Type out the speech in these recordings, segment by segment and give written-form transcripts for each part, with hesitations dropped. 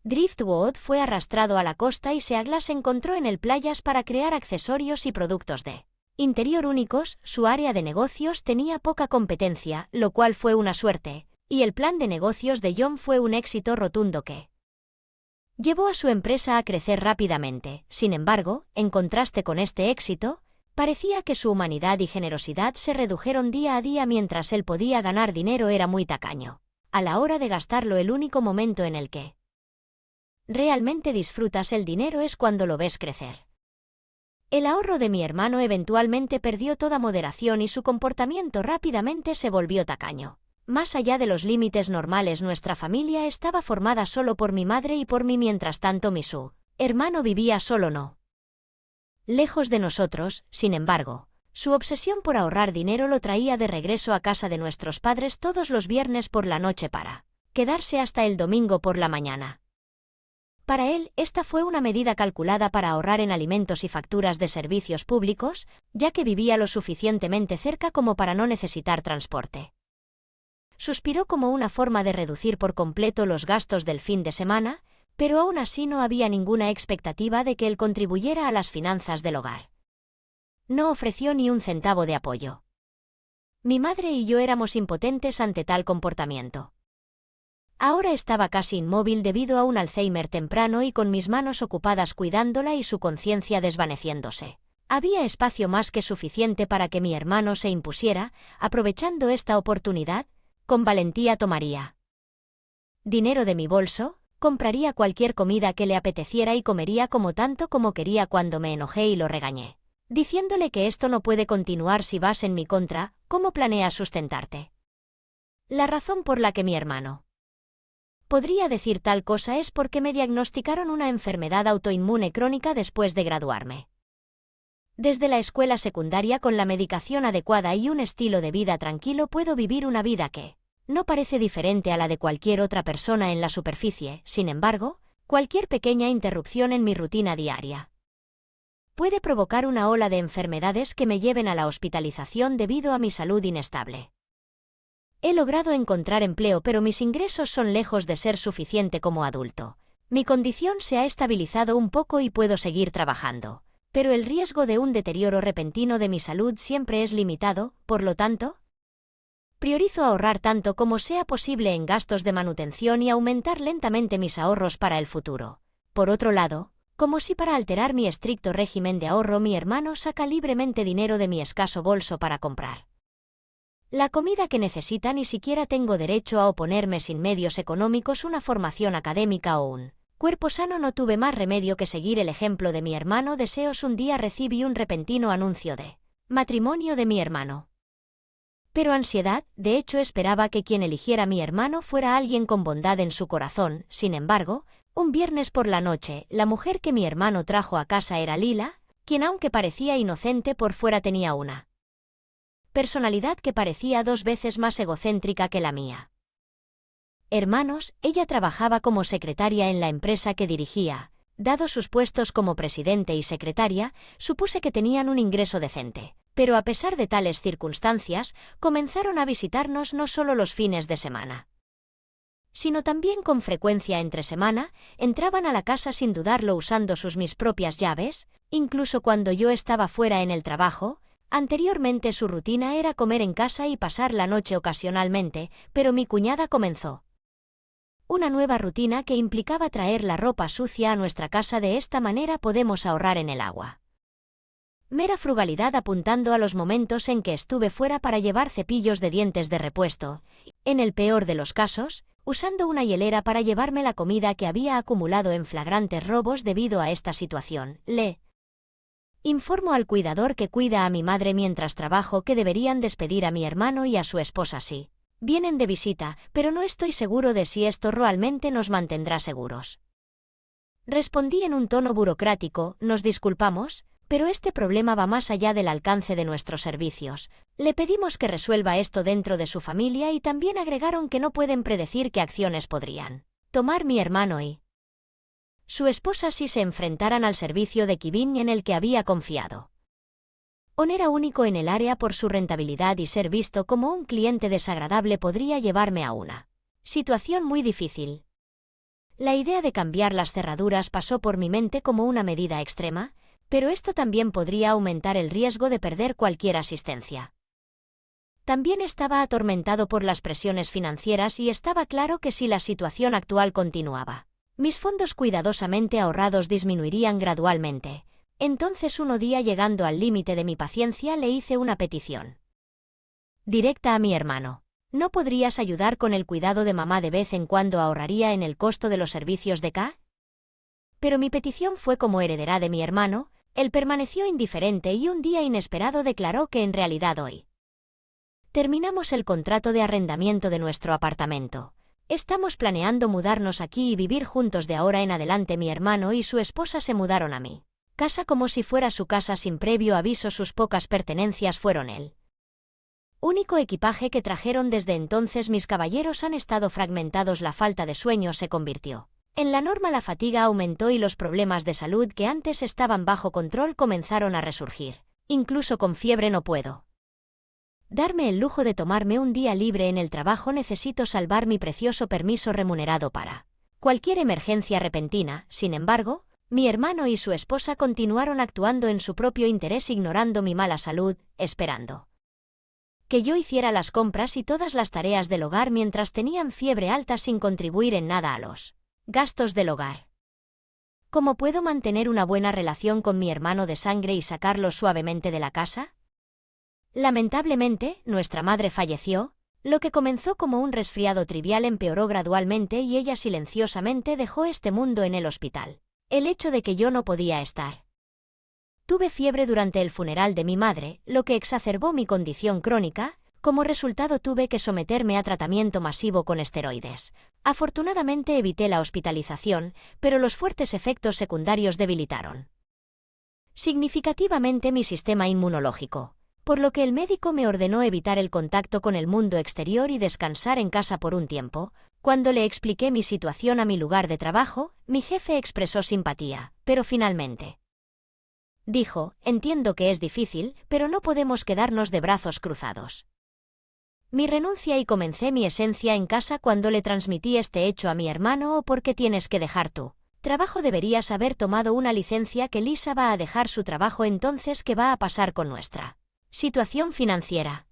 Driftwood fue arrastrado a la costa y Seaglass encontró en él playas para crear accesorios y productos de interior únicos. Su área de negocios tenía poca competencia, lo cual fue una suerte, y el plan de negocios de John fue un éxito rotundo que llevó a su empresa a crecer rápidamente. Sin embargo, en contraste con este éxito, parecía que su humanidad y generosidad se redujeron día a día. Mientras él podía ganar dinero, era muy tacaño. A la hora de gastarlo, el único momento en el que realmente disfrutas el dinero es cuando lo ves crecer. El ahorro de mi hermano eventualmente perdió toda moderación y su comportamiento rápidamente se volvió tacaño. Más allá de los límites normales, nuestra familia estaba formada solo por mi madre y por mí. Mientras tanto, su hermano vivía solo no lejos de nosotros. Sin embargo, su obsesión por ahorrar dinero lo traía de regreso a casa de nuestros padres todos los viernes por la noche para quedarse hasta el domingo por la mañana. Para él, esta fue una medida calculada para ahorrar en alimentos y facturas de servicios públicos, ya que vivía lo suficientemente cerca como para no necesitar transporte. Suspiró como una forma de reducir por completo los gastos del fin de semana, pero aún así no había ninguna expectativa de que él contribuyera a las finanzas del hogar. No ofreció ni un centavo de apoyo. Mi madre y yo éramos impotentes ante tal comportamiento. Ahora estaba casi inmóvil debido a un Alzheimer temprano y con mis manos ocupadas cuidándola y su conciencia desvaneciéndose. Había espacio más que suficiente para que mi hermano se impusiera. Aprovechando esta oportunidad, con valentía tomaría dinero de mi bolso, compraría cualquier comida que le apeteciera y comería como tanto como quería. Cuando me enojé y lo regañé, diciéndole que esto no puede continuar si vas en mi contra, ¿cómo planeas sustentarte? La razón por la que mi hermano podría decir tal cosa es porque me diagnosticaron una enfermedad autoinmune crónica después de graduarme. Desde la escuela secundaria, con la medicación adecuada y un estilo de vida tranquilo, puedo vivir una vida que no parece diferente a la de cualquier otra persona en la superficie. Sin embargo, cualquier pequeña interrupción en mi rutina diaria puede provocar una ola de enfermedades que me lleven a la hospitalización debido a mi salud inestable. He logrado encontrar empleo, pero mis ingresos son lejos de ser suficiente como adulto. Mi condición se ha estabilizado un poco y puedo seguir trabajando, pero el riesgo de un deterioro repentino de mi salud siempre es limitado. Por lo tanto, priorizo ahorrar tanto como sea posible en gastos de manutención y aumentar lentamente mis ahorros para el futuro. Por otro lado, como si para alterar mi estricto régimen de ahorro, mi hermano saca libremente dinero de mi escaso bolso para comprar la comida que necesita. Ni siquiera tengo derecho a oponerme sin medios económicos, una formación académica o un cuerpo sano. No tuve más remedio que seguir el ejemplo de mi hermano. Deseos. Un día recibí un repentino anuncio de matrimonio de mi hermano. Pero ansiedad. De hecho, esperaba que quien eligiera a mi hermano fuera alguien con bondad en su corazón. Sin embargo, un viernes por la noche, la mujer que mi hermano trajo a casa era Lila, quien, aunque parecía inocente por fuera, tenía una personalidad que parecía 2 veces más egocéntrica que la mía. Hermanos, ella trabajaba como secretaria en la empresa que dirigía. Dado sus puestos como presidente y secretaria, supuse que tenían un ingreso decente. Pero a pesar de tales circunstancias, comenzaron a visitarnos no solo los fines de semana, sino también con frecuencia entre semana. Entraban a la casa sin dudarlo usando mis propias llaves, incluso cuando yo estaba fuera en el trabajo. Anteriormente su rutina era comer en casa y pasar la noche ocasionalmente, pero mi cuñada comenzó una nueva rutina que implicaba traer la ropa sucia a nuestra casa. De esta manera podemos ahorrar en el agua. Mera frugalidad, apuntando a los momentos en que estuve fuera para llevar cepillos de dientes de repuesto. En el peor de los casos, usando una hielera para llevarme la comida que había acumulado en flagrantes robos. Debido a esta situación, le informo al cuidador que cuida a mi madre mientras trabajo que deberían despedir a mi hermano y a su esposa si vienen de visita, pero no estoy seguro de si esto realmente nos mantendrá seguros. Respondí en un tono burocrático: nos disculpamos, pero este problema va más allá del alcance de nuestros servicios. Le pedimos que resuelva esto dentro de su familia. Y también agregaron que no pueden predecir qué acciones podrían tomar mi hermano y su esposa si se enfrentaran al servicio de Kibin en el que había confiado. On era único en el área por su rentabilidad y ser visto como un cliente desagradable podría llevarme a una situación muy difícil. La idea de cambiar las cerraduras pasó por mi mente como una medida extrema, pero esto también podría aumentar el riesgo de perder cualquier asistencia. También estaba atormentado por las presiones financieras y estaba claro que si la situación actual continuaba, mis fondos cuidadosamente ahorrados disminuirían gradualmente. Entonces un día, llegando al límite de mi paciencia, le hice una petición directa a mi hermano. ¿No podrías ayudar con el cuidado de mamá de vez en cuando? Ahorraría en el costo de los servicios de K. Pero mi petición fue como heredera de mi hermano. Él permaneció indiferente y un día inesperado declaró que en realidad hoy terminamos el contrato de arrendamiento de nuestro apartamento. Estamos planeando mudarnos aquí y vivir juntos de ahora en adelante. Mi hermano y su esposa se mudaron a mi casa como si fuera su casa sin previo aviso. Sus pocas pertenencias fueron el único equipaje que trajeron. Desde entonces mis caballeros han estado fragmentados. La falta de sueño se convirtió en la norma, la fatiga aumentó y los problemas de salud que antes estaban bajo control comenzaron a resurgir. Incluso con fiebre no puedo darme el lujo de tomarme un día libre en el trabajo. Necesito salvar mi precioso permiso remunerado para cualquier emergencia repentina. Sin embargo, mi hermano y su esposa continuaron actuando en su propio interés, ignorando mi mala salud, esperando que yo hiciera las compras y todas las tareas del hogar mientras tenían fiebre alta, sin contribuir en nada a los gastos del hogar. ¿Cómo puedo mantener una buena relación con mi hermano de sangre y sacarlo suavemente de la casa? Lamentablemente, nuestra madre falleció. Lo que comenzó como un resfriado trivial empeoró gradualmente y ella silenciosamente dejó este mundo en el hospital. El hecho de que yo no podía estar. Tuve fiebre durante el funeral de mi madre, lo que exacerbó mi condición crónica. Como resultado tuve que someterme a tratamiento masivo con esteroides. Afortunadamente evité la hospitalización, pero los fuertes efectos secundarios debilitaron significativamente mi sistema inmunológico, por lo que el médico me ordenó evitar el contacto con el mundo exterior y descansar en casa por un tiempo. Cuando le expliqué mi situación a mi lugar de trabajo, mi jefe expresó simpatía, pero finalmente dijo: entiendo que es difícil, pero no podemos quedarnos de brazos cruzados. Mi renuncia y comencé mi esencia en casa. Cuando le transmití este hecho a mi hermano: ¿o por qué tienes que dejar tu trabajo? Deberías haber tomado una licencia. Que Lisa va a dejar su trabajo. Entonces, ¿qué va a pasar con nuestra situación financiera?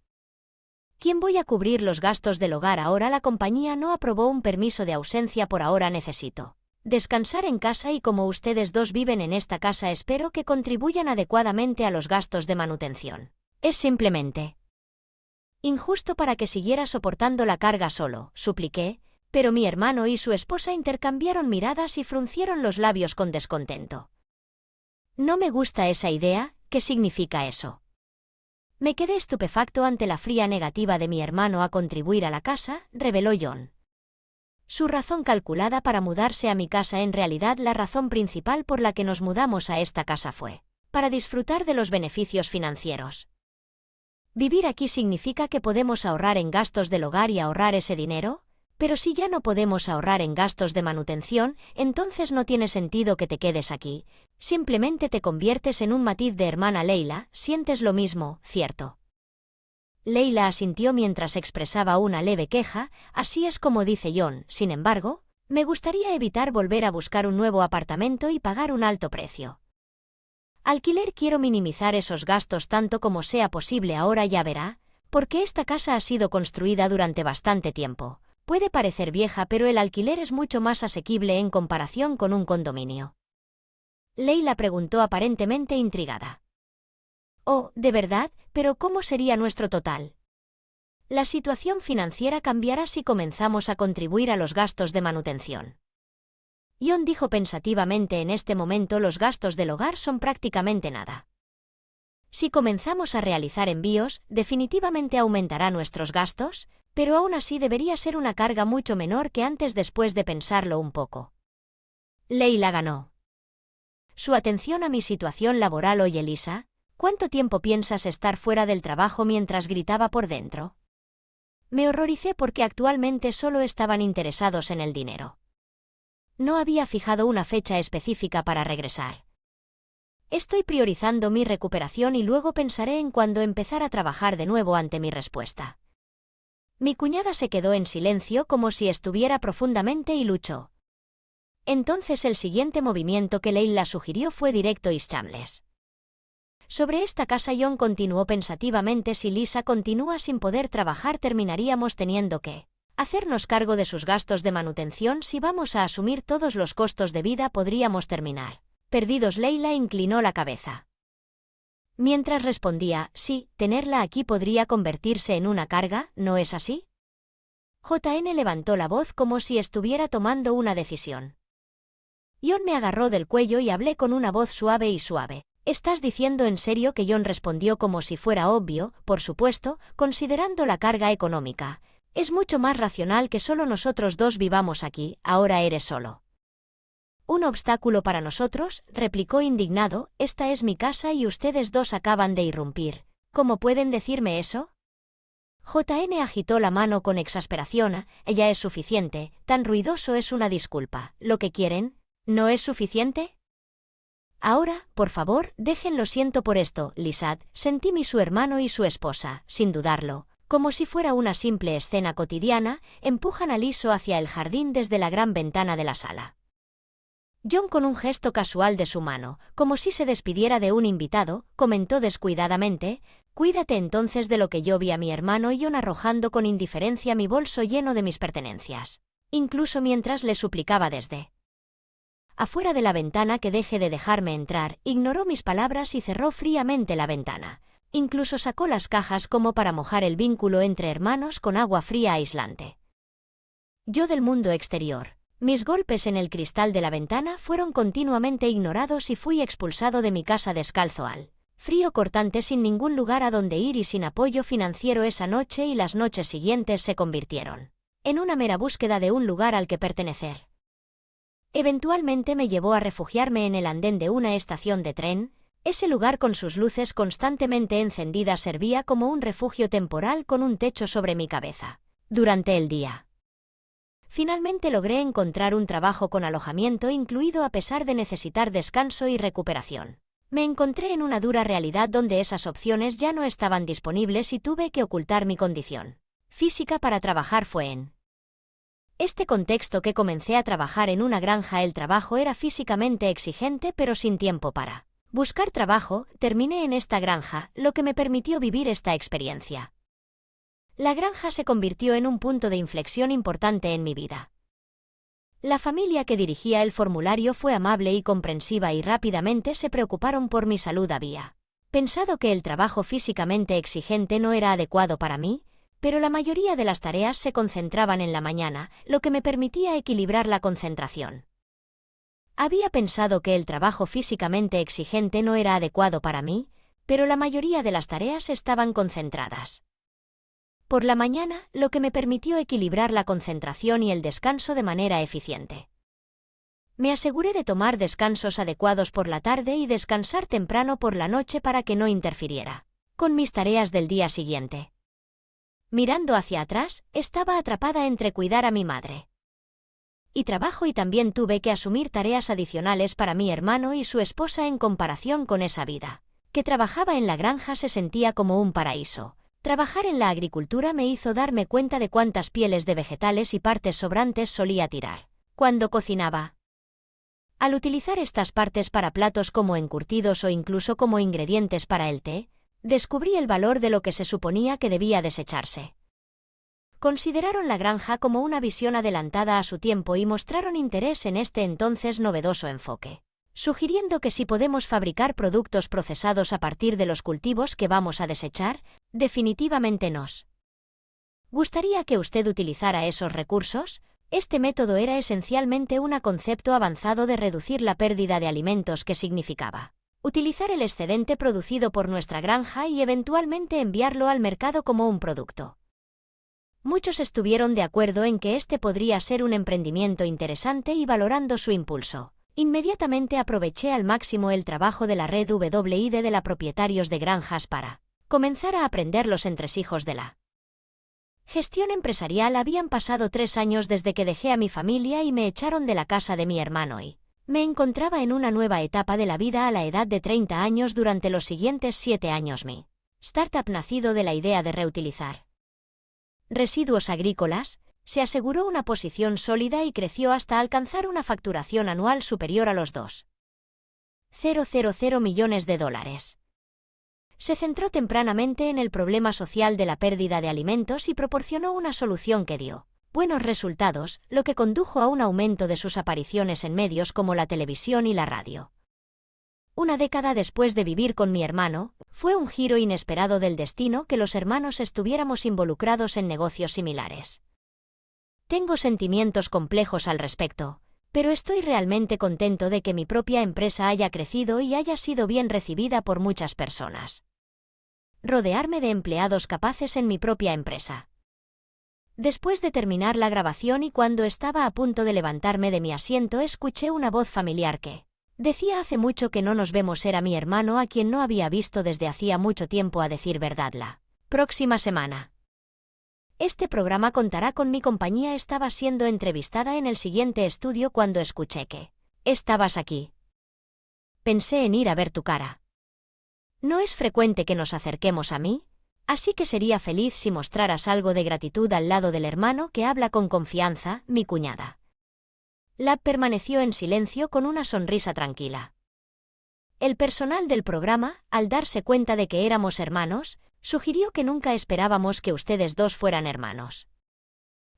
¿Quién voy a cubrir los gastos del hogar ahora? La compañía no aprobó un permiso de ausencia por ahora. Necesito descansar en casa y como ustedes dos viven en esta casa, espero que contribuyan adecuadamente a los gastos de manutención. Es simplemente injusto para que siguiera soportando la carga solo, supliqué, pero mi hermano y su esposa intercambiaron miradas y fruncieron los labios con descontento. No me gusta esa idea. ¿Qué significa eso? Me quedé estupefacto ante la fría negativa de mi hermano a contribuir a la casa, reveló John. Su razón calculada para mudarse a mi casa. En realidad, la razón principal por la que nos mudamos a esta casa fue para disfrutar de los beneficios financieros. ¿Vivir aquí significa que podemos ahorrar en gastos del hogar y ahorrar ese dinero? Pero si ya no podemos ahorrar en gastos de manutención, entonces no tiene sentido que te quedes aquí. Simplemente te conviertes en un matiz de hermana. Leila, sientes lo mismo, ¿cierto? Leila asintió mientras expresaba una leve queja. Así es como dice John. Sin embargo, me gustaría evitar volver a buscar un nuevo apartamento y pagar un alto precio. Alquiler. Quiero minimizar esos gastos tanto como sea posible. Ahora ya verá, porque esta casa ha sido construida durante bastante tiempo. Puede parecer vieja, pero el alquiler es mucho más asequible en comparación con un condominio. Leila preguntó, aparentemente intrigada. Oh, ¿de verdad? ¿Pero cómo sería nuestro total? La situación financiera cambiará si comenzamos a contribuir a los gastos de manutención. John dijo pensativamente: en este momento los gastos del hogar son prácticamente nada. Si comenzamos a realizar envíos, definitivamente aumentará nuestros gastos, pero aún así debería ser una carga mucho menor que antes. Después de pensarlo un poco, Leila ganó su atención a mi situación laboral. Oye, Lisa, ¿cuánto tiempo piensas estar fuera del trabajo? Mientras gritaba por dentro. Me horroricé porque actualmente solo estaban interesados en el dinero. No había fijado una fecha específica para regresar. Estoy priorizando mi recuperación y luego pensaré en cuándo empezar a trabajar de nuevo. Ante mi respuesta, mi cuñada se quedó en silencio como si estuviera profundamente y luchó Entonces el siguiente movimiento que Leila sugirió fue directo y shameless. Sobre esta casa John continuó pensativamente: si Lisa continúa sin poder trabajar terminaríamos teniendo que hacernos cargo de sus gastos de manutención. Si vamos a asumir todos los costos de vida podríamos terminar perdidos. Leila inclinó la cabeza. Mientras respondía: sí, tenerla aquí podría convertirse en una carga, ¿no es así? JN levantó la voz como si estuviera tomando una decisión. John me agarró del cuello y hablé con una voz suave y suave. ¿Estás diciendo en serio que? John respondió como si fuera obvio: por supuesto, considerando la carga económica. Es mucho más racional que solo nosotros dos vivamos aquí. Ahora eres solo un obstáculo para nosotros, replicó indignado. Esta es mi casa y ustedes dos acaban de irrumpir. ¿Cómo pueden decirme eso? JN agitó la mano con exasperación. Ella es suficiente, tan ruidoso es una disculpa. ¿Lo que quieren no es suficiente? Ahora, por favor, déjenlo. Siento por esto, Lizad. Sentí su hermano y su esposa, sin dudarlo, como si fuera una simple escena cotidiana, empujan a Liso hacia el jardín desde la gran ventana de la sala. John, con un gesto casual de su mano, como si se despidiera de un invitado, comentó descuidadamente: cuídate entonces de lo que yo vi a mi hermano y John arrojando con indiferencia mi bolso lleno de mis pertenencias, incluso mientras le suplicaba desde afuera de la ventana que deje de dejarme entrar. Ignoró mis palabras y cerró fríamente la ventana. Incluso sacó las cajas como para mojar el vínculo entre hermanos con agua fría aislante. Yo del mundo exterior. Mis golpes en el cristal de la ventana fueron continuamente ignorados y fui expulsado de mi casa descalzo al frío cortante, sin ningún lugar a donde ir y sin apoyo financiero. Esa noche y las noches siguientes se convirtieron en una mera búsqueda de un lugar al que pertenecer. Eventualmente me llevó a refugiarme en el andén de una estación de tren. Ese lugar con sus luces constantemente encendidas servía como un refugio temporal con un techo sobre mi cabeza durante el día. Finalmente logré encontrar un trabajo con alojamiento incluido a pesar de necesitar descanso y recuperación. Me encontré en una dura realidad donde esas opciones ya no estaban disponibles y tuve que ocultar mi condición física para trabajar. Fue en este contexto que comencé a trabajar en una granja. El trabajo era físicamente exigente pero sin tiempo para buscar trabajo. Terminé en esta granja, lo que me permitió vivir esta experiencia. La granja se convirtió en un punto de inflexión importante en mi vida. La familia que dirigía el formulario fue amable y comprensiva y rápidamente se preocuparon por mi salud. Había pensado que el trabajo físicamente exigente no era adecuado para mí, pero la mayoría de las tareas se concentraban en la mañana, lo que me permitía equilibrar la concentración. Había pensado que el trabajo físicamente exigente no era adecuado para mí, pero la mayoría de las tareas estaban concentradas por la mañana, lo que me permitió equilibrar la concentración y el descanso de manera eficiente. Me aseguré de tomar descansos adecuados por la tarde y descansar temprano por la noche para que no interfiriera con mis tareas del día siguiente. Mirando hacia atrás, estaba atrapada entre cuidar a mi madre y trabajo, y también tuve que asumir tareas adicionales para mi hermano y su esposa. En comparación con esa vida que trabajaba en la granja, se sentía como un paraíso. Trabajar en la agricultura me hizo darme cuenta de cuántas pieles de vegetales y partes sobrantes solía tirar cuando cocinaba. Al utilizar estas partes para platos como encurtidos o incluso como ingredientes para el té, descubrí el valor de lo que se suponía que debía desecharse. Consideraron la granja como una visión adelantada a su tiempo y mostraron interés en este entonces novedoso enfoque, sugiriendo que si podemos fabricar productos procesados a partir de los cultivos que vamos a desechar, definitivamente nos gustaría que usted utilizara esos recursos. Este método era esencialmente un concepto avanzado de reducir la pérdida de alimentos, que significaba utilizar el excedente producido por nuestra granja y eventualmente enviarlo al mercado como un producto. Muchos estuvieron de acuerdo en que este podría ser un emprendimiento interesante y, valorando su impulso, inmediatamente aproveché al máximo el trabajo de la red WID de la propietarios de granjas para comenzar a aprender los entresijos de la gestión empresarial. Habían pasado 3 años desde que dejé a mi familia y me echaron de la casa de mi hermano y me encontraba en una nueva etapa de la vida a la edad de 30 años. Durante los siguientes 7 años mi startup, nacido de la idea de reutilizar residuos agrícolas, Se aseguró una posición sólida y creció hasta alcanzar una facturación anual superior a los $2,000 millones. Se centró tempranamente en el problema social de la pérdida de alimentos y proporcionó una solución que dio buenos resultados, lo que condujo a un aumento de sus apariciones en medios como la televisión y la radio. Una década después de vivir con mi hermano, fue un giro inesperado del destino que los hermanos estuviéramos involucrados en negocios similares. Tengo sentimientos complejos al respecto, pero estoy realmente contento de que mi propia empresa haya crecido y haya sido bien recibida por muchas personas. Rodearme de empleados capaces en mi propia empresa. Después de terminar la grabación y cuando estaba a punto de levantarme de mi asiento, escuché una voz familiar que decía: hace mucho que no nos vemos. Era mi hermano, a quien no había visto desde hacía mucho tiempo. A decir verdad, la próxima semana este programa contará con mi compañía. Estaba siendo entrevistada en el siguiente estudio cuando escuché que estabas aquí. Pensé en ir a ver tu cara. No es frecuente que nos acerquemos a mí, así que sería feliz si mostraras algo de gratitud al lado del hermano que habla con confianza, mi cuñada. Lab permaneció en silencio con una sonrisa tranquila. El personal del programa, al darse cuenta de que éramos hermanos, sugirió que nunca esperábamos que ustedes dos fueran hermanos.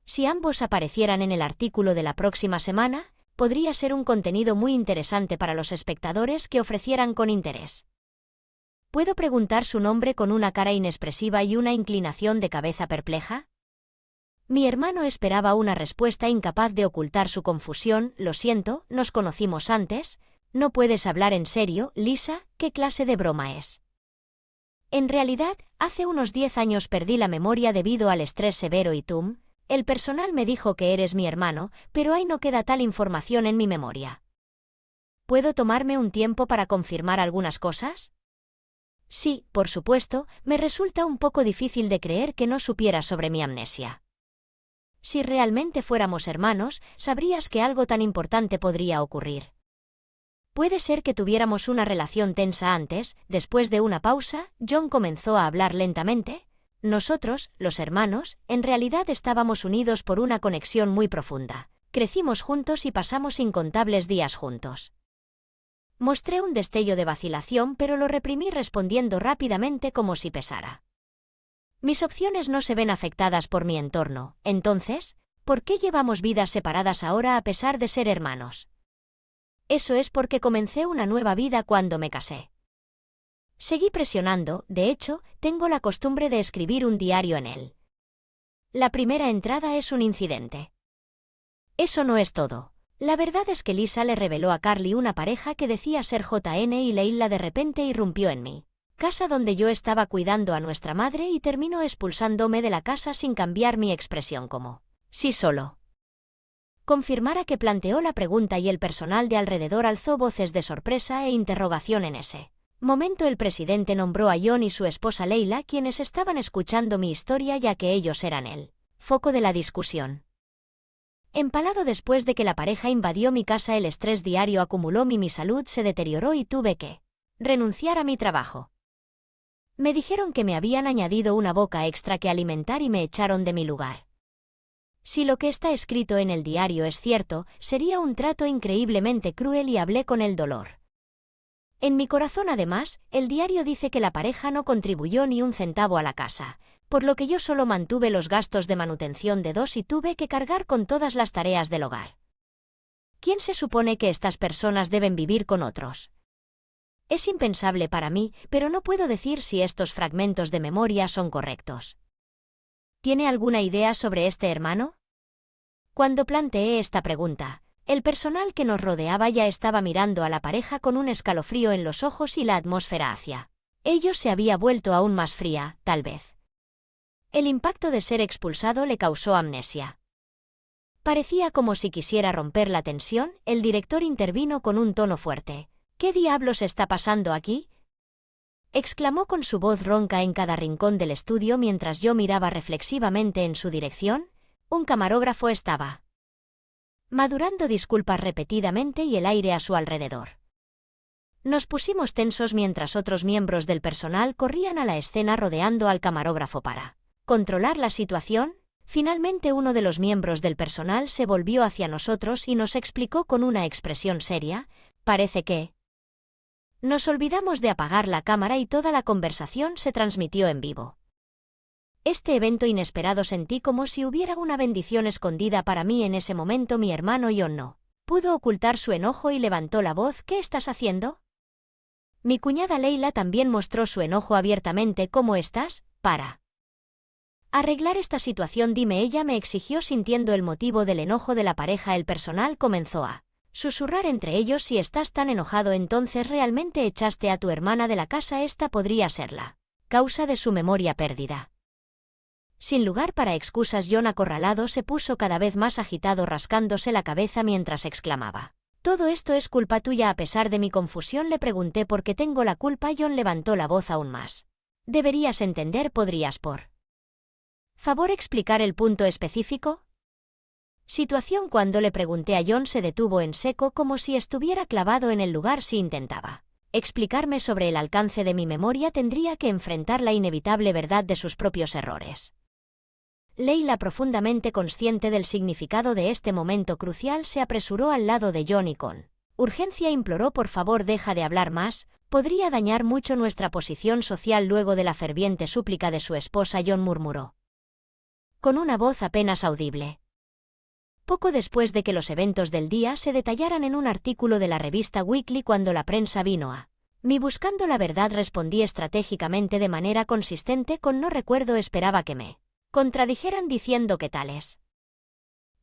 Si ambos aparecieran en el artículo de la próxima semana, podría ser un contenido muy interesante para los espectadores que ofrecieran con interés. ¿Puedo preguntar su nombre? Con una cara inexpresiva y una inclinación de cabeza perpleja. Mi hermano esperaba una respuesta, incapaz de ocultar su confusión. Lo siento, nos conocimos antes. No puedes hablar en serio, Lisa. ¿Qué clase de broma es? En realidad, hace unos 10 años perdí la memoria debido al estrés severo y el personal me dijo que eres mi hermano, pero ahí no queda tal información en mi memoria. ¿Puedo tomarme un tiempo para confirmar algunas cosas? Sí, por supuesto, me resulta un poco difícil de creer que no supieras sobre mi amnesia. Si realmente fuéramos hermanos, sabrías que algo tan importante podría ocurrir. Puede ser que tuviéramos una relación tensa antes. Después de una pausa, John comenzó a hablar lentamente. Nosotros, los hermanos, en realidad estábamos unidos por una conexión muy profunda. Crecimos juntos y pasamos incontables días juntos. Mostré un destello de vacilación, pero lo reprimí respondiendo rápidamente como si pesara. Mis opciones no se ven afectadas por mi entorno. Entonces, ¿por qué llevamos vidas separadas ahora a pesar de ser hermanos? Eso es porque comencé una nueva vida cuando me casé. Seguí presionando. De hecho, tengo la costumbre de escribir un diario en él. La primera entrada es un incidente. Eso no es todo. La verdad es que Lisa le reveló a Carly una pareja que decía ser JN y Leila de repente irrumpió en mi casa donde yo estaba cuidando a nuestra madre y terminó expulsándome de la casa sin cambiar mi expresión como sí solo. Confirmara que planteó la pregunta y el personal de alrededor alzó voces de sorpresa e interrogación en ese momento. El presidente nombró a John y su esposa Leila, quienes estaban escuchando mi historia, ya que ellos eran el foco de la discusión. Empalado después de que la pareja invadió mi casa, el estrés diario acumuló mi salud se deterioró y tuve que renunciar a mi trabajo. Me dijeron que me habían añadido una boca extra que alimentar y me echaron de mi lugar. Si lo que está escrito en el diario es cierto, sería un trato increíblemente cruel y hablé con el dolor en mi corazón. Además, el diario dice que la pareja no contribuyó ni un centavo a la casa, por lo que yo solo mantuve los gastos de manutención de dos y tuve que cargar con todas las tareas del hogar. ¿Quién se supone que estas personas deben vivir con otros? Es impensable para mí, pero no puedo decir si estos fragmentos de memoria son correctos. ¿Tiene alguna idea sobre este hermano? Cuando planteé esta pregunta, el personal que nos rodeaba ya estaba mirando a la pareja con un escalofrío en los ojos y la atmósfera hacia ellos se había vuelto aún más fría, tal vez. El impacto de ser expulsado le causó amnesia. Parecía como si quisiera romper la tensión. El director intervino con un tono fuerte. ¿Qué diablos está pasando aquí?, exclamó con su voz ronca en cada rincón del estudio mientras yo miraba reflexivamente en su dirección. Un camarógrafo estaba madurando disculpas repetidamente y el aire a su alrededor. Nos pusimos tensos mientras otros miembros del personal corrían a la escena rodeando al camarógrafo para controlar la situación. Finalmente uno de los miembros del personal se volvió hacia nosotros y nos explicó con una expresión seria: parece que nos olvidamos de apagar la cámara y toda la conversación se transmitió en vivo. Este evento inesperado sentí como si hubiera una bendición escondida para mí en ese momento. Mi hermano John no pudo ocultar su enojo y levantó la voz: ¿Qué estás haciendo? Mi cuñada Leila también mostró su enojo abiertamente. ¿Cómo estás? Para arreglar esta situación dime, ella me exigió sintiendo el motivo del enojo de la pareja. El personal comenzó a susurrar entre ellos: si estás tan enojado, entonces realmente echaste a tu hermana de la casa. Esta podría ser la causa de su memoria perdida. Sin lugar para excusas, John, acorralado, se puso cada vez más agitado, rascándose la cabeza mientras exclamaba: «Todo esto es culpa tuya». A pesar de mi confusión le pregunté: ¿por qué tengo la culpa? John levantó la voz aún más. «Deberías entender, ¿podrías por favor explicar el punto específico?» Situación. Cuando le pregunté a John se detuvo en seco, como si estuviera clavado en el lugar. Si intentaba explicarme sobre el alcance de mi memoria, tendría que enfrentar la inevitable verdad de sus propios errores. Leila, profundamente consciente del significado de este momento crucial, se apresuró al lado de John y con urgencia imploró: por favor, deja de hablar más, podría dañar mucho nuestra posición social. Luego de la ferviente súplica de su esposa, John murmuró con una voz apenas audible: poco después de que los eventos del día se detallaran en un artículo de la revista Weekly, cuando la prensa vino a mí buscando la verdad, respondí estratégicamente de manera consistente con no recuerdo. Esperaba que me contradijeran diciendo que tales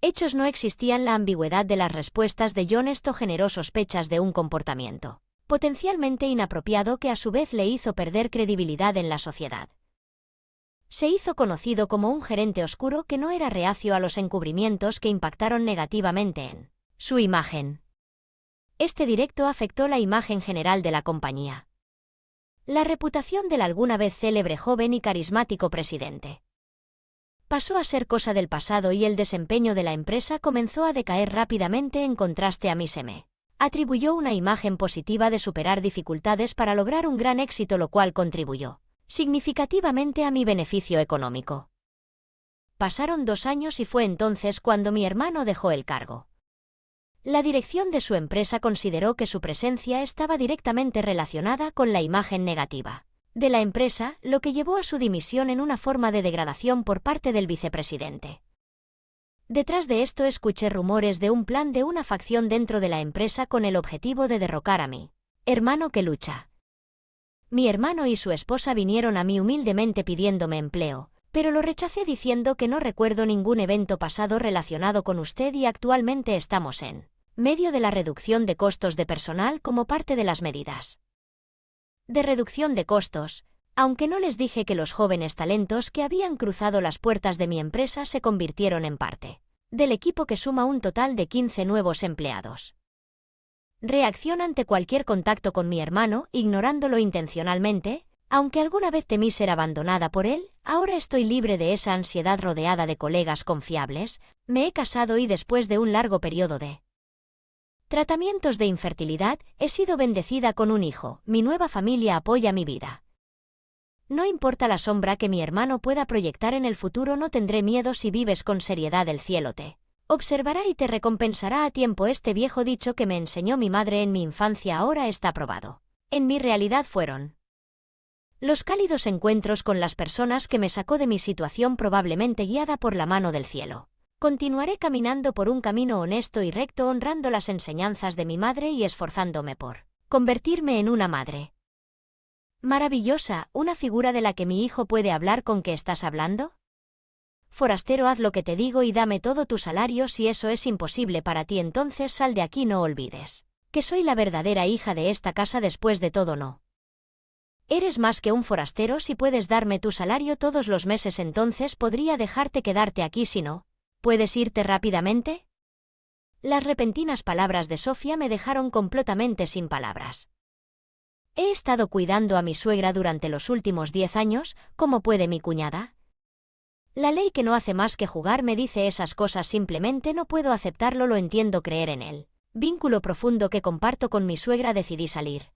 hechos no existían. La ambigüedad de las respuestas de John esto generó sospechas de un comportamiento potencialmente inapropiado que a su vez le hizo perder credibilidad en la sociedad. Se hizo conocido como un gerente oscuro que no era reacio a los encubrimientos que impactaron negativamente en su imagen. Este directo afectó la imagen general de la compañía. La reputación del alguna vez célebre, joven y carismático presidente pasó a ser cosa del pasado y el desempeño de la empresa comenzó a decaer rápidamente. En contraste, a mí se me atribuyó una imagen positiva de superar dificultades para lograr un gran éxito, lo cual contribuyó significativamente a mi beneficio económico. Pasaron 2 años y fue entonces cuando mi hermano dejó el cargo. La dirección de su empresa consideró que su presencia estaba directamente relacionada con la imagen negativa de la empresa, lo que llevó a su dimisión en una forma de degradación por parte del vicepresidente. Detrás de esto escuché rumores de un plan de una facción dentro de la empresa con el objetivo de derrocar a mi hermano que lucha. Mi hermano y su esposa vinieron a mí humildemente pidiéndome empleo, pero lo rechacé diciendo que no recuerdo ningún evento pasado relacionado con usted y actualmente estamos en medio de la reducción de costos de personal como parte de las medidas de reducción de costos, aunque no les dije que los jóvenes talentos que habían cruzado las puertas de mi empresa se convirtieron en parte del equipo que suma un total de 15 nuevos empleados. Reacción ante cualquier contacto con mi hermano, ignorándolo intencionalmente, aunque alguna vez temí ser abandonada por él. Ahora estoy libre de esa ansiedad, rodeada de colegas confiables. Me he casado y después de un largo periodo de tratamientos de infertilidad, he sido bendecida con un hijo. Mi nueva familia apoya mi vida. No importa la sombra que mi hermano pueda proyectar en el futuro, no tendré miedo. Si vives con seriedad, el cielo te observará y te recompensará a tiempo. Este viejo dicho que me enseñó mi madre en mi infancia ahora está probado. En mi realidad fueron los cálidos encuentros con las personas que me sacó de mi situación, probablemente guiada por la mano del cielo. Continuaré caminando por un camino honesto y recto, honrando las enseñanzas de mi madre y esforzándome por convertirme en una madre maravillosa, una figura de la que mi hijo puede hablar. ¿Con qué estás hablando? Forastero, haz lo que te digo y dame todo tu salario. Si eso es imposible para ti, entonces sal de aquí. No olvides que soy la verdadera hija de esta casa. Después de todo, no eres más que un forastero. Si puedes darme tu salario todos los meses, entonces podría dejarte quedarte aquí. Si no, ¿puedes irte rápidamente? Las repentinas palabras de Sofía me dejaron completamente sin palabras. He estado cuidando a mi suegra durante los últimos 10 años, ¿cómo puede mi cuñada? La ley, que no hace más que jugar, me dice esas cosas. Simplemente no puedo aceptarlo. Lo entiendo. Creer en el vínculo profundo que comparto con mi suegra, decidí salir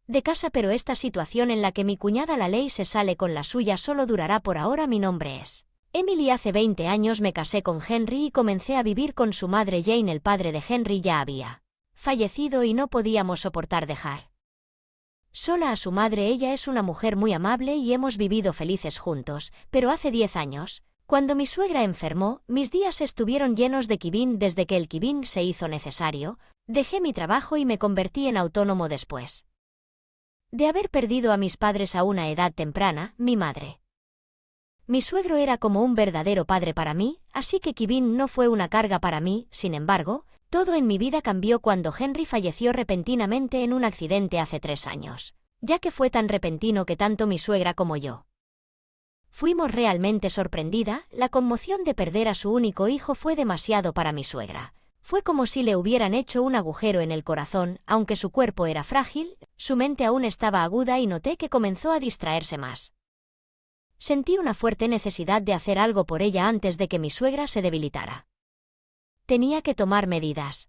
de casa, pero esta situación en la que mi cuñada la ley se sale con la suya solo durará por ahora. Mi nombre es Emily, hace 20 años me casé con Henry y comencé a vivir con su madre Jane. El padre de Henry ya había fallecido y no podíamos soportar dejar sola a su madre. Ella es una mujer muy amable y hemos vivido felices juntos, pero hace 10 años, cuando mi suegra enfermó, mis días estuvieron llenos de Kevin. Desde que el Kevin se hizo necesario, dejé mi trabajo y me convertí en autónomo después de haber perdido a mis padres a una edad temprana. Mi suegro era como un verdadero padre para mí, así que Kevin no fue una carga para mí. Sin embargo, todo en mi vida cambió cuando Henry falleció repentinamente en un accidente hace 3 años, ya que fue tan repentino que tanto mi suegra como yo fuimos realmente sorprendida. La conmoción de perder a su único hijo fue demasiado para mi suegra. Fue como si le hubieran hecho un agujero en el corazón. Aunque su cuerpo era frágil, su mente aún estaba aguda y noté que comenzó a distraerse más. Sentí una fuerte necesidad de hacer algo por ella antes de que mi suegra se debilitara. Tenía que tomar medidas.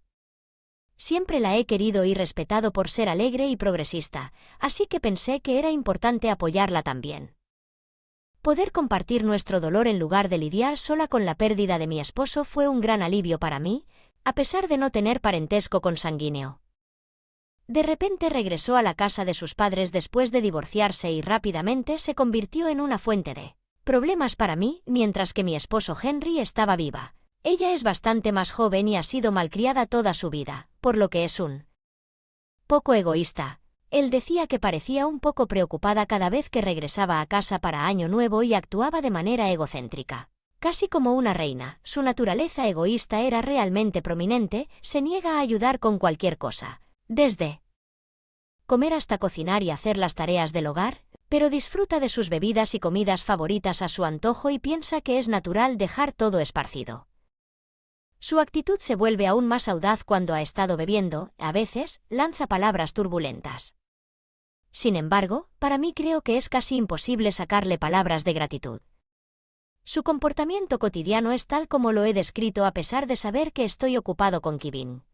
Siempre la he querido y respetado por ser alegre y progresista, así que pensé que era importante apoyarla también. Poder compartir nuestro dolor en lugar de lidiar sola con la pérdida de mi esposo fue un gran alivio para mí, a pesar de no tener parentesco consanguíneo. De repente regresó a la casa de sus padres después de divorciarse y rápidamente se convirtió en una fuente de problemas para mí. Mientras que mi esposo Henry estaba viva, ella es bastante más joven y ha sido malcriada toda su vida, por lo que es un poco egoísta. Él decía que parecía un poco preocupada cada vez que regresaba a casa para Año Nuevo y actuaba de manera egocéntrica, casi como una reina. Su naturaleza egoísta era realmente prominente. Se niega a ayudar con cualquier cosa, desde comer hasta cocinar y hacer las tareas del hogar, pero disfruta de sus bebidas y comidas favoritas a su antojo y piensa que es natural dejar todo esparcido. Su actitud se vuelve aún más audaz cuando ha estado bebiendo. A veces, lanza palabras turbulentas. Sin embargo, para mí creo que es casi imposible sacarle palabras de gratitud. Su comportamiento cotidiano es tal como lo he descrito a pesar de saber que estoy ocupado con Kevin.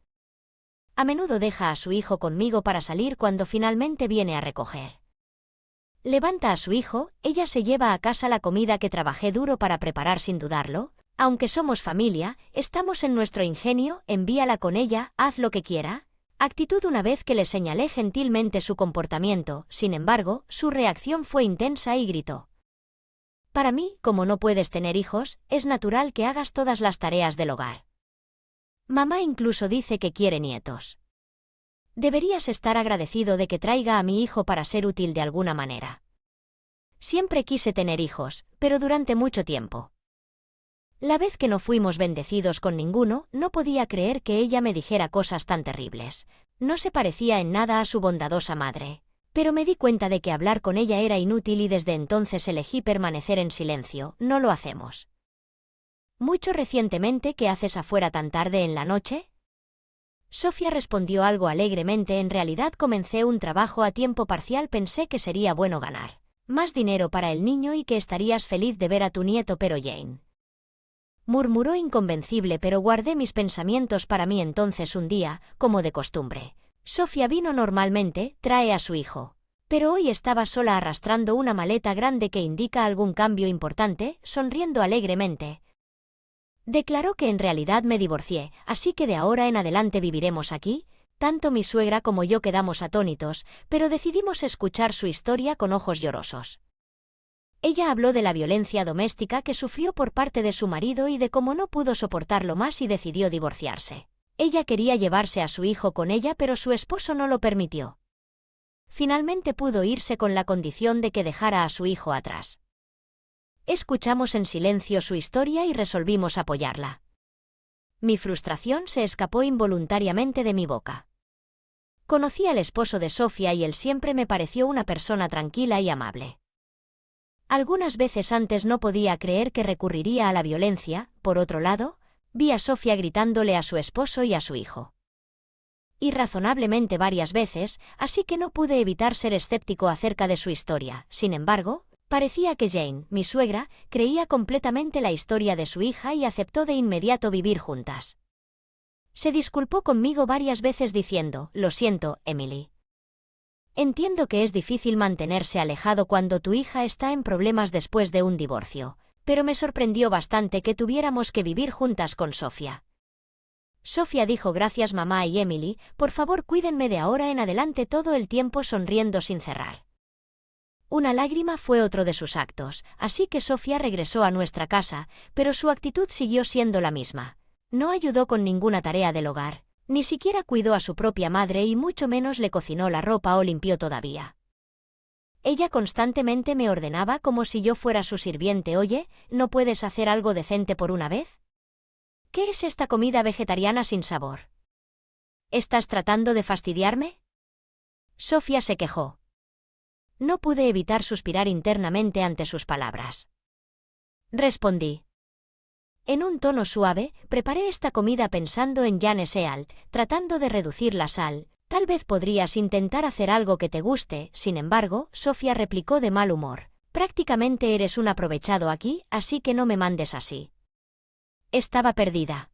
A menudo deja a su hijo conmigo para salir cuando finalmente viene a recoger. Levanta a su hijo, ella se lleva a casa la comida que trabajé duro para preparar sin dudarlo. Aunque somos familia, estamos en nuestro ingenio. Envíala con ella, haz lo que quiera. Actitud. Una vez que le señalé gentilmente su comportamiento, sin embargo, su reacción fue intensa y gritó: para mí, como no puedes tener hijos, es natural que hagas todas las tareas del hogar. Mamá incluso dice que quiere nietos. Deberías estar agradecido de que traiga a mi hijo para ser útil de alguna manera. Siempre quise tener hijos, pero durante mucho tiempo. La vez que no fuimos bendecidos con ninguno, no podía creer que ella me dijera cosas tan terribles. No se parecía en nada a su bondadosa madre. Pero me di cuenta de que hablar con ella era inútil y desde entonces elegí permanecer en silencio. No lo hacemos mucho recientemente. ¿Qué haces afuera tan tarde en la noche? Sofía respondió algo alegremente. En realidad comencé un trabajo a tiempo parcial. Pensé que sería bueno ganar más dinero para el niño y que estarías feliz de ver a tu nieto. Pero Jane murmuró inconvencible, pero guardé mis pensamientos para mí. Entonces un día, como de costumbre, Sofía vino normalmente, trae a su hijo. Pero hoy estaba sola arrastrando una maleta grande que indica algún cambio importante. Sonriendo alegremente, declaró que en realidad me divorcié, así que de ahora en adelante viviremos aquí. Tanto mi suegra como yo quedamos atónitos, pero decidimos escuchar su historia con ojos llorosos. Ella habló de la violencia doméstica que sufrió por parte de su marido y de cómo no pudo soportarlo más y decidió divorciarse. Ella quería llevarse a su hijo con ella, pero su esposo no lo permitió. Finalmente pudo irse con la condición de que dejara a su hijo atrás. Escuchamos en silencio su historia y resolvimos apoyarla. Mi frustración se escapó involuntariamente de mi boca. Conocí al esposo de Sofía y él siempre me pareció una persona tranquila y amable. Algunas veces antes no podía creer que recurriría a la violencia. Por otro lado, vi a Sofía gritándole a su esposo y a su hijo irrazonablemente varias veces, así que no pude evitar ser escéptico acerca de su historia. Sin embargo, parecía que Jane, mi suegra, creía completamente la historia de su hija y aceptó de inmediato vivir juntas. Se disculpó conmigo varias veces diciendo: lo siento, Emily. Entiendo que es difícil mantenerse alejado cuando tu hija está en problemas después de un divorcio, pero me sorprendió bastante que tuviéramos que vivir juntas con Sofía. Sofía dijo gracias mamá y Emily, por favor cuídenme de ahora en adelante todo el tiempo sonriendo sin cerrar. Una lágrima fue otro de sus actos, así que Sofía regresó a nuestra casa, pero su actitud siguió siendo la misma. No ayudó con ninguna tarea del hogar, ni siquiera cuidó a su propia madre y mucho menos le cocinó la ropa o limpió todavía. Ella constantemente me ordenaba como si yo fuera su sirviente. Oye, ¿no puedes hacer algo decente por una vez? ¿Qué es esta comida vegetariana sin sabor? ¿Estás tratando de fastidiarme? Sofía se quejó. No pude evitar suspirar internamente ante sus palabras. Respondí. En un tono suave, preparé esta comida pensando en Jan Sealt, tratando de reducir la sal. Tal vez podrías intentar hacer algo que te guste. Sin embargo, Sofía replicó de mal humor. Prácticamente eres un aprovechado aquí, así que no me mandes así. Estaba perdida.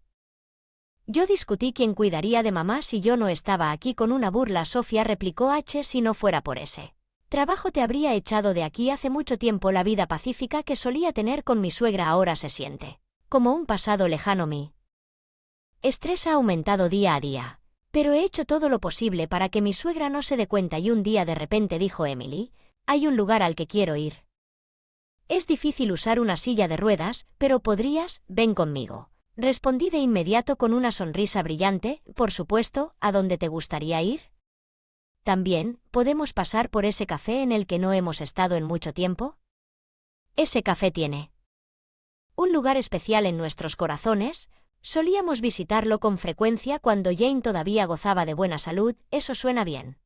Yo discutí quién cuidaría de mamá si yo no estaba aquí. Con una burla Sofía replicó si no fuera por ese trabajo te habría echado de aquí hace mucho tiempo. La vida pacífica que solía tener con mi suegra ahora se siente como un pasado lejano. Mi estrés ha aumentado día a día. Pero he hecho todo lo posible para que mi suegra no se dé cuenta y un día de repente dijo Emily, hay un lugar al que quiero ir. Es difícil usar una silla de ruedas, pero podrías, ven conmigo. Respondí de inmediato con una sonrisa brillante, por supuesto, ¿a dónde te gustaría ir? También, ¿podemos pasar por ese café en el que no hemos estado en mucho tiempo? Ese café tiene un lugar especial en nuestros corazones. Solíamos visitarlo con frecuencia cuando Jane todavía gozaba de buena salud. Eso suena bien.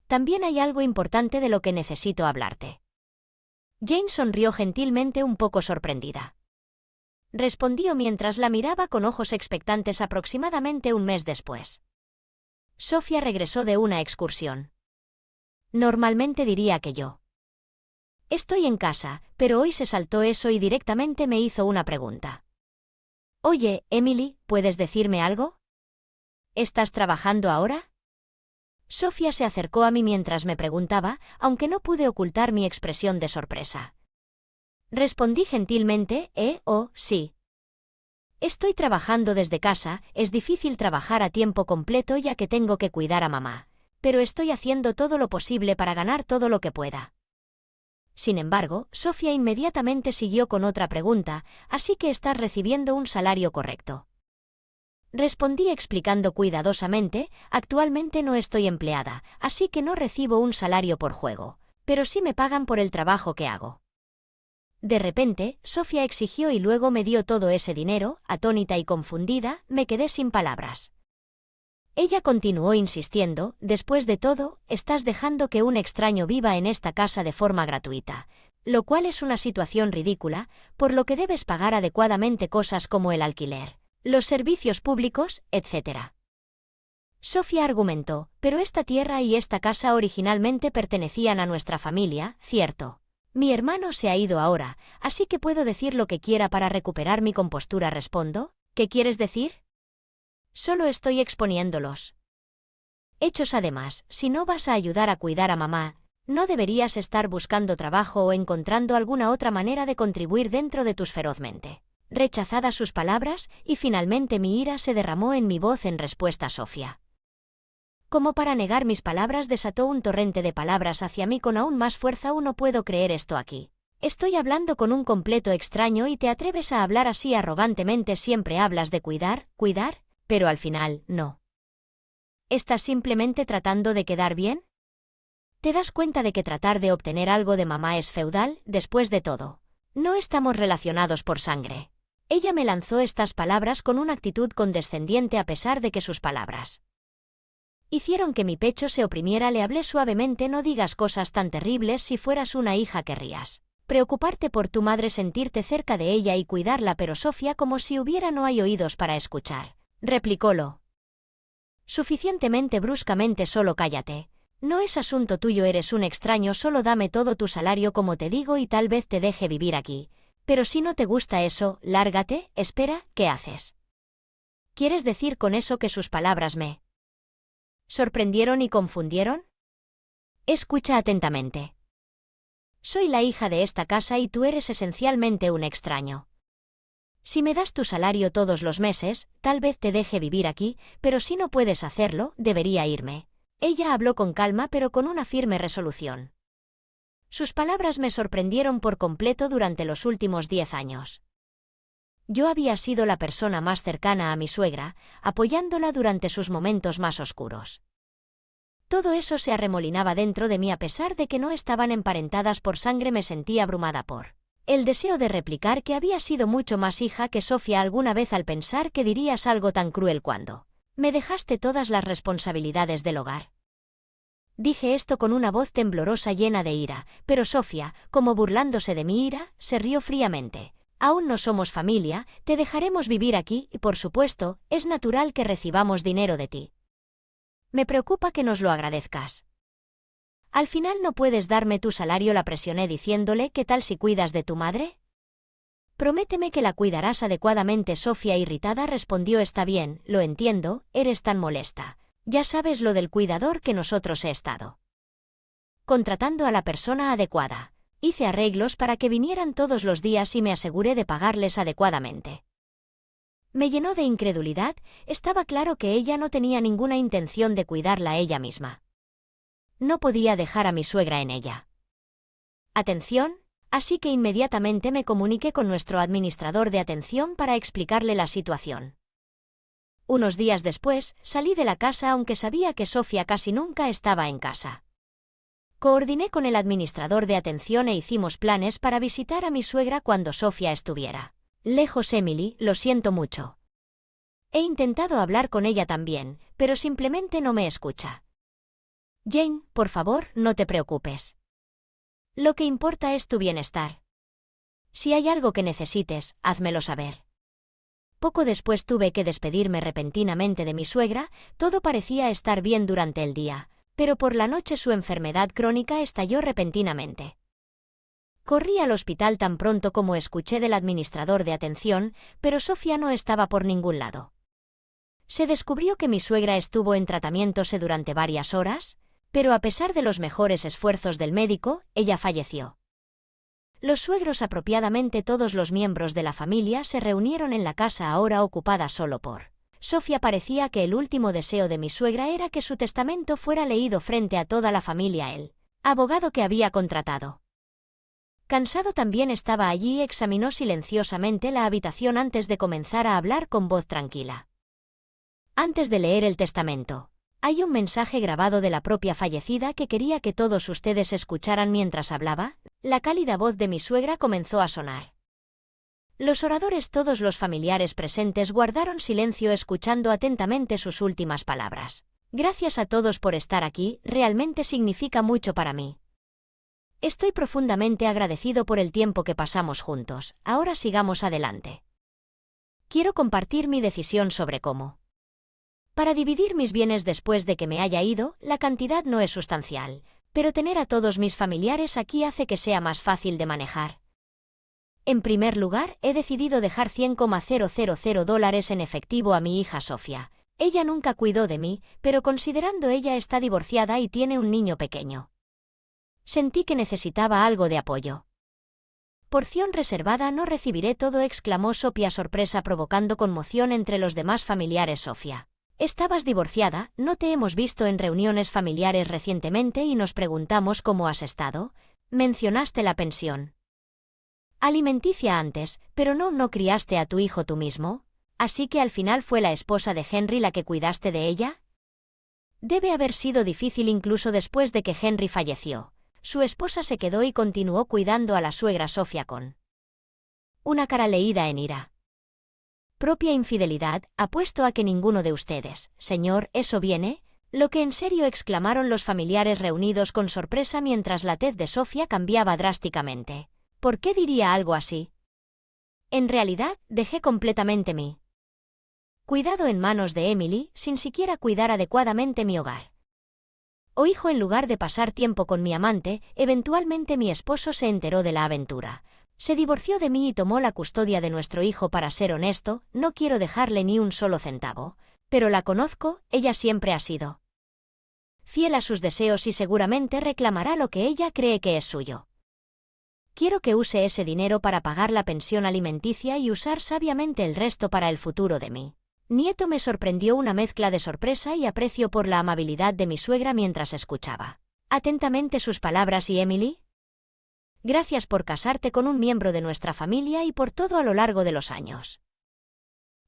También hay algo importante de lo que necesito hablarte. Jane sonrió gentilmente, un poco sorprendida. Respondió mientras la miraba con ojos expectantes. Aproximadamente un mes después, Sofía regresó de una excursión. Normalmente diría que yo estoy en casa, pero hoy se saltó eso y directamente me hizo una pregunta. Oye, Emily, ¿puedes decirme algo? ¿Estás trabajando ahora? Sofía se acercó a mí mientras me preguntaba, aunque no pude ocultar mi expresión de sorpresa. Respondí gentilmente, sí. Estoy trabajando desde casa. Es difícil trabajar a tiempo completo ya que tengo que cuidar a mamá, pero estoy haciendo todo lo posible para ganar todo lo que pueda. Sin embargo, Sofía inmediatamente siguió con otra pregunta, ¿así que estás recibiendo un salario correcto? Respondí explicando cuidadosamente, actualmente no estoy empleada, así que no recibo un salario por juego, pero sí me pagan por el trabajo que hago. De repente, Sofía exigió y luego me dio todo ese dinero. Atónita y confundida, me quedé sin palabras. Ella continuó insistiendo, después de todo, estás dejando que un extraño viva en esta casa de forma gratuita, lo cual es una situación ridícula, por lo que debes pagar adecuadamente cosas como el alquiler, los servicios públicos, etc. Sofía argumentó, pero esta tierra y esta casa originalmente pertenecían a nuestra familia, ¿cierto? Mi hermano se ha ido ahora, así que puedo decir lo que quiera para recuperar mi compostura. Respondo, ¿qué quieres decir? Solo estoy exponiendo los hechos. Además, si no vas a ayudar a cuidar a mamá, no deberías estar buscando trabajo o encontrando alguna otra manera de contribuir dentro de tus ferozmente rechazadas sus palabras, y finalmente mi ira se derramó en mi voz en respuesta a Sofía. Como para negar mis palabras, desató un torrente de palabras hacia mí con aún más fuerza. No puedo creer esto aquí. Estoy hablando con un completo extraño y te atreves a hablar así arrogantemente. Siempre hablas de cuidar, pero al final, no. ¿Estás simplemente tratando de quedar bien? ¿Te das cuenta de que tratar de obtener algo de mamá es feudal? Después de todo, no estamos relacionados por sangre. Ella me lanzó estas palabras con una actitud condescendiente a pesar de que sus palabras hicieron que mi pecho se oprimiera. Le hablé suavemente, no digas cosas tan terribles. Si fueras una hija querrías preocuparte por tu madre, sentirte cerca de ella y cuidarla. Pero Sofía, como si hubiera, no hay oídos para escuchar. Replicólo suficientemente bruscamente. Solo cállate. No es asunto tuyo, eres un extraño. Solo dame todo tu salario como te digo y tal vez te deje vivir aquí. Pero si no te gusta eso, lárgate. Espera, ¿qué haces? ¿Quieres decir con eso que sus palabras me sorprendieron y confundieron? Escucha atentamente. Soy la hija de esta casa y tú eres esencialmente un extraño. Si me das tu salario todos los meses, tal vez te deje vivir aquí, pero si no puedes hacerlo, debería irme. Ella habló con calma pero con una firme resolución. Sus palabras me sorprendieron por completo durante los últimos 10 años. Yo había sido la persona más cercana a mi suegra, apoyándola durante sus momentos más oscuros. Todo eso se arremolinaba dentro de mí a pesar de que no estaban emparentadas por sangre. Me sentía abrumada por el deseo de replicar que había sido mucho más hija que Sofía alguna vez al pensar que dirías algo tan cruel cuando me dejaste todas las responsabilidades del hogar. Dije esto con una voz temblorosa llena de ira, pero Sofía, como burlándose de mi ira, se rió fríamente. Aún no somos familia, te dejaremos vivir aquí y, por supuesto, es natural que recibamos dinero de ti. Me preocupa que nos lo agradezcas. Al final no puedes darme tu salario, la presioné diciéndole, ¿qué tal si cuidas de tu madre? Prométeme que la cuidarás adecuadamente. Sofía, irritada, respondió, está bien, lo entiendo, eres tan molesta. Ya sabes lo del cuidador que nosotros he estado contratando a la persona adecuada. Hice arreglos para que vinieran todos los días y me aseguré de pagarles adecuadamente. Me llenó de incredulidad, estaba claro que ella no tenía ninguna intención de cuidarla ella misma. No podía dejar a mi suegra en ella. Atención, así que inmediatamente me comuniqué con nuestro administrador de atención para explicarle la situación. Unos días después, salí de la casa aunque sabía que Sofía casi nunca estaba en casa. Coordiné con el administrador de atención e hicimos planes para visitar a mi suegra cuando Sofía estuviera lejos. Emily, lo siento mucho. He intentado hablar con ella también, pero simplemente no me escucha. Jane, por favor, no te preocupes. Lo que importa es tu bienestar. Si hay algo que necesites, házmelo saber. Poco después tuve que despedirme repentinamente de mi suegra. Todo parecía estar bien durante el día, pero por la noche su enfermedad crónica estalló repentinamente. Corrí al hospital tan pronto como escuché del administrador de atención, pero Sofía no estaba por ningún lado. Se descubrió que mi suegra estuvo en tratamiento durante varias horas, pero a pesar de los mejores esfuerzos del médico, ella falleció. Los suegros, apropiadamente todos los miembros de la familia, se reunieron en la casa ahora ocupada solo por Sofía. Parecía que el último deseo de mi suegra era que su testamento fuera leído frente a toda la familia. El abogado que había contratado, cansado, también estaba allí y examinó silenciosamente la habitación antes de comenzar a hablar con voz tranquila. Antes de leer el testamento, hay un mensaje grabado de la propia fallecida que quería que todos ustedes escucharan mientras hablaba. La cálida voz de mi suegra comenzó a sonar. Los oradores, todos los familiares presentes, guardaron silencio escuchando atentamente sus últimas palabras. Gracias a todos por estar aquí, realmente significa mucho para mí. Estoy profundamente agradecido por el tiempo que pasamos juntos. Ahora sigamos adelante. Quiero compartir mi decisión sobre cómo para dividir mis bienes después de que me haya ido. La cantidad no es sustancial, pero tener a todos mis familiares aquí hace que sea más fácil de manejar. En primer lugar, he decidido dejar $100,000 en efectivo a mi hija Sofía. Ella nunca cuidó de mí, pero considerando ella está divorciada y tiene un niño pequeño, sentí que necesitaba algo de apoyo. Porción reservada, no recibiré todo, exclamó Sofía, sorpresa provocando conmoción entre los demás familiares. Sofía, estabas divorciada, no te hemos visto en reuniones familiares recientemente y nos preguntamos cómo has estado. Mencionaste la pensión alimenticia antes, pero no criaste a tu hijo tú mismo, así que al final fue la esposa de Henry la que cuidaste de ella. Debe haber sido difícil incluso después de que Henry falleció. Su esposa se quedó y continuó cuidando a la suegra Sofía con una cara leída en ira. Propia infidelidad, apuesto a que ninguno de ustedes, señor, eso viene. Lo que en serio, exclamaron los familiares reunidos con sorpresa mientras la tez de Sofía cambiaba drásticamente. ¿Por qué diría algo así? En realidad, dejé completamente mi cuidado en manos de Emily, sin siquiera cuidar adecuadamente mi hogar o hijo en lugar de pasar tiempo con mi amante. Eventualmente mi esposo se enteró de la aventura. Se divorció de mí y tomó la custodia de nuestro hijo. Para ser honesto, no quiero dejarle ni un solo centavo, pero la conozco, ella siempre ha sido fiel a sus deseos y seguramente reclamará lo que ella cree que es suyo. Quiero que use ese dinero para pagar la pensión alimenticia y usar sabiamente el resto para el futuro de mi nieto. Me sorprendió una mezcla de sorpresa y aprecio por la amabilidad de mi suegra mientras escuchaba atentamente sus palabras. ¿Y Emily? Gracias por casarte con un miembro de nuestra familia y por todo a lo largo de los años.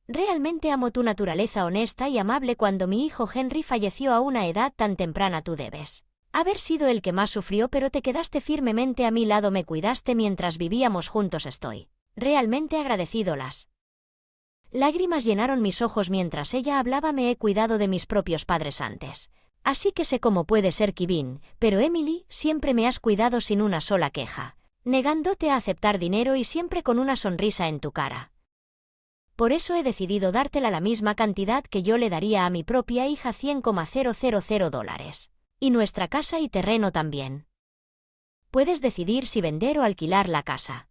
Realmente amo tu naturaleza honesta y amable. Cuando mi hijo Henry falleció a una edad tan temprana, tú debes haber sido el que más sufrió, pero te quedaste firmemente a mi lado, me cuidaste mientras vivíamos juntos. Estoy realmente agradecido. Las lágrimas llenaron mis ojos mientras ella hablaba. Me he cuidado de mis propios padres antes, así que sé cómo puede ser Kevin, pero Emily, siempre me has cuidado sin una sola queja, negándote a aceptar dinero y siempre con una sonrisa en tu cara. Por eso he decidido dártela la misma cantidad que yo le daría a mi propia hija, $100,000. Y nuestra casa y terreno también. Puedes decidir si vender o alquilar la casa.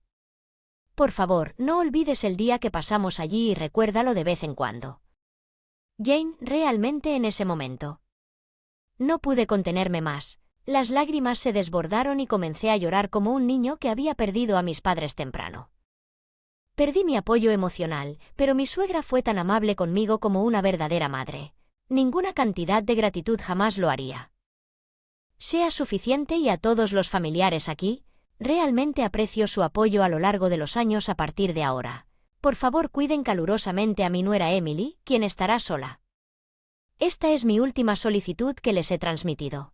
Por favor, no olvides el día que pasamos allí y recuérdalo de vez en cuando. Jane, realmente en ese momento no pude contenerme más. Las lágrimas se desbordaron y comencé a llorar como un niño que había perdido a mis padres temprano. Perdí mi apoyo emocional, pero mi suegra fue tan amable conmigo como una verdadera madre. Ninguna cantidad de gratitud jamás lo haría. Sea suficiente. Y a todos los familiares aquí, realmente aprecio su apoyo a lo largo de los años. A partir de ahora, por favor cuiden calurosamente a mi nuera Emily, quien estará sola. Esta es mi última solicitud que les he transmitido.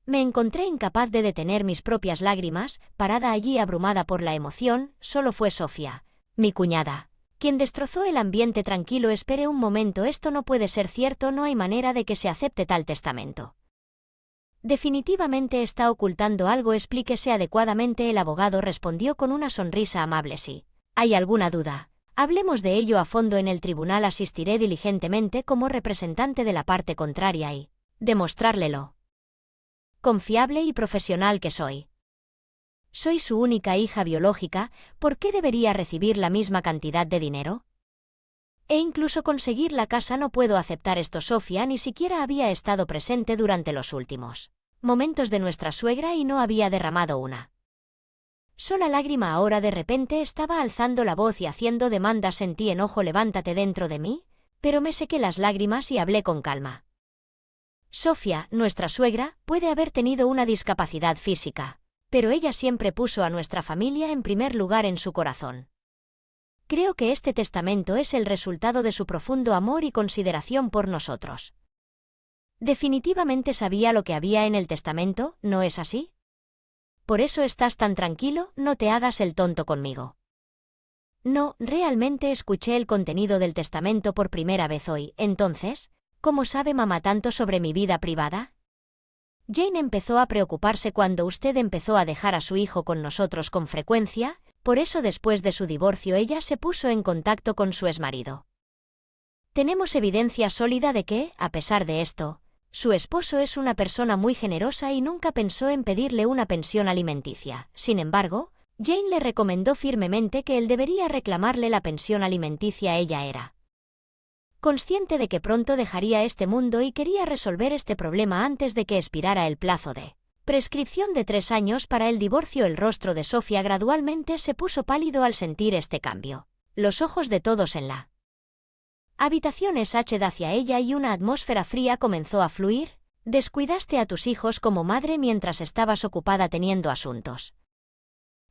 Me encontré incapaz de detener mis propias lágrimas, parada allí abrumada por la emoción. Solo fue Sofía, mi cuñada, quien destrozó el ambiente tranquilo. Espere un momento, esto no puede ser cierto, no hay manera de que se acepte tal testamento. Definitivamente está ocultando algo, explíquese adecuadamente. El abogado respondió con una sonrisa amable. Si hay alguna duda, hablemos de ello a fondo en el tribunal. Asistiré diligentemente como representante de la parte contraria y demostrarle lo confiable y profesional que soy. Soy su única hija biológica, ¿por qué debería recibir la misma cantidad de dinero? E incluso conseguir la casa. No puedo aceptar esto. Sofía ni siquiera había estado presente durante los últimos momentos de nuestra suegra y no había derramado una sola lágrima. Ahora de repente estaba alzando la voz y haciendo demandas. Sentí enojo. Levántate dentro de mí, pero me sequé las lágrimas y hablé con calma. Sofía, nuestra suegra, puede haber tenido una discapacidad física, pero ella siempre puso a nuestra familia en primer lugar en su corazón. Creo que este testamento es el resultado de su profundo amor y consideración por nosotros. Definitivamente sabía lo que había en el testamento, ¿no es así? Por eso estás tan tranquilo, no te hagas el tonto conmigo. No, realmente escuché el contenido del testamento por primera vez hoy. Entonces, ¿cómo sabe mamá tanto sobre mi vida privada? Jane empezó a preocuparse cuando usted empezó a dejar a su hijo con nosotros con frecuencia. Por eso después de su divorcio ella se puso en contacto con su exmarido. Tenemos evidencia sólida de que, a pesar de esto, su esposo es una persona muy generosa y nunca pensó en pedirle una pensión alimenticia. Sin embargo, Jane le recomendó firmemente que él debería reclamarle la pensión alimenticia. Ella era consciente de que pronto dejaría este mundo y quería resolver este problema antes de que expirara el plazo de prescripción de 3 años para el divorcio. El rostro de Sofía gradualmente se puso pálido al sentir este cambio. Los ojos de todos en la habitación echad hacia ella y una atmósfera fría comenzó a fluir. Descuidaste a tus hijos como madre mientras estabas ocupada teniendo asuntos.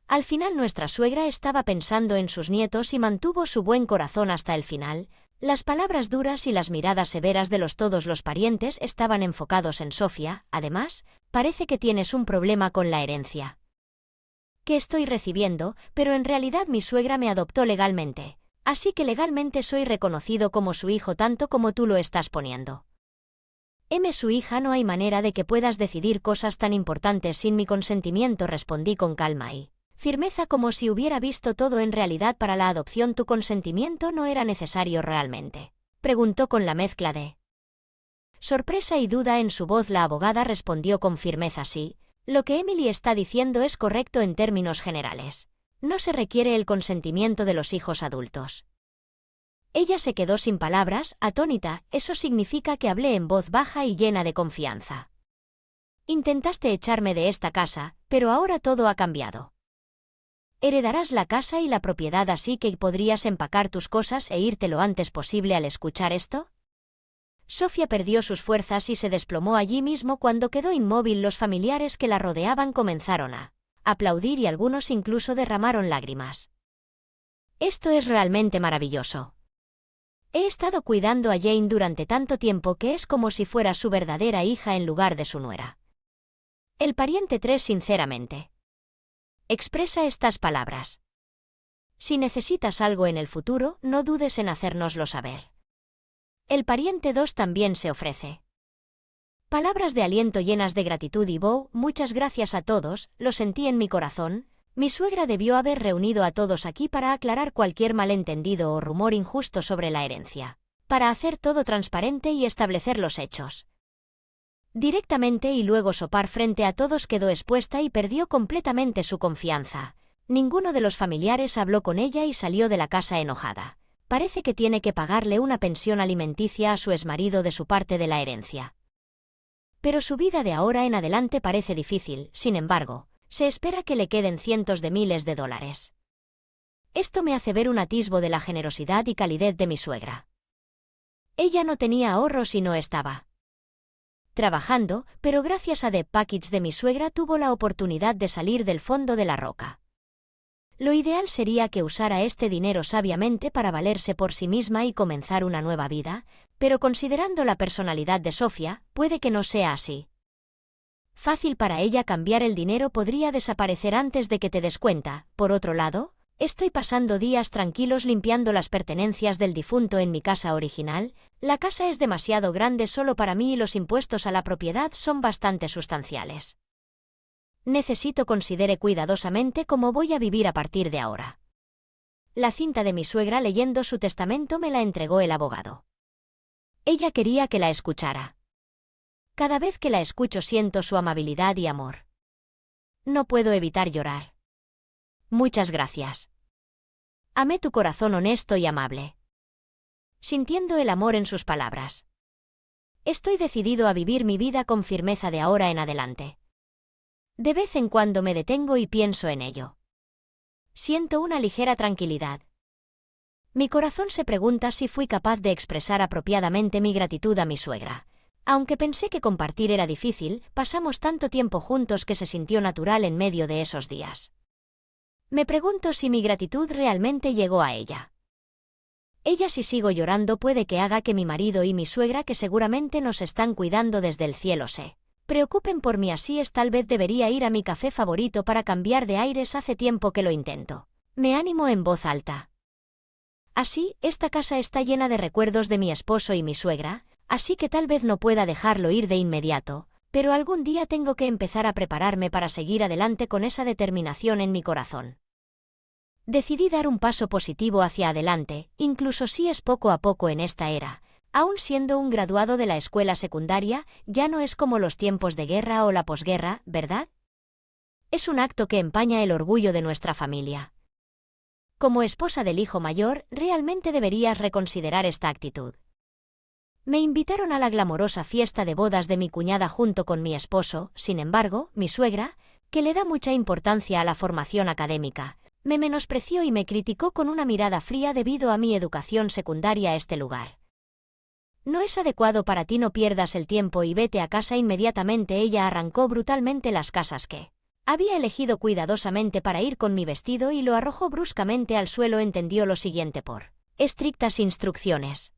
Al final nuestra suegra estaba pensando en sus nietos y mantuvo su buen corazón hasta el final. Las palabras duras y las miradas severas de todos los parientes estaban enfocados en Sofía. Además, parece que tienes un problema con la herencia que estoy recibiendo, pero en realidad mi suegra me adoptó legalmente, así que legalmente soy reconocido como su hijo tanto como tú lo estás poniendo. Su hija, no hay manera de que puedas decidir cosas tan importantes sin mi consentimiento, respondí con calma y firmeza como si hubiera visto todo. En realidad para la adopción tu consentimiento no era necesario realmente, preguntó con la mezcla de sorpresa y duda en su voz. La abogada respondió con firmeza: sí, lo que Emily está diciendo es correcto en términos generales. No se requiere el consentimiento de los hijos adultos. Ella se quedó sin palabras, atónita. Eso significa que hablé en voz baja y llena de confianza. Intentaste echarme de esta casa, pero ahora todo ha cambiado. Heredarás la casa y la propiedad, así que podrías empacar tus cosas e irte lo antes posible. Al escuchar esto, Sofía perdió sus fuerzas y se desplomó allí mismo. Cuando quedó inmóvil, los familiares que la rodeaban comenzaron a aplaudir y algunos incluso derramaron lágrimas. Esto es realmente maravilloso. He estado cuidando a Jane durante tanto tiempo que es como si fuera su verdadera hija en lugar de su nuera. El pariente 3 sinceramente expresa estas palabras. Si necesitas algo en el futuro, no dudes en hacérnoslo saber. El pariente 2 también se ofrece. Palabras de aliento llenas de gratitud y muchas gracias a todos, lo sentí en mi corazón. Mi suegra debió haber reunido a todos aquí para aclarar cualquier malentendido o rumor injusto sobre la herencia, para hacer todo transparente y establecer los hechos directamente y luego sopar frente a todos. Quedó expuesta y perdió completamente su confianza. Ninguno de los familiares habló con ella y salió de la casa enojada. Parece que tiene que pagarle una pensión alimenticia a su exmarido de su parte de la herencia. Pero su vida de ahora en adelante parece difícil. Sin embargo, se espera que le queden cientos de miles de dólares. Esto me hace ver un atisbo de la generosidad y calidez de mi suegra. Ella no tenía ahorros y no estaba trabajando, pero gracias a The Package de mi suegra tuvo la oportunidad de salir del fondo de la roca. Lo ideal sería que usara este dinero sabiamente para valerse por sí misma y comenzar una nueva vida, pero considerando la personalidad de Sofía, puede que no sea así. Fácil para ella cambiar el dinero, podría desaparecer antes de que te des cuenta. Por otro lado, estoy pasando días tranquilos limpiando las pertenencias del difunto en mi casa original. La casa es demasiado grande solo para mí y los impuestos a la propiedad son bastante sustanciales. Necesito considere cuidadosamente cómo voy a vivir a partir de ahora. La cinta de mi suegra leyendo su testamento me la entregó el abogado. Ella quería que la escuchara. Cada vez que la escucho siento su amabilidad y amor. No puedo evitar llorar. Muchas gracias. Amé tu corazón honesto y amable. Sintiendo el amor en sus palabras. Estoy decidido a vivir mi vida con firmeza de ahora en adelante. De vez en cuando me detengo y pienso en ello. Siento una ligera tranquilidad. Mi corazón se pregunta si fui capaz de expresar apropiadamente mi gratitud a mi suegra. Aunque pensé que compartir era difícil, pasamos tanto tiempo juntos que se sintió natural en medio de esos días. Me pregunto si mi gratitud realmente llegó a ella. Si sigo llorando puede que haga que mi marido y mi suegra, que seguramente nos están cuidando desde el cielo, se preocupen por mí. Así es, tal vez debería ir a mi café favorito para cambiar de aires. Hace tiempo que lo intento. Me animo en voz alta. Así, esta casa está llena de recuerdos de mi esposo y mi suegra, así que tal vez no pueda dejarlo ir de inmediato, pero algún día tengo que empezar a prepararme para seguir adelante con esa determinación en mi corazón. Decidí dar un paso positivo hacia adelante, incluso si es poco a poco en esta era. Aún siendo un graduado de la escuela secundaria, ya no es como los tiempos de guerra o la posguerra, ¿verdad? Es un acto que empaña el orgullo de nuestra familia. Como esposa del hijo mayor, realmente deberías reconsiderar esta actitud. Me invitaron a la glamorosa fiesta de bodas de mi cuñada junto con mi esposo. Sin embargo, mi suegra, que le da mucha importancia a la formación académica, me menospreció y me criticó con una mirada fría debido a mi educación secundaria. Este lugar no es adecuado para ti, no pierdas el tiempo y vete a casa inmediatamente. Ella arrancó brutalmente las casas que había elegido cuidadosamente para ir con mi vestido y lo arrojó bruscamente al suelo. Entendió lo siguiente por estrictas instrucciones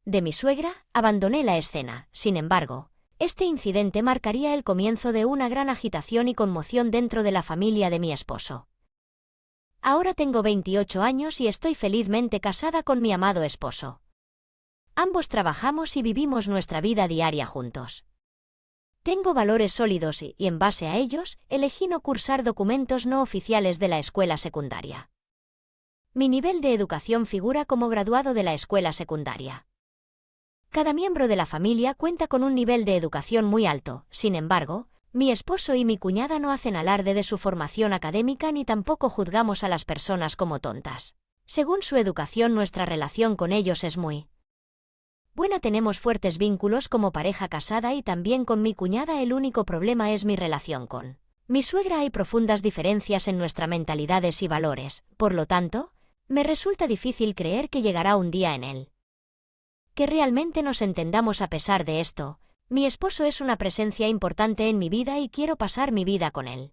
de mi suegra. Abandoné la escena. Sin embargo, este incidente marcaría el comienzo de una gran agitación y conmoción dentro de la familia de mi esposo. Ahora tengo 28 años y estoy felizmente casada con mi amado esposo. Ambos trabajamos y vivimos nuestra vida diaria juntos. Tengo valores sólidos y, en base a ellos, elegí no cursar documentos no oficiales de la escuela secundaria. Mi nivel de educación figura como graduado de la escuela secundaria. Cada miembro de la familia cuenta con un nivel de educación muy alto. Sin embargo, mi esposo y mi cuñada no hacen alarde de su formación académica ni tampoco juzgamos a las personas como tontas. Según su educación, nuestra relación con ellos es muy buena. Tenemos fuertes vínculos como pareja casada y también con mi cuñada. El único problema es mi relación con Mi suegra hay profundas diferencias en nuestras mentalidades y valores, por lo tanto, me resulta difícil creer que llegará un día en él que realmente nos entendamos. A pesar de esto, mi esposo es una presencia importante en mi vida y quiero pasar mi vida con él.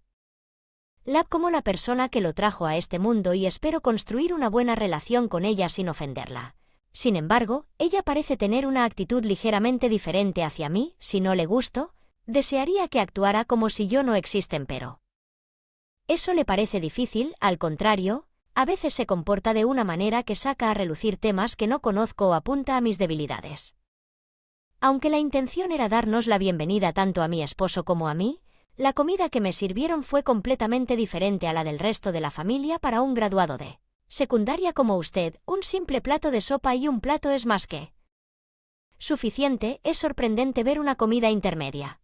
Como la persona que lo trajo a este mundo y espero construir una buena relación con ella sin ofenderla. Sin embargo, ella parece tener una actitud ligeramente diferente hacia mí. Si no le gusto, desearía que actuara como si yo no existen, pero eso le parece difícil. Al contrario, a veces se comporta de una manera que saca a relucir temas que no conozco o apunta a mis debilidades. Aunque la intención era darnos la bienvenida tanto a mi esposo como a mí, la comida que me sirvieron fue completamente diferente a la del resto de la familia. Para un graduado de secundaria como usted, un simple plato de sopa y un plato es más que suficiente. Es sorprendente ver una comida intermedia.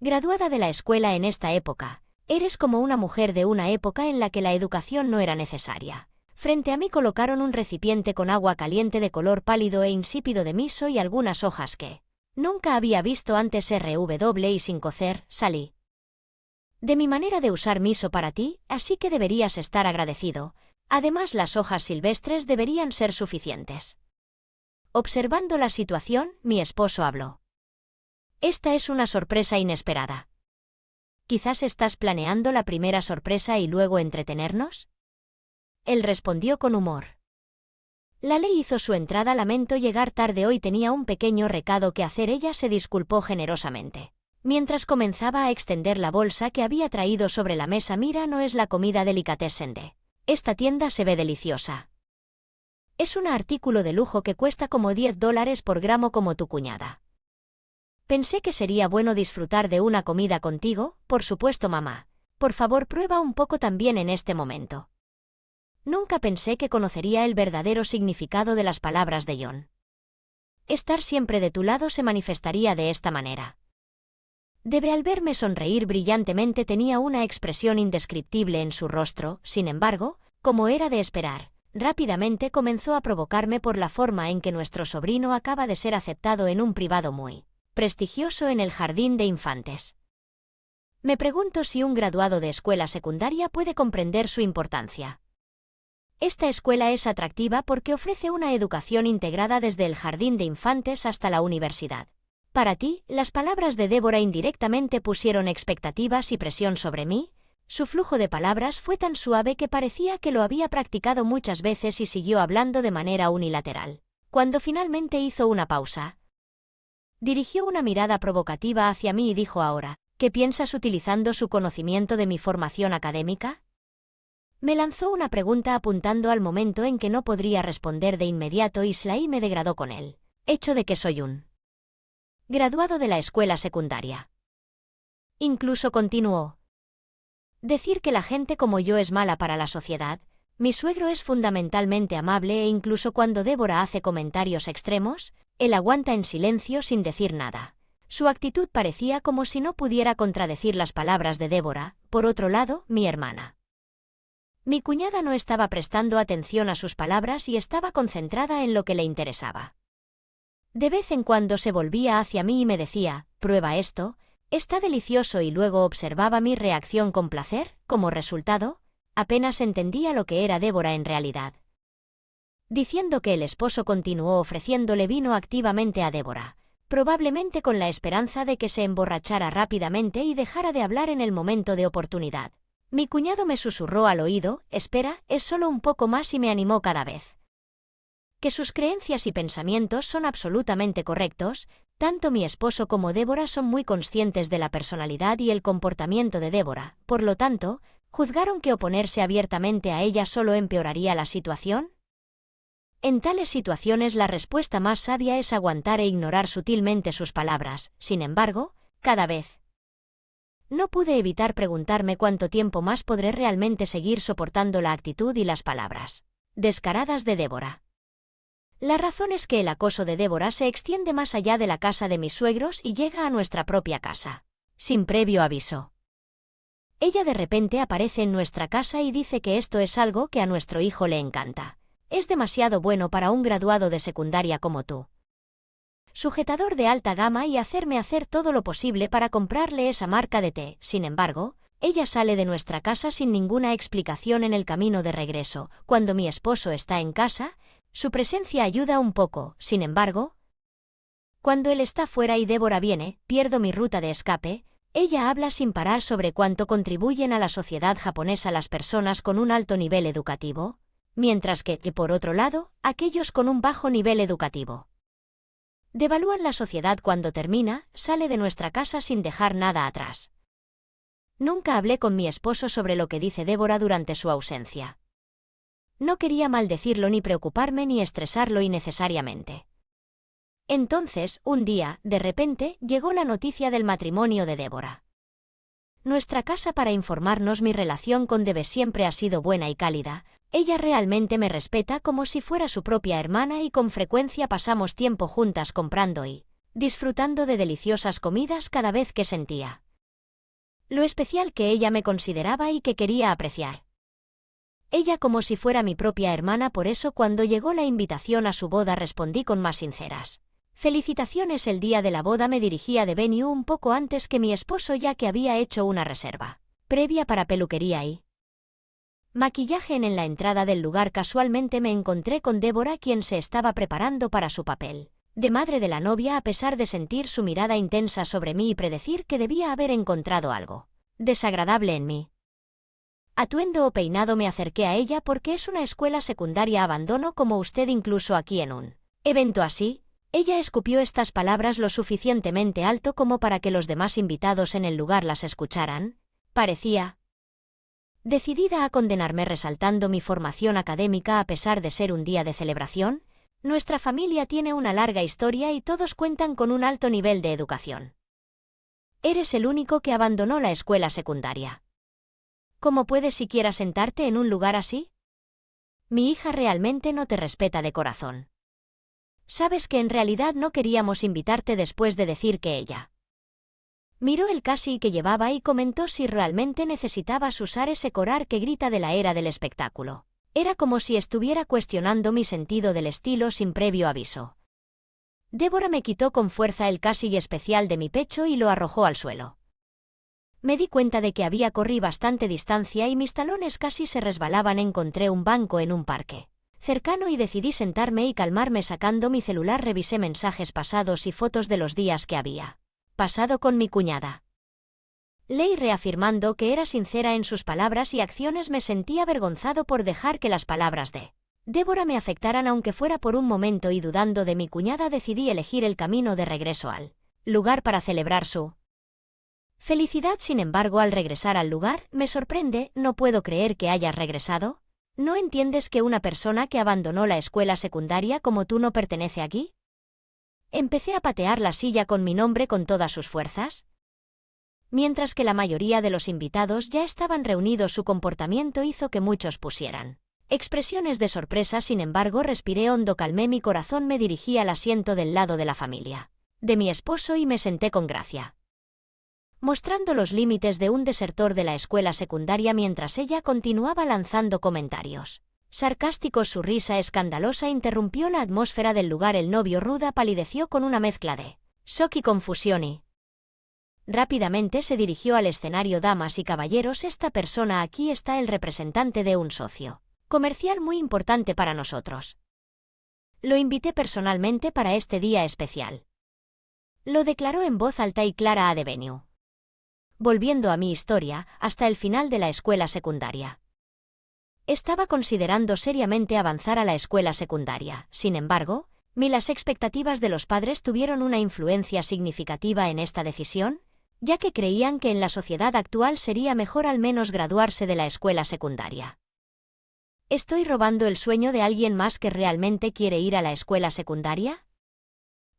Graduada de la escuela en esta época, eres como una mujer de una época en la que la educación no era necesaria. Frente a mí colocaron un recipiente con agua caliente de color pálido e insípido de miso y algunas hojas que nunca había visto antes. Y sin cocer, salí de mi manera de usar miso para ti, así que deberías estar agradecido. Además, las hojas silvestres deberían ser suficientes. Observando la situación, mi esposo habló. Esta es una sorpresa inesperada. ¿Quizás estás planeando la primera sorpresa y luego entretenernos? Él respondió con humor. La ley hizo su entrada. Lamento llegar tarde hoy, tenía un pequeño recado que hacer. Ella se disculpó generosamente. Mientras comenzaba a extender la bolsa que había traído sobre la mesa. Mira, no es la comida delicatessen de esta tienda, se ve deliciosa. Es un artículo de lujo que cuesta como $10 por gramo como tu cuñada. Pensé que sería bueno disfrutar de una comida contigo. Por supuesto, mamá. Por favor, prueba un poco también en este momento. Nunca pensé que conocería el verdadero significado de las palabras de John. Estar siempre de tu lado se manifestaría de esta manera. Al verme sonreír brillantemente tenía una expresión indescriptible en su rostro. Sin embargo, como era de esperar, rápidamente comenzó a provocarme por la forma en que nuestro sobrino acaba de ser aceptado en un privado muy prestigioso en el jardín de infantes. Me pregunto si un graduado de escuela secundaria puede comprender su importancia. Esta escuela es atractiva porque ofrece una educación integrada desde el jardín de infantes hasta la universidad. Para ti, las palabras de Débora indirectamente pusieron expectativas y presión sobre mí. Su flujo de palabras fue tan suave que parecía que lo había practicado muchas veces y siguió hablando de manera unilateral. Cuando finalmente hizo una pausa, dirigió una mirada provocativa hacia mí y dijo: ahora, ¿qué piensas utilizando su conocimiento de mi formación académica? Me lanzó una pregunta apuntando al momento en que no podría responder de inmediato y me degradó con el hecho de que soy un graduado de la escuela secundaria. Incluso continuó. Decir que la gente como yo es mala para la sociedad. Mi suegro es fundamentalmente amable e incluso cuando Débora hace comentarios extremos, él aguanta en silencio sin decir nada. Su actitud parecía como si no pudiera contradecir las palabras de Débora. Por otro lado, mi hermana. Mi cuñada no estaba prestando atención a sus palabras y estaba concentrada en lo que le interesaba. De vez en cuando se volvía hacia mí y me decía: prueba esto, está delicioso, y luego observaba mi reacción con placer. Como resultado, apenas entendía lo que era Débora en realidad. Diciendo que el esposo continuó ofreciéndole vino activamente a Débora, probablemente con la esperanza de que se emborrachara rápidamente y dejara de hablar en el momento de oportunidad. Mi cuñado me susurró al oído: espera, es solo un poco más, y me animó cada vez que sus creencias y pensamientos son absolutamente correctos. Tanto mi esposo como Débora son muy conscientes de la personalidad y el comportamiento de Débora, por lo tanto, juzgaron que oponerse abiertamente a ella solo empeoraría la situación. En tales situaciones la respuesta más sabia es aguantar e ignorar sutilmente sus palabras. Sin embargo, cada vez no pude evitar preguntarme cuánto tiempo más podré realmente seguir soportando la actitud y las palabras descaradas de Débora. La razón es que el acoso de Débora se extiende más allá de la casa de mis suegros y llega a nuestra propia casa, sin previo aviso. Ella de repente aparece en nuestra casa y dice que esto es algo que a nuestro hijo le encanta. Es demasiado bueno para un graduado de secundaria como tú. sujetador de alta gama y hacerme hacer todo lo posible para comprarle esa marca de té. Sin embargo, ella sale de nuestra casa sin ninguna explicación en el camino de regreso. Cuando mi esposo está en casa, su presencia ayuda un poco. Sin embargo, cuando él está fuera y Débora viene, pierdo mi ruta de escape. Ella habla sin parar sobre cuánto contribuyen a la sociedad japonesa las personas con un alto nivel educativo, mientras que, por otro lado, aquellos con un bajo nivel educativo devalúan la sociedad. Cuando termina, sale de nuestra casa sin dejar nada atrás. Nunca hablé con mi esposo sobre lo que dice Débora durante su ausencia. No quería maldecirlo ni preocuparme ni estresarlo innecesariamente. Entonces, un día, de repente, llegó la noticia del matrimonio de Débora. Nuestra casa para informarnos. Mi relación con Debe siempre ha sido buena y cálida. Ella realmente me respeta como si fuera su propia hermana y con frecuencia pasamos tiempo juntas comprando y disfrutando de deliciosas comidas cada vez que sentía lo especial que ella me consideraba y que quería apreciar. Ella como si fuera mi propia hermana. Por eso cuando llegó la invitación a su boda respondí con más sinceras felicitaciones. El día de la boda me dirigí a The Venue un poco antes que mi esposo, ya que había hecho una reserva previa para peluquería y maquillaje. En la entrada del lugar casualmente me encontré con Débora, quien se estaba preparando para su papel de madre de la novia. A pesar de sentir su mirada intensa sobre mí y predecir que debía haber encontrado algo desagradable en mí atuendo o peinado, me acerqué a ella. Porque es una escuela secundaria abandono como usted, incluso aquí en un evento así. Ella escupió estas palabras lo suficientemente alto como para que los demás invitados en el lugar las escucharan. Parecía decidida a condenarme, resaltando mi formación académica. A pesar de ser un día de celebración, nuestra familia tiene una larga historia y todos cuentan con un alto nivel de educación. Eres el único que abandonó la escuela secundaria. ¿Cómo puedes siquiera sentarte en un lugar así? Mi hija realmente no te respeta de corazón. Sabes que en realidad no queríamos invitarte después de decir que ella miró el casi que llevaba y comentó si realmente necesitabas usar ese corar que grita de la era del espectáculo. Era como si estuviera cuestionando mi sentido del estilo sin previo aviso. Débora me quitó con fuerza el casi especial de mi pecho y lo arrojó al suelo. Me di cuenta de que había corrido bastante distancia y mis talones casi se resbalaban. Encontré un banco en un parque cercano y decidí sentarme y calmarme. Sacando mi celular revisé mensajes pasados y fotos de los días que había pasado con mi cuñada. Leí reafirmando que era sincera en sus palabras y acciones. Me sentí avergonzado por dejar que las palabras de Débora me afectaran, aunque fuera por un momento, y dudando de mi cuñada decidí elegir el camino de regreso al lugar para celebrar su felicidad. Sin embargo, al regresar al lugar, me sorprende. No puedo creer que hayas regresado. ¿No entiendes que una persona que abandonó la escuela secundaria como tú no pertenece aquí? Empecé a patear la silla con mi nombre con todas sus fuerzas. Mientras que la mayoría de los invitados ya estaban reunidos, su comportamiento hizo que muchos pusieran expresiones de sorpresa. Sin embargo, respiré hondo, calmé mi corazón, me dirigí al asiento del lado de la familia de mi esposo y me senté con gracia, mostrando los límites de un desertor de la escuela secundaria mientras ella continuaba lanzando comentarios sarcásticos. Su risa escandalosa interrumpió la atmósfera del lugar. El novio ruda palideció con una mezcla de shock y confusión y rápidamente se dirigió al escenario. Damas y caballeros, esta persona aquí está el representante de un socio comercial muy importante para nosotros. Lo invité personalmente para este día especial. Lo declaró en voz alta y clara a The Venue. Volviendo a mi historia, hasta el final de la escuela secundaria estaba considerando seriamente avanzar a la escuela secundaria. Sin embargo, las expectativas de los padres tuvieron una influencia significativa en esta decisión, ya que creían que en la sociedad actual sería mejor al menos graduarse de la escuela secundaria. ¿Estoy robando el sueño de alguien más que realmente quiere ir a la escuela secundaria?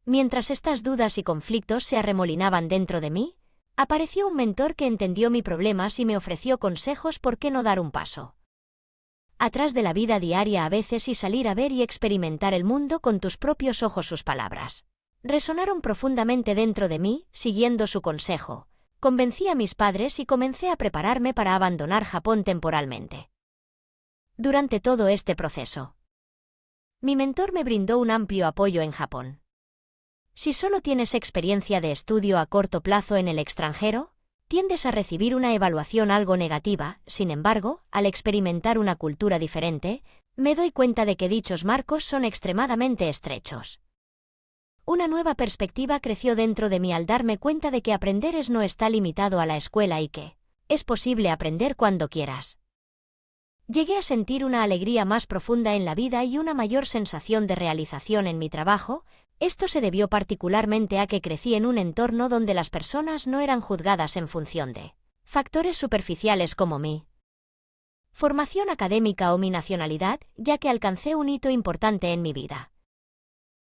Mientras estas dudas y conflictos se arremolinaban dentro de mí, apareció un mentor que entendió mi problemas y me ofreció consejos. ¿Por qué no dar un paso atrás de la vida diaria a veces y salir a ver y experimentar el mundo con tus propios ojos? Sus palabras resonaron profundamente dentro de mí. Siguiendo su consejo, convencí a mis padres y comencé a prepararme para abandonar Japón temporalmente. Durante todo este proceso, mi mentor me brindó un amplio apoyo en Japón. Si solo tienes experiencia de estudio a corto plazo en el extranjero, tiendes a recibir una evaluación algo negativa. Sin embargo, al experimentar una cultura diferente, me doy cuenta de que dichos marcos son extremadamente estrechos. Una nueva perspectiva creció dentro de mí al darme cuenta de que aprender no está limitado a la escuela y que es posible aprender cuando quieras. Llegué a sentir una alegría más profunda en la vida y una mayor sensación de realización en mi trabajo. Esto se debió particularmente a que crecí en un entorno donde las personas no eran juzgadas en función de factores superficiales como mi formación académica o mi nacionalidad, ya que alcancé un hito importante en mi vida.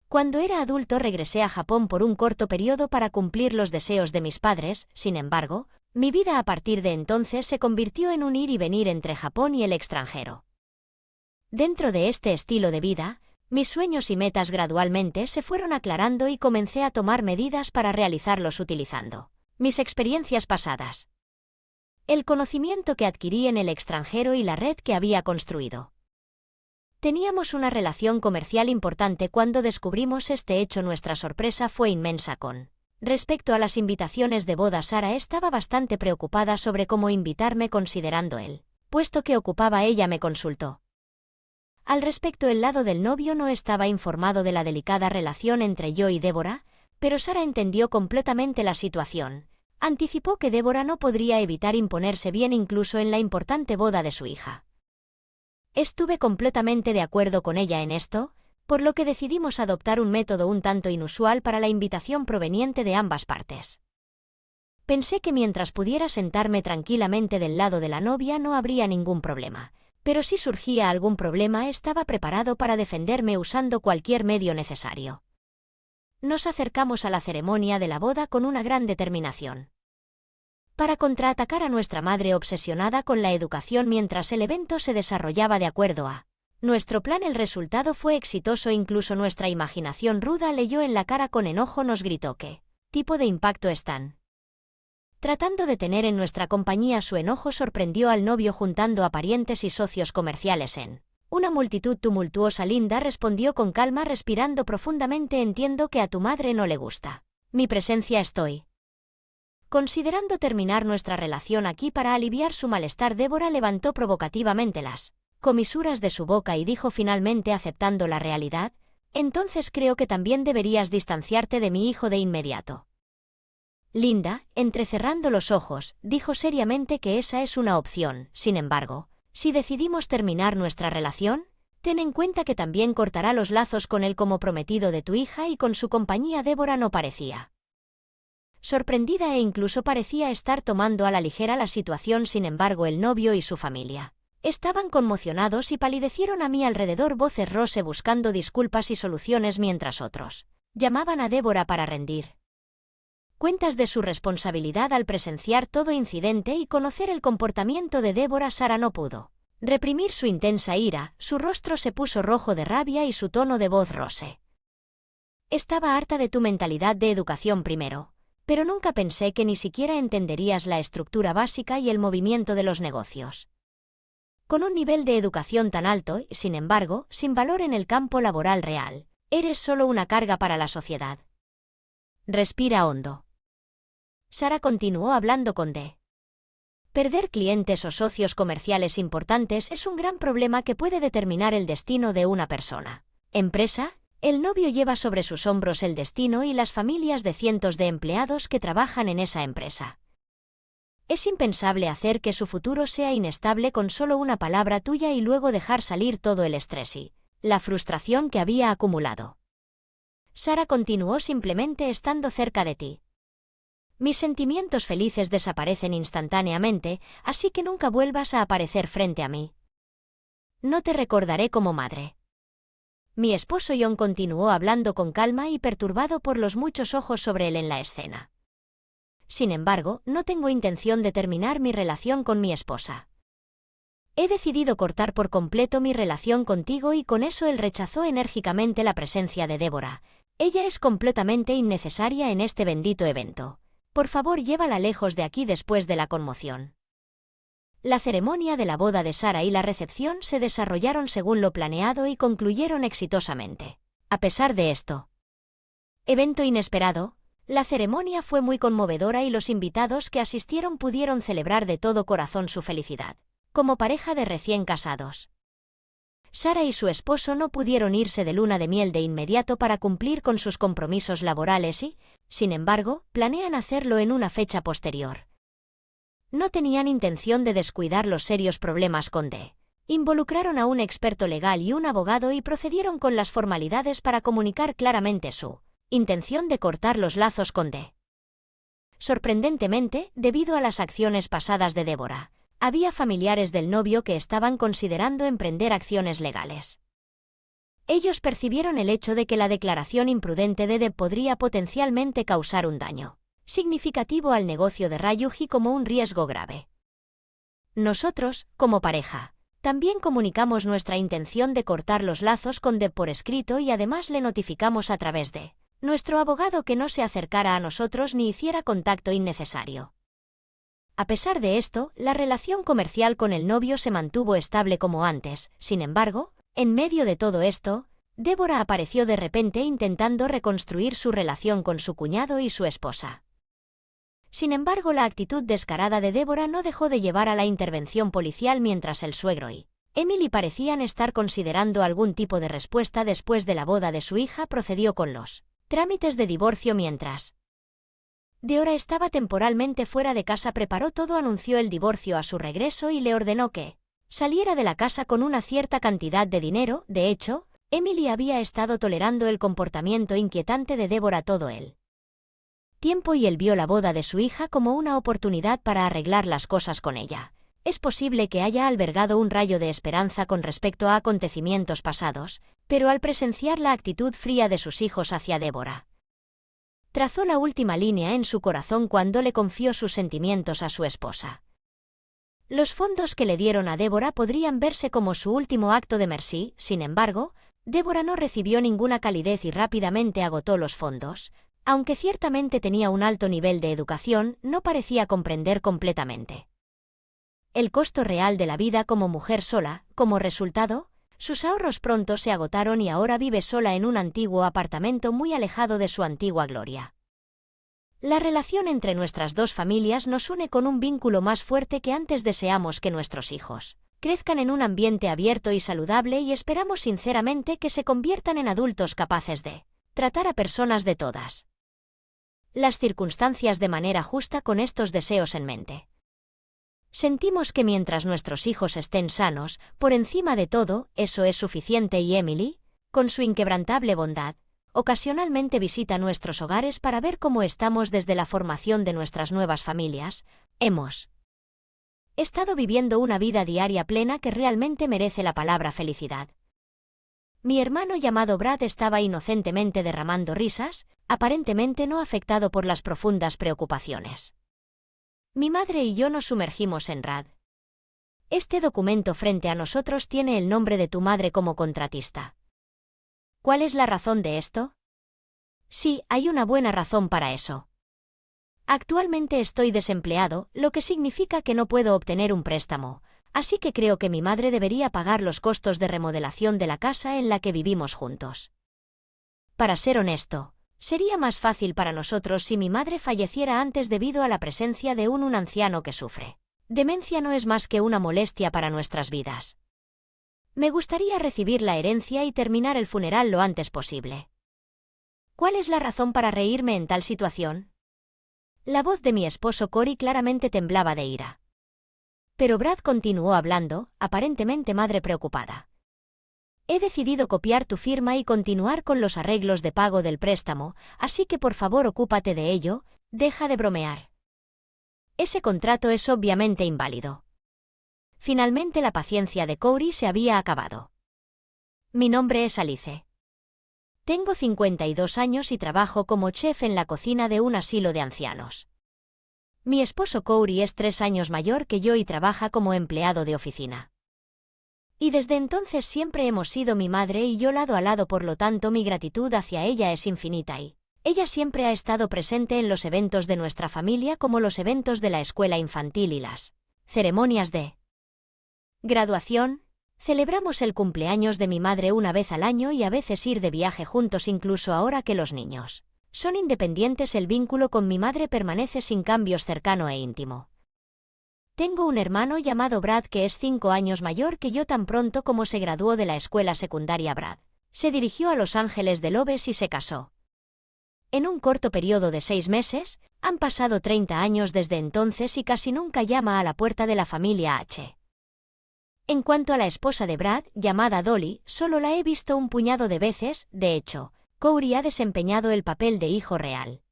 Cuando era adulto regresé a Japón por un corto periodo para cumplir los deseos de mis padres. Sin embargo, mi vida a partir de entonces se convirtió en un ir y venir entre Japón y el extranjero. Dentro de este estilo de vida, mis sueños y metas gradualmente se fueron aclarando y comencé a tomar medidas para realizarlos utilizando mis experiencias pasadas, el conocimiento que adquirí en el extranjero y la red que había construido. Teníamos una relación comercial importante cuando descubrimos este hecho. Nuestra sorpresa fue inmensa con respecto a las invitaciones de boda. Sara estaba bastante preocupada sobre cómo invitarme considerando el puesto que ocupaba. Ella me consultó. Al respecto, el lado del novio no estaba informado de la delicada relación entre yo y Débora, pero Sara entendió completamente la situación. Anticipó que Débora no podría evitar imponerse bien incluso en la importante boda de su hija. Estuve completamente de acuerdo con ella en esto, por lo que decidimos adoptar un método un tanto inusual para la invitación proveniente de ambas partes. Pensé que mientras pudiera sentarme tranquilamente del lado de la novia no habría ningún problema, pero si surgía algún problema estaba preparado para defenderme usando cualquier medio necesario. Nos acercamos a la ceremonia de la boda con una gran determinación para contraatacar a nuestra madre obsesionada con la educación mientras el evento se desarrollaba de acuerdo a nuestro plan. El resultado fue exitoso, incluso nuestra imaginación ruda leyó en la cara con enojo. Nos gritó qué tipo de impacto están tratando de tener en nuestra compañía. Su enojo sorprendió al novio juntando a parientes y socios comerciales en una multitud tumultuosa. Linda respondió con calma respirando profundamente. Entiendo que a tu madre no le gusta mi presencia. Estoy considerando terminar nuestra relación aquí para aliviar su malestar. Débora levantó provocativamente las comisuras de su boca y dijo finalmente, aceptando la realidad: entonces creo que también deberías distanciarte de mi hijo de inmediato. Linda, entrecerrando los ojos, dijo seriamente que esa es una opción. Sin embargo, si decidimos terminar nuestra relación, ten en cuenta que también cortará los lazos con él como prometido de tu hija y con su compañía. Débora no parecía sorprendida e incluso parecía estar tomando a la ligera la situación. Sin embargo, el novio y su familia estaban conmocionados y palidecieron a mi alrededor. Voces rose buscando disculpas y soluciones mientras otros llamaban a Débora para rendir cuentas de su responsabilidad. Al presenciar todo incidente y conocer el comportamiento de Débora, Sara no pudo reprimir su intensa ira. Su rostro se puso rojo de rabia y su tono de voz rose. Estaba harta de tu mentalidad de educación primero, pero nunca pensé que ni siquiera entenderías la estructura básica y el movimiento de los negocios. Con un nivel de educación tan alto y, sin embargo, sin valor en el campo laboral real, eres solo una carga para la sociedad. Respira hondo. Sara continuó hablando con D. Perder clientes o socios comerciales importantes es un gran problema que puede determinar el destino de una persona. Empresa. El novio lleva sobre sus hombros el destino y las familias de cientos de empleados que trabajan en esa empresa. Es impensable hacer que su futuro sea inestable con solo una palabra tuya y luego dejar salir todo el estrés y la frustración que había acumulado. Sara continuó: simplemente estando cerca de ti, mis sentimientos felices desaparecen instantáneamente, así que nunca vuelvas a aparecer frente a mí. No te recordaré como madre. Mi esposo John continuó hablando con calma y perturbado por los muchos ojos sobre él en la escena. Sin embargo, no tengo intención de terminar mi relación con mi esposa. He decidido cortar por completo mi relación contigo y con eso él rechazó enérgicamente la presencia de Débora. Ella es completamente innecesaria en este bendito evento. Por favor, llévala lejos de aquí después de la conmoción. La ceremonia de la boda de Sara y la recepción se desarrollaron según lo planeado y concluyeron exitosamente. A pesar de esto, Evento inesperado. La ceremonia fue muy conmovedora y los invitados que asistieron pudieron celebrar de todo corazón su felicidad, como pareja de recién casados. Sara y su esposo no pudieron irse de luna de miel de inmediato para cumplir con sus compromisos laborales y, sin embargo, planean hacerlo en una fecha posterior. No tenían intención de descuidar los serios problemas con D. Involucraron a un experto legal y un abogado y procedieron con las formalidades para comunicar claramente su intención de cortar los lazos con D. Sorprendentemente, debido a las acciones pasadas de Débora, había familiares del novio que estaban considerando emprender acciones legales. Ellos percibieron el hecho de que la declaración imprudente de Deb podría potencialmente causar un daño significativo al negocio de Ryuji como un riesgo grave. Nosotros, como pareja, también comunicamos nuestra intención de cortar los lazos con Deb por escrito y además le notificamos a través de nuestro abogado que no se acercara a nosotros ni hiciera contacto innecesario. A pesar de esto, la relación comercial con el novio se mantuvo estable como antes. Sin embargo, en medio de todo esto, Débora apareció de repente intentando reconstruir su relación con su cuñado y su esposa. Sin embargo, la actitud descarada de Débora no dejó de llevar a la intervención policial mientras el suegro y Emily parecían estar considerando algún tipo de respuesta después de la boda de su hija. Procedió con los trámites de divorcio mientras Débora estaba temporalmente fuera de casa. Preparó todo, anunció el divorcio a su regreso y le ordenó que saliera de la casa con una cierta cantidad de dinero. De hecho, Emily había estado tolerando el comportamiento inquietante de Débora todo el tiempo y él vio la boda de su hija como una oportunidad para arreglar las cosas con ella. Es posible que haya albergado un rayo de esperanza con respecto a acontecimientos pasados, pero al presenciar la actitud fría de sus hijos hacia Débora, trazó la última línea en su corazón cuando le confió sus sentimientos a su esposa. Los fondos que le dieron a Débora podrían verse como su último acto de mercy. Sin embargo, Débora no recibió ninguna calidez y rápidamente agotó los fondos. Aunque ciertamente tenía un alto nivel de educación, no parecía comprender completamente el costo real de la vida como mujer sola. Como resultado, sus ahorros pronto se agotaron y ahora vive sola en un antiguo apartamento muy alejado de su antigua gloria. La relación entre nuestras dos familias nos une con un vínculo más fuerte que antes. Deseamos que nuestros hijos crezcan en un ambiente abierto y saludable y esperamos sinceramente que se conviertan en adultos capaces de tratar a personas de todas las circunstancias de manera justa. Con estos deseos en mente, sentimos que mientras nuestros hijos estén sanos, por encima de todo, eso es suficiente. Y Emily, con su inquebrantable bondad, ocasionalmente visita nuestros hogares para ver cómo estamos. Desde la formación de nuestras nuevas familias, hemos estado viviendo una vida diaria plena que realmente merece la palabra felicidad. Mi hermano llamado Brad estaba inocentemente derramando risas, aparentemente no afectado por las profundas preocupaciones. Mi madre y yo nos sumergimos en RAD. Este documento frente a nosotros tiene el nombre de tu madre como contratista. ¿Cuál es la razón de esto? Sí, hay una buena razón para eso. Actualmente estoy desempleado, lo que significa que no puedo obtener un préstamo, así que creo que mi madre debería pagar los costos de remodelación de la casa en la que vivimos juntos. Para ser honesto, sería más fácil para nosotros si mi madre falleciera antes debido a la presencia de un anciano que sufre demencia. No es más que una molestia para nuestras vidas. Me gustaría recibir la herencia y terminar el funeral lo antes posible. ¿Cuál es la razón para reírme en tal situación? La voz de mi esposo Cory claramente temblaba de ira. Pero Brad continuó hablando, aparentemente madre preocupada. He decidido copiar tu firma y continuar con los arreglos de pago del préstamo, así que por favor ocúpate de ello, deja de bromear. Ese contrato es obviamente inválido. Finalmente la paciencia de Cory se había acabado. Mi nombre es Alice. Tengo 52 años y trabajo como chef en la cocina de un asilo de ancianos. Mi esposo Cory es 3 años mayor que yo y trabaja como empleado de oficina. Y desde entonces siempre hemos sido mi madre y yo lado a lado, por lo tanto mi gratitud hacia ella es infinita y ella siempre ha estado presente en los eventos de nuestra familia como los eventos de la escuela infantil y las ceremonias de graduación. Celebramos el cumpleaños de mi madre una vez al año y a veces ir de viaje juntos incluso ahora que los niños Son independientes, el vínculo con mi madre permanece sin cambios, cercano e íntimo. Tengo un hermano llamado Brad que es 5 años mayor que yo. Tan pronto como se graduó de la escuela secundaria, Brad se dirigió a Los Ángeles de Lobes y se casó. En un corto periodo de 6 meses, han pasado 30 años desde entonces y casi nunca llama a la puerta de la familia H. En cuanto a la esposa de Brad, llamada Dolly, solo la he visto un puñado de veces. De hecho, Corey ha desempeñado el papel de hijo real.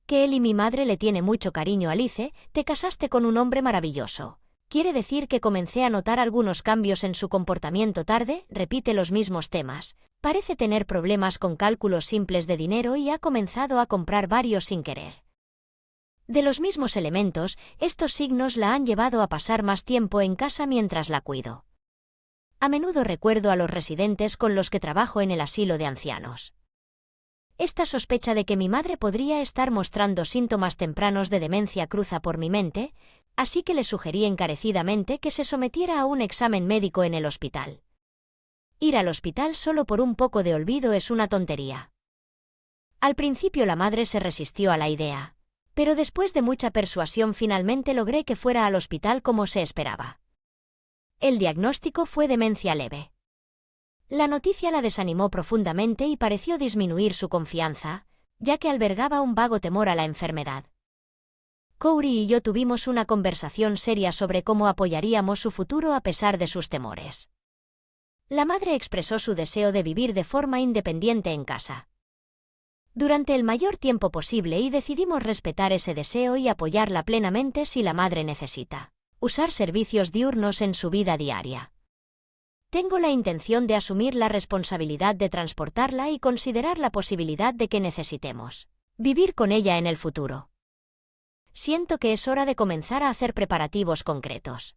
Que él y mi madre le tiene mucho cariño. Alice, te casaste con un hombre maravilloso. ¿Quiere decir que comencé a notar algunos cambios en su comportamiento tarde? Repite los mismos temas. Parece tener problemas con cálculos simples de dinero y ha comenzado a comprar varios sin querer. De los mismos elementos, estos signos la han llevado a pasar más tiempo en casa mientras la cuido. A menudo recuerdo a los residentes con los que trabajo en el asilo de ancianos. Esta sospecha de que mi madre podría estar mostrando síntomas tempranos de demencia cruza por mi mente, así que le sugerí encarecidamente que se sometiera a un examen médico en el hospital. Ir al hospital solo por un poco de olvido es una tontería. Al principio la madre se resistió a la idea, pero después de mucha persuasión finalmente logré que fuera al hospital como se esperaba. El diagnóstico fue demencia leve. La noticia la desanimó profundamente y pareció disminuir su confianza, ya que albergaba un vago temor a la enfermedad. Corey y yo tuvimos una conversación seria sobre cómo apoyaríamos su futuro a pesar de sus temores. La madre expresó su deseo de vivir de forma independiente en casa durante el mayor tiempo posible y decidimos respetar ese deseo y apoyarla plenamente si la madre necesita usar servicios diurnos en su vida diaria. Tengo la intención de asumir la responsabilidad de transportarla y considerar la posibilidad de que necesitemos vivir con ella en el futuro. Siento que es hora de comenzar a hacer preparativos concretos.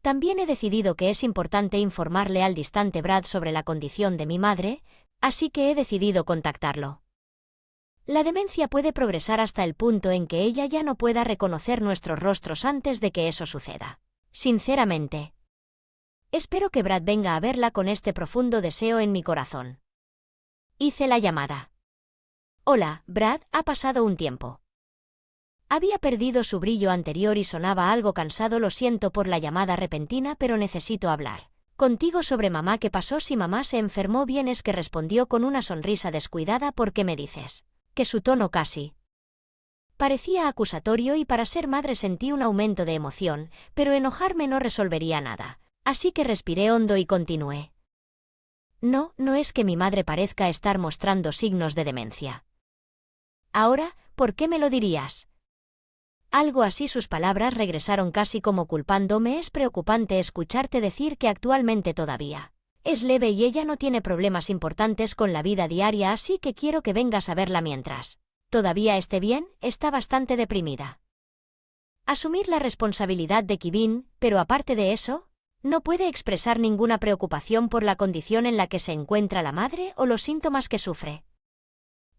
También he decidido que es importante informarle al distante Brad sobre la condición de mi madre, así que he decidido contactarlo. La demencia puede progresar hasta el punto en que ella ya no pueda reconocer nuestros rostros antes de que eso suceda. Sinceramente, espero que Brad venga a verla con este profundo deseo en mi corazón. Hice la llamada. Hola, Brad, ha pasado un tiempo. Había perdido su brillo anterior y sonaba algo cansado. Lo siento por la llamada repentina, pero necesito hablar contigo sobre mamá. ¿Qué pasó si mamá se enfermó? Bien, es que respondió con una sonrisa descuidada. ¿Por qué me dices? Que su tono casi parecía acusatorio y para ser madre sentí un aumento de emoción, pero enojarme no resolvería nada. Así que respiré hondo y continué. No, no es que mi madre parezca estar mostrando signos de demencia. Ahora, ¿por qué me lo dirías? Algo así. Sus palabras regresaron casi como culpándome. Es preocupante escucharte decir que actualmente todavía es leve y ella no tiene problemas importantes con la vida diaria, así que quiero que vengas a verla mientras todavía esté bien. Está bastante deprimida. Asumir la responsabilidad de Kevin, pero aparte de eso, no puede expresar ninguna preocupación por la condición en la que se encuentra la madre o los síntomas que sufre.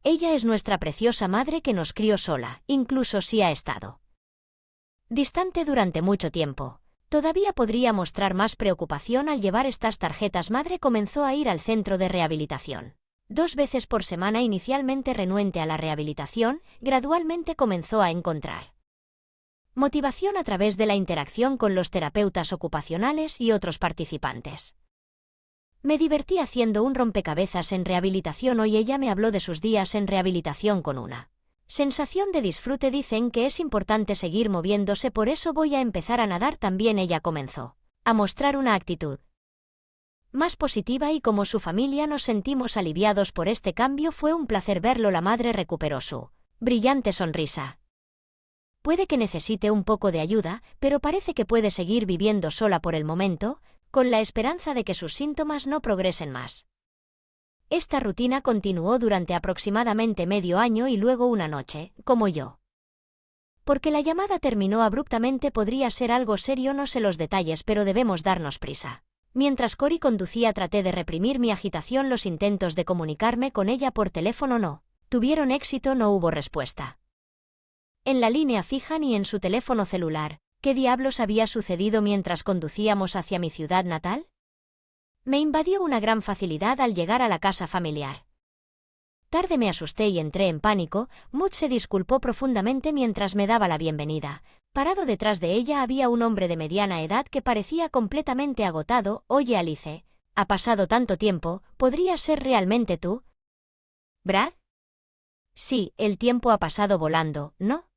Ella es nuestra preciosa madre que nos crió sola, incluso si ha estado distante durante mucho tiempo. Todavía podría mostrar más preocupación al llevar estas tarjetas. Madre comenzó a ir al centro de rehabilitación 2 veces por semana. Inicialmente renuente a la rehabilitación, gradualmente comenzó a encontrar motivación a través de la interacción con los terapeutas ocupacionales y otros participantes. Me divertí haciendo un rompecabezas en rehabilitación. Hoy ella me habló de sus días en rehabilitación con una sensación de disfrute. Dicen que es importante seguir moviéndose, por eso voy a empezar a nadar también. Ella comenzó a mostrar una actitud más positiva y como su familia nos sentimos aliviados por este cambio. Fue un placer verlo. La madre recuperó su brillante sonrisa. Puede que necesite un poco de ayuda, pero parece que puede seguir viviendo sola por el momento, con la esperanza de que sus síntomas no progresen más. Esta rutina continuó durante aproximadamente medio año y luego una noche, como yo. Porque la llamada terminó abruptamente. Podría ser algo serio, no sé los detalles, pero debemos darnos prisa. Mientras Corey conducía traté de reprimir mi agitación. Los intentos de comunicarme con ella por teléfono no tuvieron éxito. No hubo respuesta en la línea fija ni en su teléfono celular. ¿Qué diablos había sucedido mientras conducíamos hacia mi ciudad natal? Me invadió una gran facilidad al llegar a la casa familiar. Tarde me asusté y entré en pánico. Maud se disculpó profundamente mientras me daba la bienvenida. Parado detrás de ella había un hombre de mediana edad que parecía completamente agotado. Oye, Alice, ha pasado tanto tiempo, ¿podrías ser realmente tú? ¿Brad? Sí, el tiempo ha pasado volando, ¿no?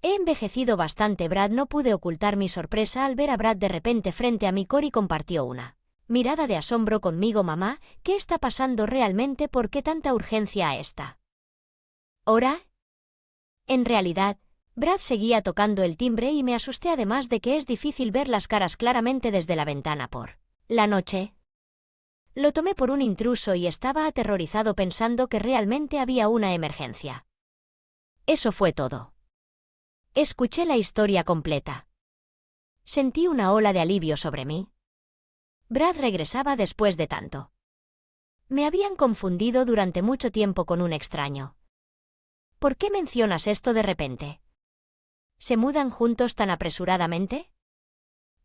He envejecido bastante. Brad. No pude ocultar mi sorpresa al ver a Brad de repente frente a mí. Cory compartió una mirada de asombro conmigo. Mamá, ¿qué está pasando realmente? ¿Por qué tanta urgencia a esta hora? En realidad, Brad seguía tocando el timbre y me asusté, además de que es difícil ver las caras claramente desde la ventana por la noche. Lo tomé por un intruso y estaba aterrorizado pensando que realmente había una emergencia. Eso fue todo. Escuché la historia completa. Sentí una ola de alivio sobre mí. Brad regresaba después de tanto. Me habían confundido durante mucho tiempo con un extraño. ¿Por qué mencionas esto de repente? ¿Se mudan juntos tan apresuradamente?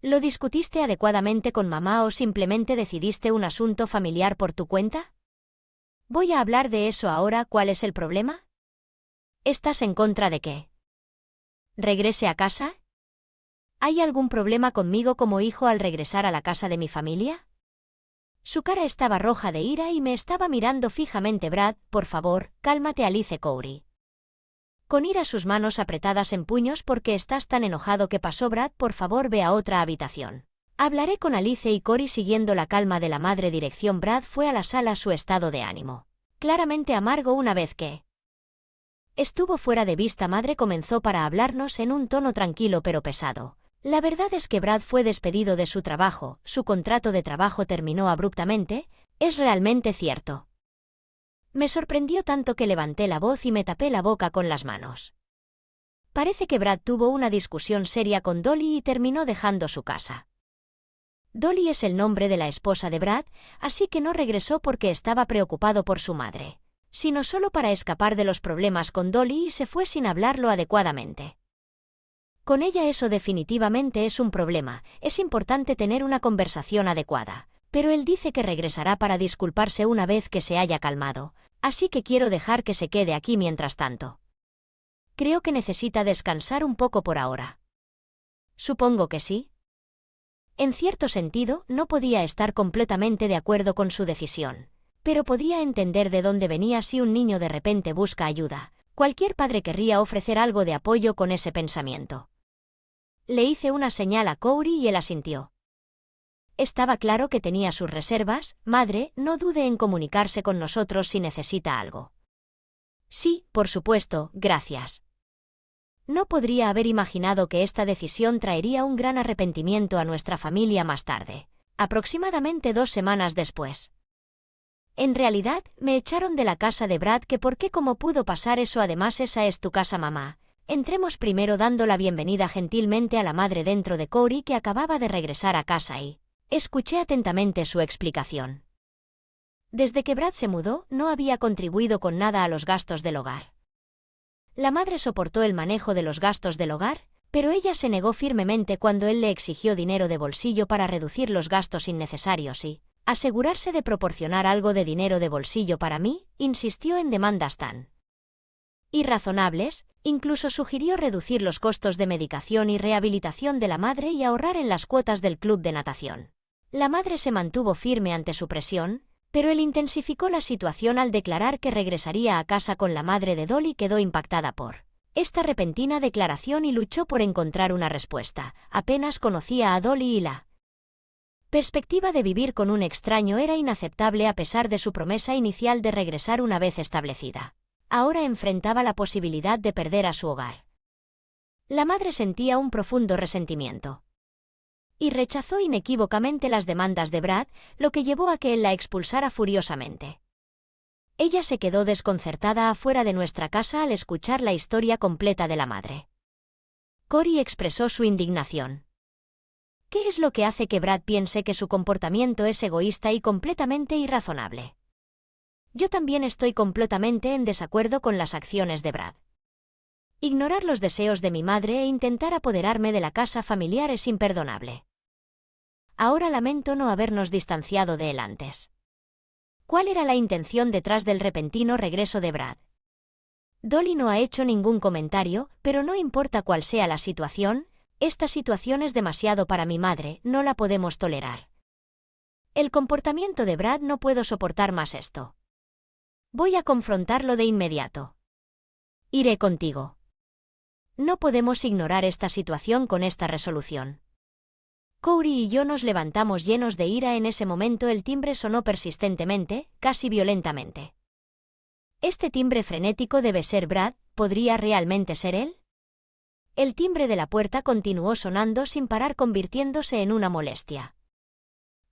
¿Lo discutiste adecuadamente con mamá o simplemente decidiste un asunto familiar por tu cuenta? Voy a hablar de eso ahora. ¿Cuál es el problema? ¿Estás en contra de qué? ¿Regrese a casa? ¿Hay algún problema conmigo como hijo al regresar a la casa de mi familia? Su cara estaba roja de ira y me estaba mirando fijamente. Brad, por favor, cálmate. Alice Cory con ira, sus manos apretadas en puños. ¿Por qué estás tan enojado? ¿Qué pasó? Brad, por favor, ve a otra habitación. Hablaré con Alice. Y Cory, siguiendo la calma de la madre dirección, Brad fue a la sala. Su estado de ánimo claramente amargo una vez que estuvo fuera de vista. Madre comenzó para hablarnos en un tono tranquilo pero pesado. La verdad es que Brad fue despedido de su trabajo. Su contrato de trabajo terminó abruptamente. Es realmente cierto. Me sorprendió tanto que levanté la voz y me tapé la boca con las manos. Parece que Brad tuvo una discusión seria con Dolly y terminó dejando su casa. Dolly es el nombre de la esposa de Brad, así que no regresó porque estaba preocupado por su madre, sino solo para escapar de los problemas con Dolly, y se fue sin hablarlo adecuadamente. Con ella eso definitivamente es un problema. Es importante tener una conversación adecuada, pero él dice que regresará para disculparse una vez que se haya calmado, así que quiero dejar que se quede aquí mientras tanto. Creo que necesita descansar un poco por ahora. Supongo que sí. En cierto sentido, no podía estar completamente de acuerdo con su decisión, pero podía entender de dónde venía. Si un niño de repente busca ayuda, cualquier padre querría ofrecer algo de apoyo con ese pensamiento. Le hice una señal a Cory y él asintió. Estaba claro que tenía sus reservas. Madre, no dude en comunicarse con nosotros si necesita algo. Sí, por supuesto, gracias. No podría haber imaginado que esta decisión traería un gran arrepentimiento a nuestra familia más tarde, aproximadamente 2 semanas después. En realidad, me echaron de la casa de Brad. ¿Que por qué? ¿Cómo pudo pasar eso? Además, esa es tu casa, mamá. Entremos primero. Dando la bienvenida gentilmente a la madre dentro de Cory, que acababa de regresar a casa, y escuché atentamente su explicación. Desde que Brad se mudó, no había contribuido con nada a los gastos del hogar. La madre soportó el manejo de los gastos del hogar, pero ella se negó firmemente cuando él le exigió dinero de bolsillo para reducir los gastos innecesarios y asegurarse de proporcionar algo de dinero de bolsillo para mí. Insistió en demandas tan irrazonables. Incluso sugirió reducir los costos de medicación y rehabilitación de la madre y ahorrar en las cuotas del club de natación. La madre se mantuvo firme ante su presión, pero él intensificó la situación al declarar que regresaría a casa con la madre de Dolly. Quedó impactada por esta repentina declaración y luchó por encontrar una respuesta. Apenas conocía a Dolly y la perspectiva de vivir con un extraño era inaceptable a pesar de su promesa inicial de regresar una vez establecida. Ahora enfrentaba la posibilidad de perder a su hogar. La madre sentía un profundo resentimiento y rechazó inequívocamente las demandas de Brad, lo que llevó a que él la expulsara furiosamente. Ella se quedó desconcertada afuera de nuestra casa al escuchar la historia completa de la madre. Cory expresó su indignación. ¿Qué es lo que hace que Brad piense que su comportamiento es egoísta y completamente irrazonable? Yo también estoy completamente en desacuerdo con las acciones de Brad. Ignorar los deseos de mi madre e intentar apoderarme de la casa familiar es imperdonable. Ahora lamento no habernos distanciado de él antes. ¿Cuál era la intención detrás del repentino regreso de Brad? Dolly no ha hecho ningún comentario, pero no importa cuál sea la situación, esta situación es demasiado para mi madre, no la podemos tolerar. El comportamiento de Brad no puedo soportar más esto. Voy a confrontarlo de inmediato. Iré contigo. No podemos ignorar esta situación con esta resolución. Corey y yo nos levantamos llenos de ira. En ese momento el timbre sonó persistentemente, casi violentamente. Este timbre frenético debe ser Brad, ¿podría realmente ser él? El timbre de la puerta continuó sonando sin parar, convirtiéndose en una molestia.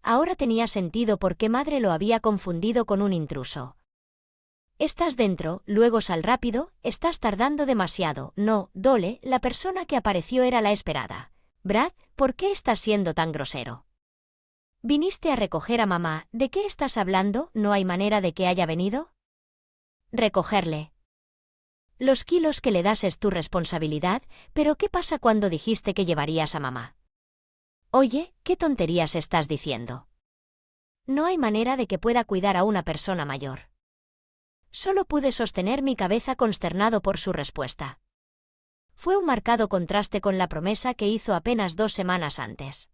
Ahora tenía sentido por qué madre lo había confundido con un intruso. Estás dentro, luego sal rápido, estás tardando demasiado. No, Dole, la persona que apareció era la esperada. Brad, ¿por qué estás siendo tan grosero? Viniste a recoger a mamá, ¿de qué estás hablando? ¿No hay manera de que haya venido? Recogerle. Los kilos que le das es tu responsabilidad, pero ¿qué pasa cuando dijiste que llevarías a mamá? Oye, ¿qué tonterías estás diciendo? No hay manera de que pueda cuidar a una persona mayor. Solo pude sostener mi cabeza consternado por su respuesta. Fue un marcado contraste con la promesa que hizo apenas 2 semanas antes.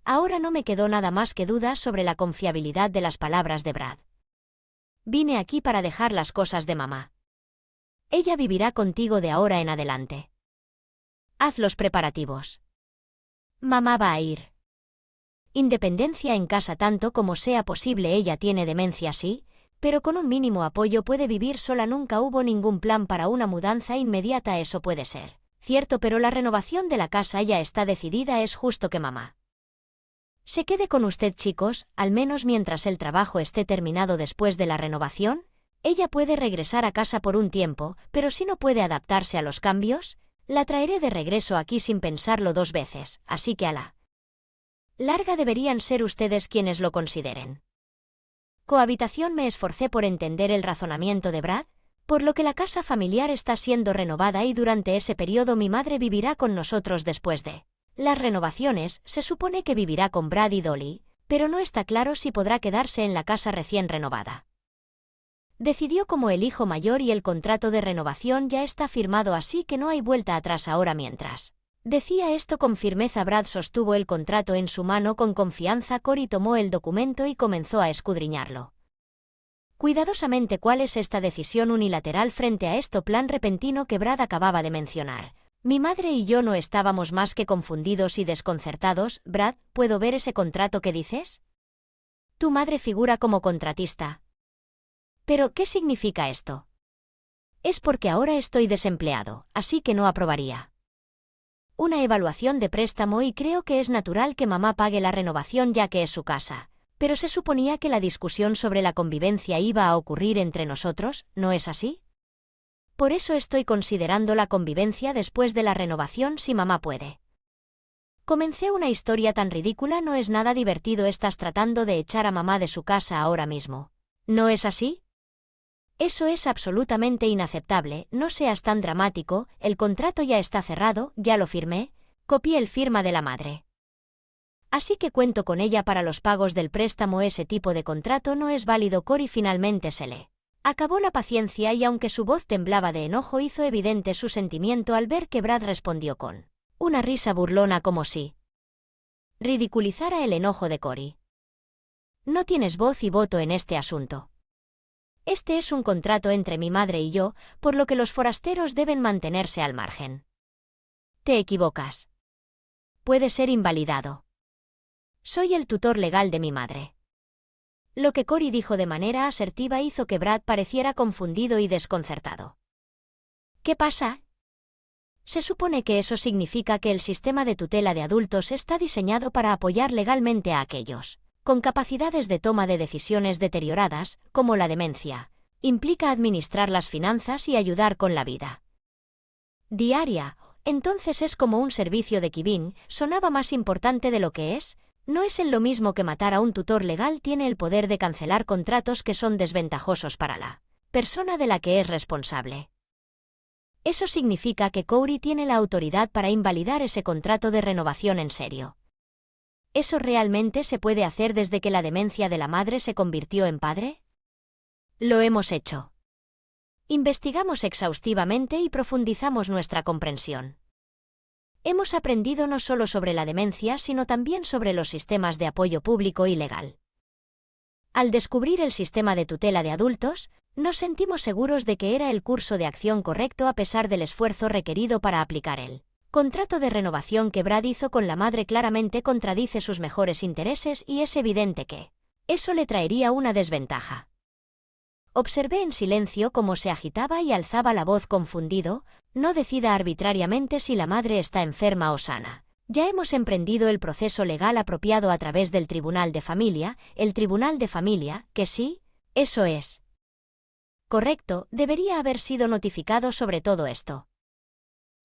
Ahora no me quedó nada más que dudas sobre la confiabilidad de las palabras de Brad. Vine aquí para dejar las cosas de mamá. Ella vivirá contigo de ahora en adelante. Haz los preparativos. Mamá va a ir. Independencia en casa tanto como sea posible. Ella tiene demencia, sí, pero con un mínimo apoyo puede vivir sola. Nunca hubo ningún plan para una mudanza inmediata. Eso puede ser cierto, pero la renovación de la casa ya está decidida. Es justo que mamá se quede con usted, chicos, al menos mientras el trabajo esté terminado. Después de la renovación, ella puede regresar a casa por un tiempo, pero si no puede adaptarse a los cambios, la traeré de regreso aquí sin pensarlo 2 veces, así que a la larga deberían ser ustedes quienes lo consideren. Cohabitación. Me esforcé por entender el razonamiento de Brad, por lo que la casa familiar está siendo renovada y durante ese periodo mi madre vivirá con nosotros. Después de las renovaciones, se supone que vivirá con Brad y Dolly, pero no está claro si podrá quedarse en la casa recién renovada. Decidió como el hijo mayor y el contrato de renovación ya está firmado, así que no hay vuelta atrás ahora. Mientras decía esto con firmeza, Brad sostuvo el contrato en su mano con confianza. Corey tomó el documento y comenzó a escudriñarlo cuidadosamente. ¿Cuál es esta decisión unilateral frente a este plan repentino que Brad acababa de mencionar? Mi madre y yo no estábamos más que confundidos y desconcertados. Brad, ¿puedo ver ese contrato que dices? Tu madre figura como contratista. ¿Pero qué significa esto? Es porque ahora estoy desempleado, así que no aprobaría una evaluación de préstamo y creo que es natural que mamá pague la renovación ya que es su casa. Pero se suponía que la discusión sobre la convivencia iba a ocurrir entre nosotros, ¿no es así? Por eso estoy considerando la convivencia después de la renovación si mamá puede. Comencé una historia tan ridícula. No es nada divertido. Estás tratando de echar a mamá de su casa ahora mismo. ¿No es así? Eso es absolutamente inaceptable. No seas tan dramático. El contrato ya está cerrado, ya lo firmé. Copié el firma de la madre. Así que cuento con ella para los pagos del préstamo. Ese tipo de contrato no es válido. Corey finalmente se le acabó la paciencia y aunque su voz temblaba de enojo, hizo evidente su sentimiento al ver que Brad respondió con una risa burlona como si ridiculizara el enojo de Corey. No tienes voz y voto en este asunto. Este es un contrato entre mi madre y yo, por lo que los forasteros deben mantenerse al margen. Te equivocas. Puede ser invalidado. Soy el tutor legal de mi madre. Lo que Corey dijo de manera asertiva hizo que Brad pareciera confundido y desconcertado. ¿Qué pasa? Se supone que eso significa que el sistema de tutela de adultos está diseñado para apoyar legalmente a aquellos con capacidades de toma de decisiones deterioradas, como la demencia. Implica administrar las finanzas y ayudar con la vida diaria. Entonces es como un servicio de Kibin. Sonaba más importante de lo que es. No es lo mismo que matar a un tutor legal. Tiene el poder de cancelar contratos que son desventajosos para la persona de la que es responsable. Eso significa que Corey tiene la autoridad para invalidar ese contrato de renovación. En serio. ¿Eso realmente se puede hacer desde que la demencia de la madre se convirtió en padre? Lo hemos hecho. Investigamos exhaustivamente y profundizamos nuestra comprensión. Hemos aprendido no solo sobre la demencia, sino también sobre los sistemas de apoyo público y legal. Al descubrir el sistema de tutela de adultos, nos sentimos seguros de que era el curso de acción correcto a pesar del esfuerzo requerido para aplicar él. Contrato de renovación que Brad hizo con la madre claramente contradice sus mejores intereses y es evidente que eso le traería una desventaja. Observé en silencio cómo se agitaba y alzaba la voz confundido. No decida arbitrariamente si la madre está enferma o sana. Ya hemos emprendido el proceso legal apropiado a través del Tribunal de Familia, el Tribunal de Familia, que sí, eso es correcto, debería haber sido notificado sobre todo esto.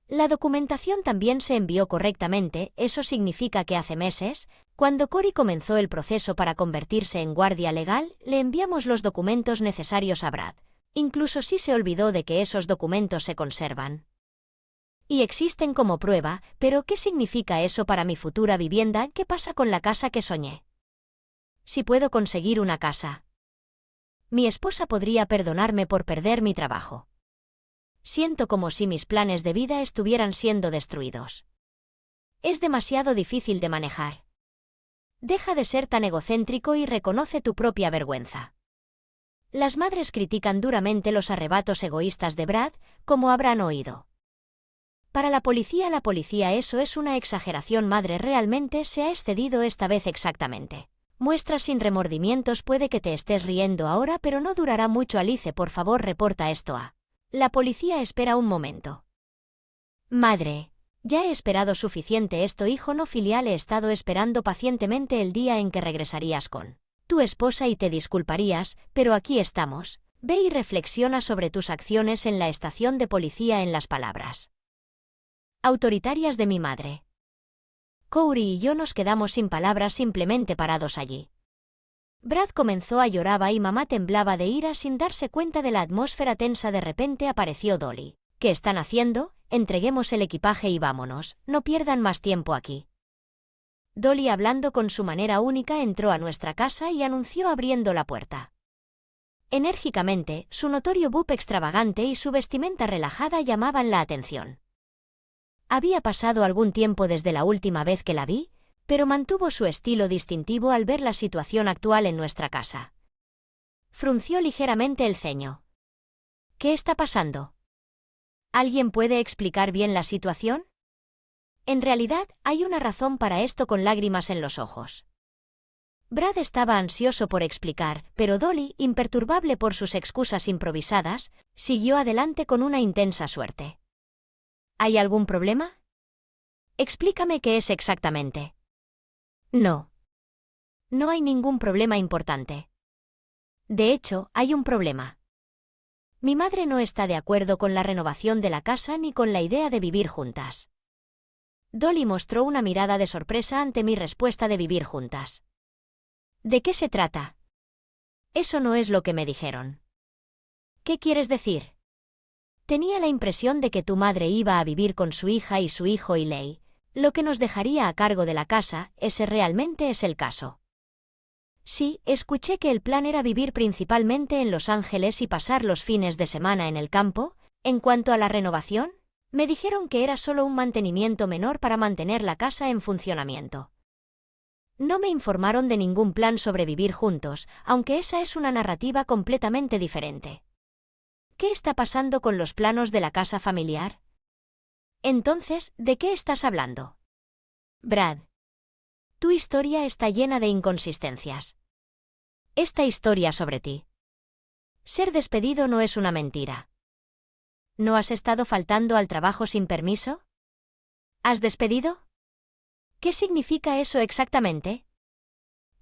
La documentación también se envió correctamente, eso significa que hace meses, cuando Cory comenzó el proceso para convertirse en guardia legal, le enviamos los documentos necesarios a Brad, incluso si se olvidó de que esos documentos se conservan. Y existen como prueba, pero ¿qué significa eso para mi futura vivienda? ¿Qué pasa con la casa que soñé? Si puedo conseguir una casa. Mi esposa podría perdonarme por perder mi trabajo. Siento como si mis planes de vida estuvieran siendo destruidos. Es demasiado difícil de manejar. Deja de ser tan egocéntrico y reconoce tu propia vergüenza. Las madres critican duramente los arrebatos egoístas de Brad, como habrán oído. Para la policía eso es una exageración. Madre realmente se ha excedido esta vez exactamente. Muestra sin remordimientos. Puede que te estés riendo ahora, pero no durará mucho. Alice, por favor, reporta esto a la policía. Espera un momento. Madre, ya he esperado suficiente esto. Hijo no filial, he estado esperando pacientemente el día en que regresarías con tu esposa y te disculparías, pero aquí estamos. Ve y reflexiona sobre tus acciones en la estación de policía. En las palabras autoritarias de mi madre. Cory y yo nos quedamos sin palabras, simplemente parados allí. Brad comenzó a llorar y mamá temblaba de ira sin darse cuenta de la atmósfera tensa. De repente apareció Dolly. ¿Qué están haciendo? Entreguemos el equipaje y vámonos, no pierdan más tiempo aquí. Dolly, hablando con su manera única, entró a nuestra casa y anunció abriendo la puerta. Enérgicamente, su notorio bup extravagante y su vestimenta relajada llamaban la atención. Había pasado algún tiempo desde la última vez que la vi, pero mantuvo su estilo distintivo al ver la situación actual en nuestra casa. Frunció ligeramente el ceño. ¿Qué está pasando? ¿Alguien puede explicar bien la situación? En realidad, hay una razón para esto. Con lágrimas en los ojos. Brad estaba ansioso por explicar, pero Dolly, imperturbable por sus excusas improvisadas, siguió adelante con una intensa suerte. ¿Hay algún problema? Explícame qué es exactamente. No. No hay ningún problema importante. De hecho, hay un problema. Mi madre no está de acuerdo con la renovación de la casa ni con la idea de vivir juntas. Dolly mostró una mirada de sorpresa ante mi respuesta de vivir juntas. ¿De qué se trata? Eso no es lo que me dijeron. ¿Qué quieres decir? Tenía la impresión de que tu madre iba a vivir con su hija y su hijo y Leigh, lo que nos dejaría a cargo de la casa. ¿Ese realmente es el caso? Sí, escuché que el plan era vivir principalmente en Los Ángeles y pasar los fines de semana en el campo. En cuanto a la renovación, me dijeron que era solo un mantenimiento menor para mantener la casa en funcionamiento. No me informaron de ningún plan sobre vivir juntos, aunque esa es una narrativa completamente diferente. ¿Qué está pasando con los planos de la casa familiar? Entonces, ¿de qué estás hablando? Brad. Tu historia está llena de inconsistencias. Esta historia sobre ti. Ser despedido no es una mentira. ¿No has estado faltando al trabajo sin permiso? ¿Has despedido? ¿Qué significa eso exactamente?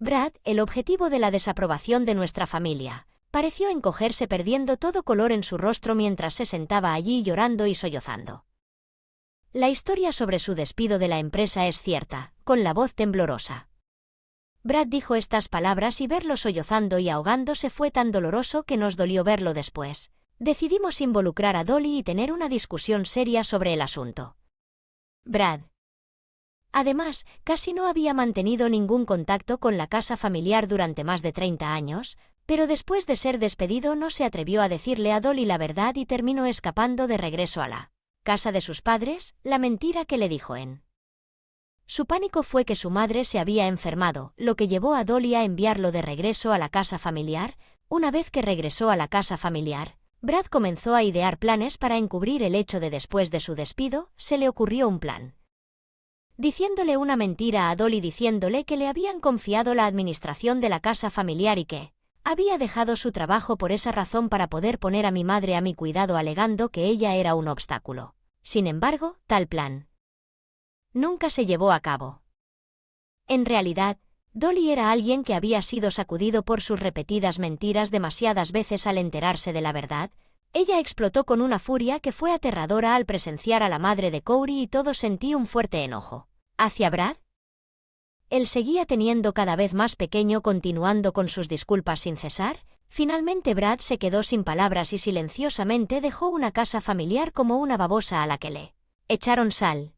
Brad, el objetivo de la desaprobación de nuestra familia, pareció encogerse, perdiendo todo color en su rostro mientras se sentaba allí llorando y sollozando. La historia sobre su despido de la empresa es cierta, con la voz temblorosa. Brad dijo estas palabras y verlo sollozando y ahogándose fue tan doloroso que nos dolió verlo después. Decidimos involucrar a Dolly y tener una discusión seria sobre el asunto. Brad. Además, casi no había mantenido ningún contacto con la casa familiar durante más de 30 años, pero después de ser despedido no se atrevió a decirle a Dolly la verdad y terminó escapando de regreso a la casa de sus padres, la mentira que le dijo en. Su pánico fue que su madre se había enfermado, lo que llevó a Dolly a enviarlo de regreso a la casa familiar. Una vez que regresó a la casa familiar, Brad comenzó a idear planes para encubrir el hecho de después de su despido, se le ocurrió un plan. Diciéndole una mentira a Dolly diciéndole que le habían confiado la administración de la casa familiar y que había dejado su trabajo por esa razón para poder poner a mi madre a mi cuidado alegando que ella era un obstáculo. Sin embargo, tal plan nunca se llevó a cabo. En realidad, Dolly era alguien que había sido sacudido por sus repetidas mentiras demasiadas veces al enterarse de la verdad. Ella explotó con una furia que fue aterradora al presenciar a la madre de Corey y todos sentí un fuerte enojo. ¿Hacia Brad? Él seguía teniendo cada vez más pequeño continuando con sus disculpas sin cesar. Finalmente Brad se quedó sin palabras y silenciosamente dejó una casa familiar como una babosa a la que le echaron sal.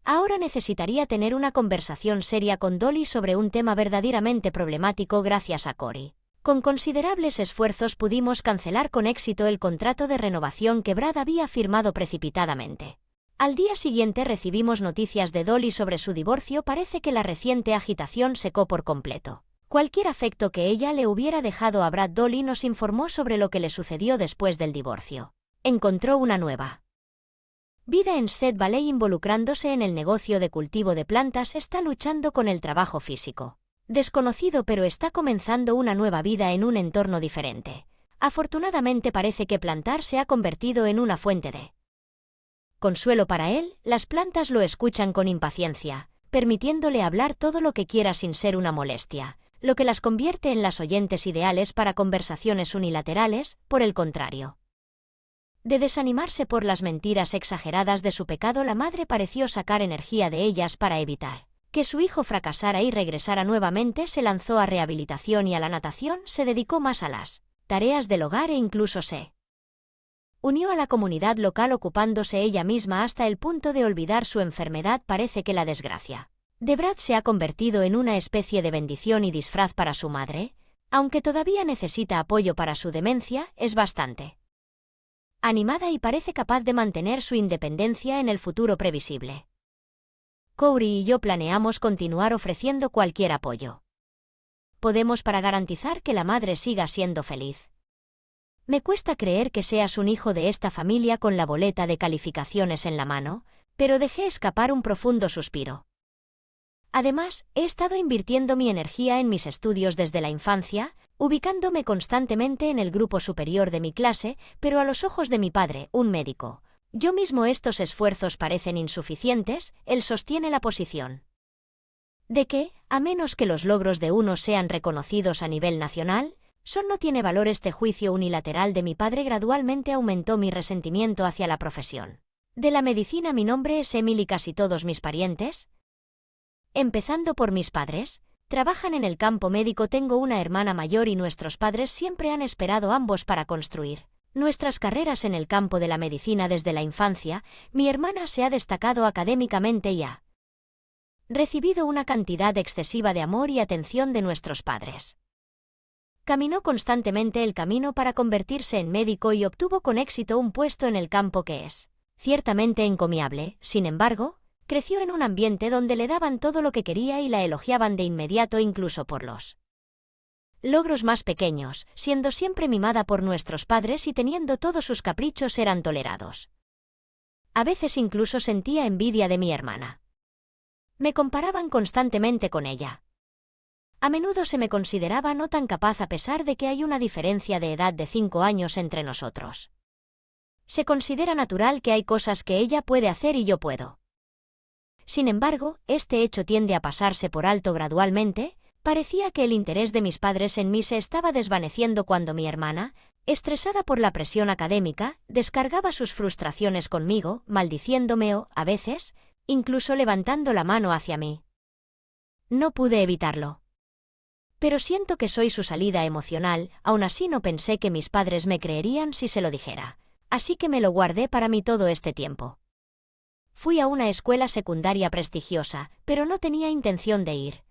Ahora necesitaría tener una conversación seria con Dolly sobre un tema verdaderamente problemático gracias a Corey. Con considerables esfuerzos pudimos cancelar con éxito el contrato de renovación que Brad había firmado precipitadamente. Al día siguiente recibimos noticias de Dolly sobre su divorcio. Parece que la reciente agitación secó por completo cualquier afecto que ella le hubiera dejado a Brad. Dolly nos informó sobre lo que le sucedió después del divorcio. Encontró una nueva vida en Sed Valley involucrándose en el negocio de cultivo de plantas. Está luchando con el trabajo físico desconocido, pero está comenzando una nueva vida en un entorno diferente. Afortunadamente parece que plantar se ha convertido en una fuente de consuelo para él. Las plantas lo escuchan con impaciencia, permitiéndole hablar todo lo que quiera sin ser una molestia, lo que las convierte en las oyentes ideales para conversaciones unilaterales. Por el contrario de desanimarse por las mentiras exageradas de su pecado, la madre pareció sacar energía de ellas para evitar que su hijo fracasara y regresara nuevamente. Se lanzó a rehabilitación y a la natación, se dedicó más a las tareas del hogar e incluso se unió a la comunidad local ocupándose ella misma hasta el punto de olvidar su enfermedad. Parece que la desgracia de Brad se ha convertido en una especie de bendición y disfraz para su madre, aunque todavía necesita apoyo para su demencia. Es bastante animada y parece capaz de mantener su independencia en el futuro previsible. Corey y yo planeamos continuar ofreciendo cualquier apoyo podemos para garantizar que la madre siga siendo feliz. Me cuesta creer que seas un hijo de esta familia con la boleta de calificaciones en la mano, pero dejé escapar un profundo suspiro. Además, he estado invirtiendo mi energía en mis estudios desde la infancia, ubicándome constantemente en el grupo superior de mi clase, pero a los ojos de mi padre, un médico, yo mismo estos esfuerzos parecen insuficientes. Él sostiene la posición de que, a menos que los logros de uno sean reconocidos a nivel nacional, no tiene valor. Este juicio unilateral de mi padre gradualmente aumentó mi resentimiento hacia la profesión de la medicina. Mi nombre es Emily. Casi todos mis parientes, empezando por mis padres, trabajan en el campo médico. Tengo una hermana mayor y nuestros padres siempre han esperado ambos para construir nuestras carreras en el campo de la medicina desde la infancia. Mi hermana se ha destacado académicamente y ha recibido una cantidad excesiva de amor y atención de nuestros padres. Caminó constantemente el camino para convertirse en médico y obtuvo con éxito un puesto en el campo que es ciertamente encomiable. Sin embargo, creció en un ambiente donde le daban todo lo que quería y la elogiaban de inmediato incluso por los logros más pequeños, siendo siempre mimada por nuestros padres y teniendo todos sus caprichos eran tolerados. A veces incluso sentía envidia de mi hermana. Me comparaban constantemente con ella. A menudo se me consideraba no tan capaz a pesar de que hay una diferencia de edad de 5 años entre nosotros. Se considera natural que hay cosas que ella puede hacer y yo puedo. Sin embargo, este hecho tiende a pasarse por alto gradualmente. Parecía que el interés de mis padres en mí se estaba desvaneciendo cuando mi hermana, estresada por la presión académica, descargaba sus frustraciones conmigo, maldiciéndome o, a veces, incluso levantando la mano hacia mí. No pude evitarlo. Pero siento que soy su salida emocional. Aún así no pensé que mis padres me creerían si se lo dijera, así que me lo guardé para mí todo este tiempo. Fui a una escuela secundaria prestigiosa, pero no tenía intención de ir.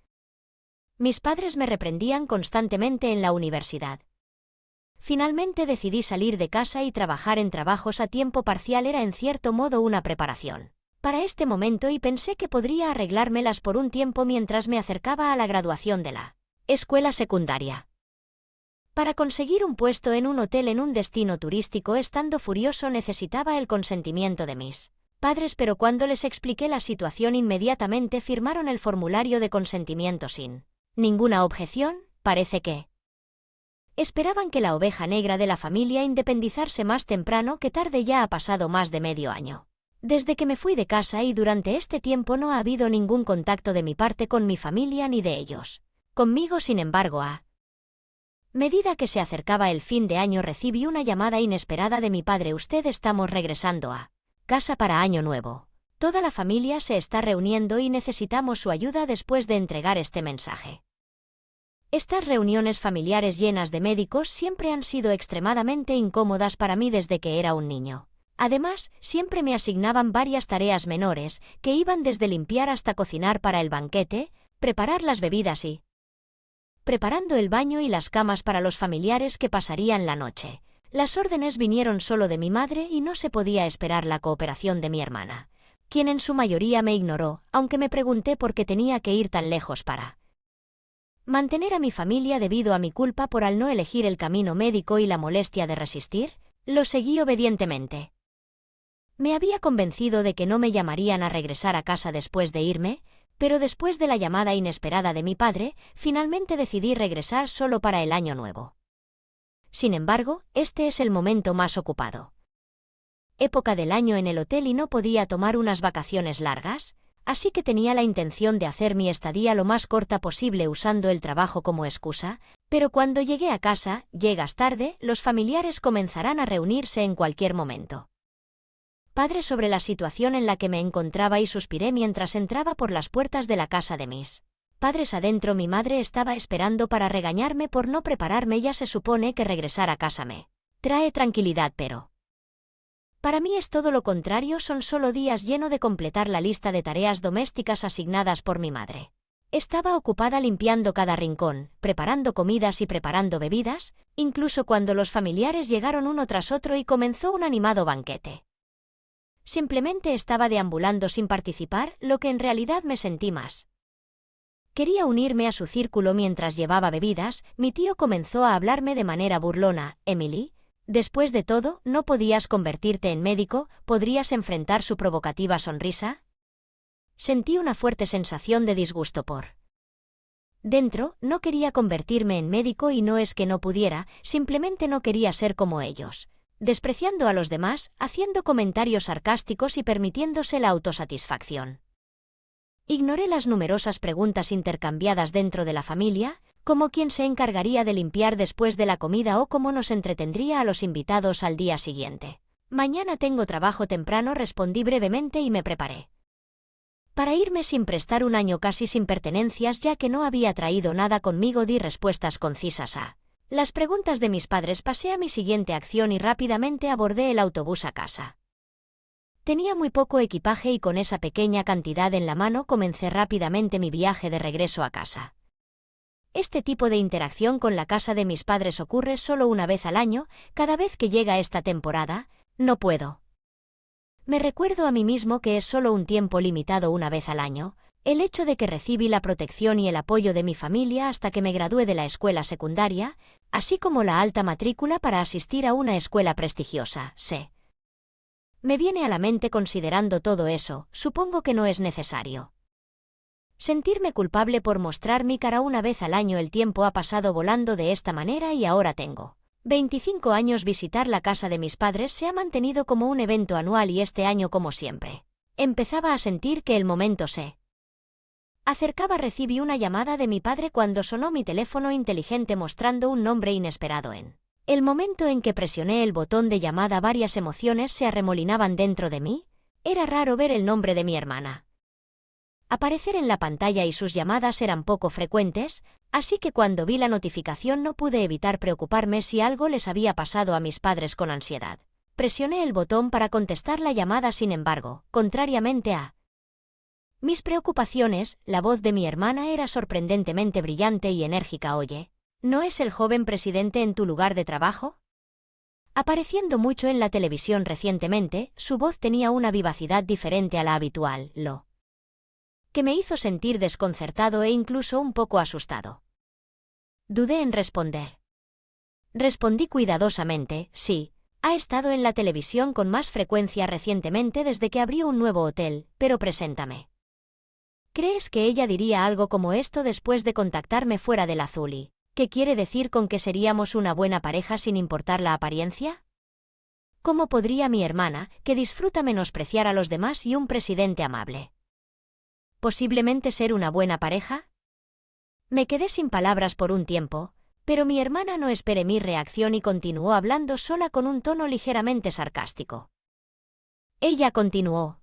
Mis padres me reprendían constantemente en la universidad. Finalmente decidí salir de casa y trabajar en trabajos a tiempo parcial era en cierto modo una preparación para este momento y pensé que podría arreglármelas por un tiempo mientras me acercaba a la graduación de la escuela secundaria. Para conseguir un puesto en un hotel en un destino turístico estando furioso necesitaba el consentimiento de mis padres, pero cuando les expliqué la situación inmediatamente firmaron el formulario de consentimiento sin ninguna objeción. Parece que esperaban que la oveja negra de la familia independizarse más temprano que tarde. Ya ha pasado más de medio año desde que me fui de casa y durante este tiempo no ha habido ningún contacto de mi parte con mi familia ni de ellos conmigo. Sin embargo, a medida que se acercaba el fin de año recibí una llamada inesperada de mi padre. Usted, estamos regresando a casa para Año Nuevo. Toda la familia se está reuniendo y necesitamos su ayuda después de entregar este mensaje. Estas reuniones familiares llenas de médicos siempre han sido extremadamente incómodas para mí desde que era un niño. Además, siempre me asignaban varias tareas menores, que iban desde limpiar hasta cocinar para el banquete, preparar las bebidas y preparando el baño y las camas para los familiares que pasarían la noche. Las órdenes vinieron solo de mi madre y no se podía esperar la cooperación de mi hermana, quien en su mayoría me ignoró, aunque me pregunté por qué tenía que ir tan lejos para mantener a mi familia debido a mi culpa por al no elegir el camino médico y la molestia de resistir. Lo seguí obedientemente. Me había convencido de que no me llamarían a regresar a casa después de irme, pero después de la llamada inesperada de mi padre, finalmente decidí regresar solo para el Año Nuevo. Sin embargo, este es el momento más ocupado. Época del año en el hotel y no podía tomar unas vacaciones largas, así que tenía la intención de hacer mi estadía lo más corta posible usando el trabajo como excusa, pero cuando llegué a casa, llegas tarde, los familiares comenzarán a reunirse en cualquier momento. Padre, sobre la situación en la que me encontraba y suspiré mientras entraba por las puertas de la casa de mis padres. Adentro mi madre estaba esperando para regañarme por no prepararme. Ya se supone que regresar a casa me trae tranquilidad, pero para mí es todo lo contrario. Son solo días llenos de completar la lista de tareas domésticas asignadas por mi madre. Estaba ocupada limpiando cada rincón, preparando comidas y preparando bebidas, incluso cuando los familiares llegaron uno tras otro y comenzó un animado banquete. Simplemente estaba deambulando sin participar, lo que en realidad me sentí más. Quería unirme a su círculo mientras llevaba bebidas. Mi tío comenzó a hablarme de manera burlona. Emily, después de todo, ¿no podías convertirte en médico? ¿Podrías enfrentar su provocativa sonrisa? Sentí una fuerte sensación de disgusto por dentro. No quería convertirme en médico y no es que no pudiera, simplemente no quería ser como ellos, despreciando a los demás, haciendo comentarios sarcásticos y permitiéndose la autosatisfacción. Ignoré las numerosas preguntas intercambiadas dentro de la familia, como quién se encargaría de limpiar después de la comida o cómo nos entretendría a los invitados al día siguiente. Mañana tengo trabajo temprano, respondí brevemente y me preparé para irme sin prestar un año casi sin pertenencias, ya que no había traído nada conmigo. Di respuestas concisas a las preguntas de mis padres. Pasé a mi siguiente acción y rápidamente abordé el autobús a casa. Tenía muy poco equipaje y con esa pequeña cantidad en la mano comencé rápidamente mi viaje de regreso a casa. Este tipo de interacción con la casa de mis padres ocurre solo una vez al año. Cada vez que llega esta temporada, no puedo. Me recuerdo a mí mismo que es solo un tiempo limitado, una vez al año. El hecho de que recibí la protección y el apoyo de mi familia hasta que me gradué de la escuela secundaria, así como la alta matrícula para asistir a una escuela prestigiosa, me viene a la mente. Considerando todo eso, supongo que no es necesario sentirme culpable por mostrar mi cara una vez al año. El tiempo ha pasado volando de esta manera y ahora tengo 25 años. Visitar la casa de mis padres se ha mantenido como un evento anual y este año, como siempre, empezaba a sentir que el momento se acercaba. Recibí una llamada de mi padre cuando sonó mi teléfono inteligente mostrando un nombre inesperado. En el momento en que presioné el botón de llamada, varias emociones se arremolinaban dentro de mí. Era raro ver el nombre de mi hermana aparecer en la pantalla y sus llamadas eran poco frecuentes, así que cuando vi la notificación no pude evitar preocuparme si algo les había pasado a mis padres. Con ansiedad Presioné el botón para contestar la llamada, sin embargo, contrariamente a mis preocupaciones, la voz de mi hermana era sorprendentemente brillante y enérgica. Oye, ¿no es el joven presidente en tu lugar de trabajo? Apareciendo mucho en la televisión recientemente, su voz tenía una vivacidad diferente a la habitual, lo que me hizo sentir desconcertado e incluso un poco asustado. Dudé en responder. Respondí cuidadosamente, sí, ha estado en la televisión con más frecuencia recientemente desde que abrió un nuevo hotel, pero preséntame. ¿Crees que ella diría algo como esto después de contactarme fuera del Azul? ¿Qué quiere decir con que seríamos una buena pareja sin importar la apariencia? ¿Cómo podría mi hermana, que disfruta menospreciar a los demás y un presidente amable, posiblemente ser una buena pareja? Me quedé sin palabras por un tiempo, pero mi hermana no esperó mi reacción y continuó hablando sola con un tono ligeramente sarcástico. Ella continuó.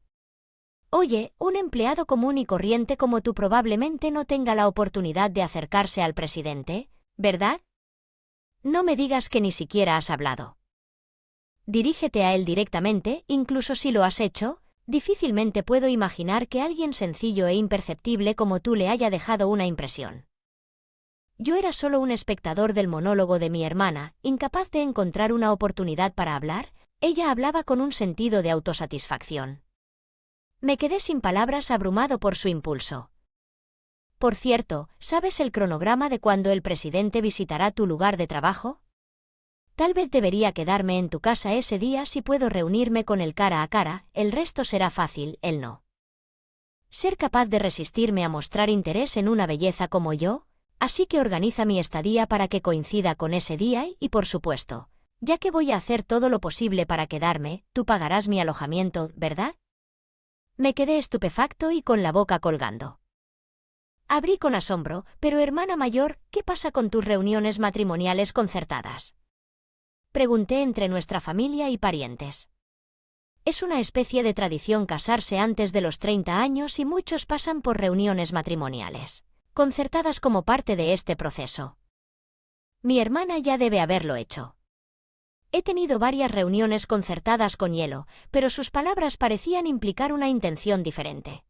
Oye, un empleado común y corriente como tú probablemente no tenga la oportunidad de acercarse al presidente, ¿verdad? No me digas que ni siquiera has hablado. Dirígete a él directamente, incluso si lo has hecho. Difícilmente puedo imaginar que alguien sencillo e imperceptible como tú le haya dejado una impresión. Yo era solo un espectador del monólogo de mi hermana, incapaz de encontrar una oportunidad para hablar. Ella hablaba con un sentido de autosatisfacción. Me quedé sin palabras, abrumado por su impulso. Por cierto, ¿sabes el cronograma de cuándo el presidente visitará tu lugar de trabajo? Tal vez debería quedarme en tu casa ese día si puedo reunirme con él cara a cara, el resto será fácil, él no. Ser capaz de resistirme a mostrar interés en una belleza como yo, así que organiza mi estadía para que coincida con ese día y, por supuesto, ya que voy a hacer todo lo posible para quedarme, tú pagarás mi alojamiento, ¿verdad? Me quedé estupefacto y con la boca colgando. Abrí con asombro, pero hermana mayor, ¿qué pasa con tus reuniones matrimoniales concertadas? Pregunté entre nuestra familia y parientes. Es una especie de tradición casarse antes de los 30 años y muchos pasan por reuniones matrimoniales concertadas como parte de este proceso. Mi hermana ya debe haberlo hecho. He tenido varias reuniones concertadas con Hielo, pero sus palabras parecían implicar una intención diferente.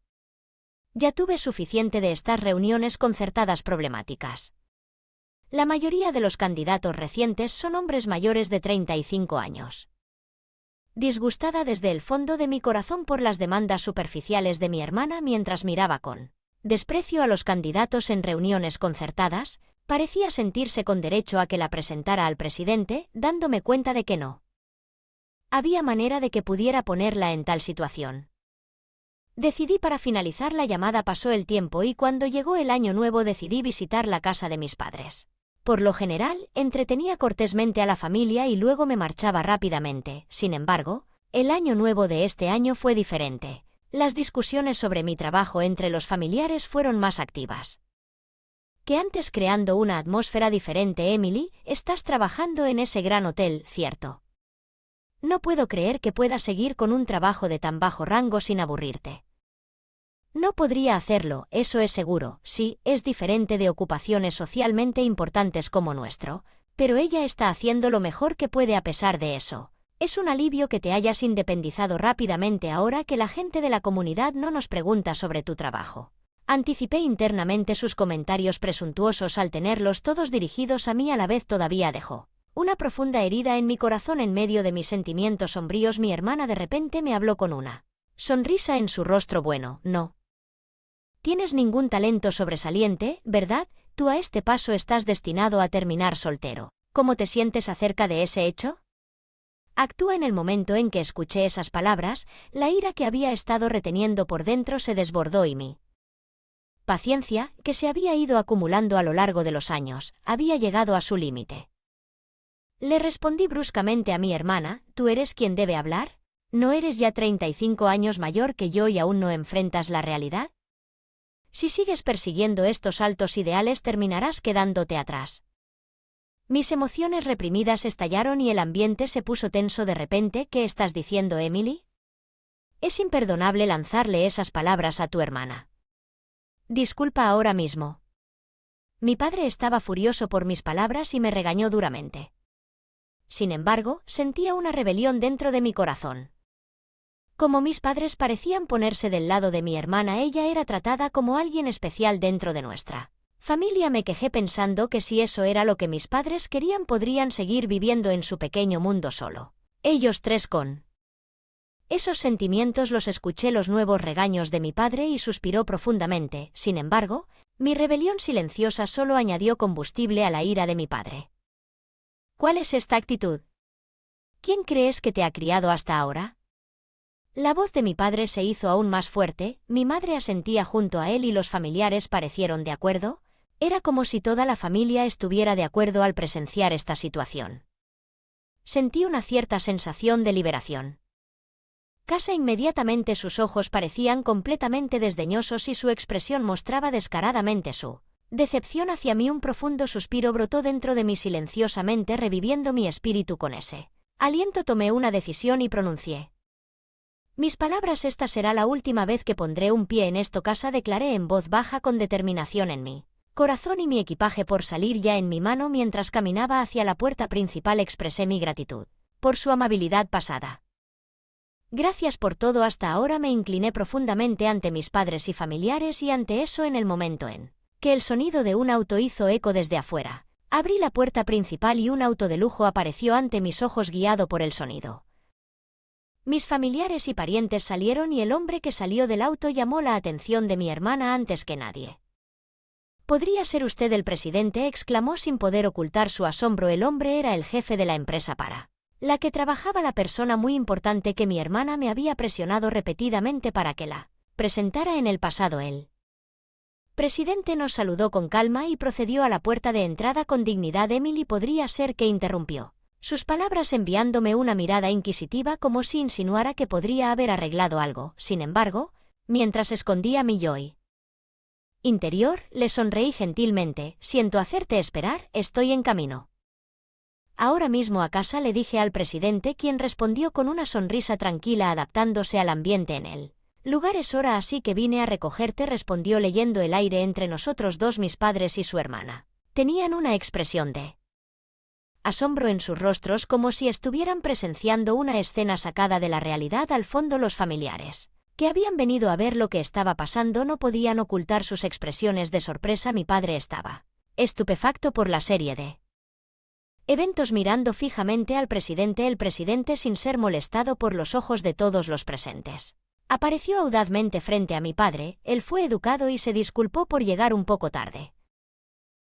Ya tuve suficiente de estas reuniones concertadas problemáticas. La mayoría de los candidatos recientes son hombres mayores de 35 años. Disgustada desde el fondo de mi corazón por las demandas superficiales de mi hermana mientras miraba con desprecio a los candidatos en reuniones concertadas, parecía sentirse con derecho a que la presentara al presidente, dándome cuenta de que no había manera de que pudiera ponerla en tal situación. Decidí para finalizar la llamada. Pasó el tiempo y cuando llegó el año nuevo decidí visitar la casa de mis padres. Por lo general, entretenía cortésmente a la familia y luego me marchaba rápidamente. Sin embargo, el año nuevo de este año fue diferente. Las discusiones sobre mi trabajo entre los familiares fueron más activas que antes, creando una atmósfera diferente. Emily, estás trabajando en ese gran hotel, ¿cierto? No puedo creer que puedas seguir con un trabajo de tan bajo rango sin aburrirte. No podría hacerlo, eso es seguro. Sí, es diferente de ocupaciones socialmente importantes como nuestro, pero ella está haciendo lo mejor que puede a pesar de eso. Es un alivio que te hayas independizado rápidamente ahora que la gente de la comunidad no nos pregunta sobre tu trabajo. Anticipé internamente sus comentarios presuntuosos al tenerlos todos dirigidos a mí a la vez. Todavía dejó una profunda herida en mi corazón. En medio de mis sentimientos sombríos, mi hermana de repente me habló con una sonrisa en su rostro. Bueno, no tienes ningún talento sobresaliente, ¿verdad? Tú a este paso estás destinado a terminar soltero. ¿Cómo te sientes acerca de ese hecho? Actúa. En el momento en que escuché esas palabras, la ira que había estado reteniendo por dentro se desbordó y mi paciencia, que se había ido acumulando a lo largo de los años, había llegado a su límite. Le respondí bruscamente a mi hermana, ¿tú eres quien debe hablar? ¿No eres ya 35 años mayor que yo y aún no enfrentas la realidad? Si sigues persiguiendo estos altos ideales terminarás quedándote atrás. Mis emociones reprimidas estallaron y el ambiente se puso tenso de repente. ¿Qué estás diciendo, Emily? Es imperdonable lanzarle esas palabras a tu hermana. Disculpa ahora mismo. Mi padre estaba furioso por mis palabras y me regañó duramente. Sin embargo, sentía una rebelión dentro de mi corazón. Como mis padres parecían ponerse del lado de mi hermana, ella era tratada como alguien especial dentro de nuestra familia. Me quejé pensando que si eso era lo que mis padres querían, podrían seguir viviendo en su pequeño mundo solo. Ellos tres con esos sentimientos los escuché los nuevos regaños de mi padre y suspiró profundamente. Sin embargo, mi rebelión silenciosa solo añadió combustible a la ira de mi padre. ¿Cuál es esta actitud? ¿Quién crees que te ha criado hasta ahora? La voz de mi padre se hizo aún más fuerte, mi madre asentía junto a él y los familiares parecieron de acuerdo. Era como si toda la familia estuviera de acuerdo al presenciar esta situación. Sentí una cierta sensación de liberación. Casi inmediatamente sus ojos parecían completamente desdeñosos y su expresión mostraba descaradamente su decepción hacia mí. Un profundo suspiro brotó dentro de mí silenciosamente, reviviendo mi espíritu con ese aliento. Tomé una decisión y pronuncié mis palabras: esta será la última vez que pondré un pie en esta casa, declaré en voz baja con determinación en mi corazón y mi equipaje por salir ya en mi mano. Mientras caminaba hacia la puerta principal expresé mi gratitud por su amabilidad pasada. Gracias por todo hasta ahora. Me incliné profundamente ante mis padres y familiares y ante eso, en el momento en que el sonido de un auto hizo eco desde afuera, abrí la puerta principal y un auto de lujo apareció ante mis ojos guiado por el sonido. Mis familiares y parientes salieron y el hombre que salió del auto llamó la atención de mi hermana antes que nadie. «¿Podría ser usted el presidente?», exclamó sin poder ocultar su asombro. El hombre era el jefe de la empresa para la que trabajaba, la persona muy importante que mi hermana me había presionado repetidamente para que la presentara en el pasado. El presidente nos saludó con calma y procedió a la puerta de entrada con dignidad. Emily podría ser que interrumpió sus palabras enviándome una mirada inquisitiva como si insinuara que podría haber arreglado algo. Sin embargo, mientras escondía mi yo interior, le sonreí gentilmente. «Siento hacerte esperar, estoy en camino ahora mismo a casa», le dije al presidente, quien respondió con una sonrisa tranquila, adaptándose al ambiente en el lugar. «Es hora, así que vine a recogerte», respondió leyendo el aire entre nosotros dos. Mis padres y su hermana tenían una expresión de asombro en sus rostros, como si estuvieran presenciando una escena sacada de la realidad. Al fondo, los familiares que habían venido a ver lo que estaba pasando no podían ocultar sus expresiones de sorpresa. Mi padre estaba estupefacto por la serie de eventos, mirando fijamente al presidente. El presidente, sin ser molestado por los ojos de todos los presentes, apareció audazmente frente a mi padre. Él fue educado y se disculpó por llegar un poco tarde.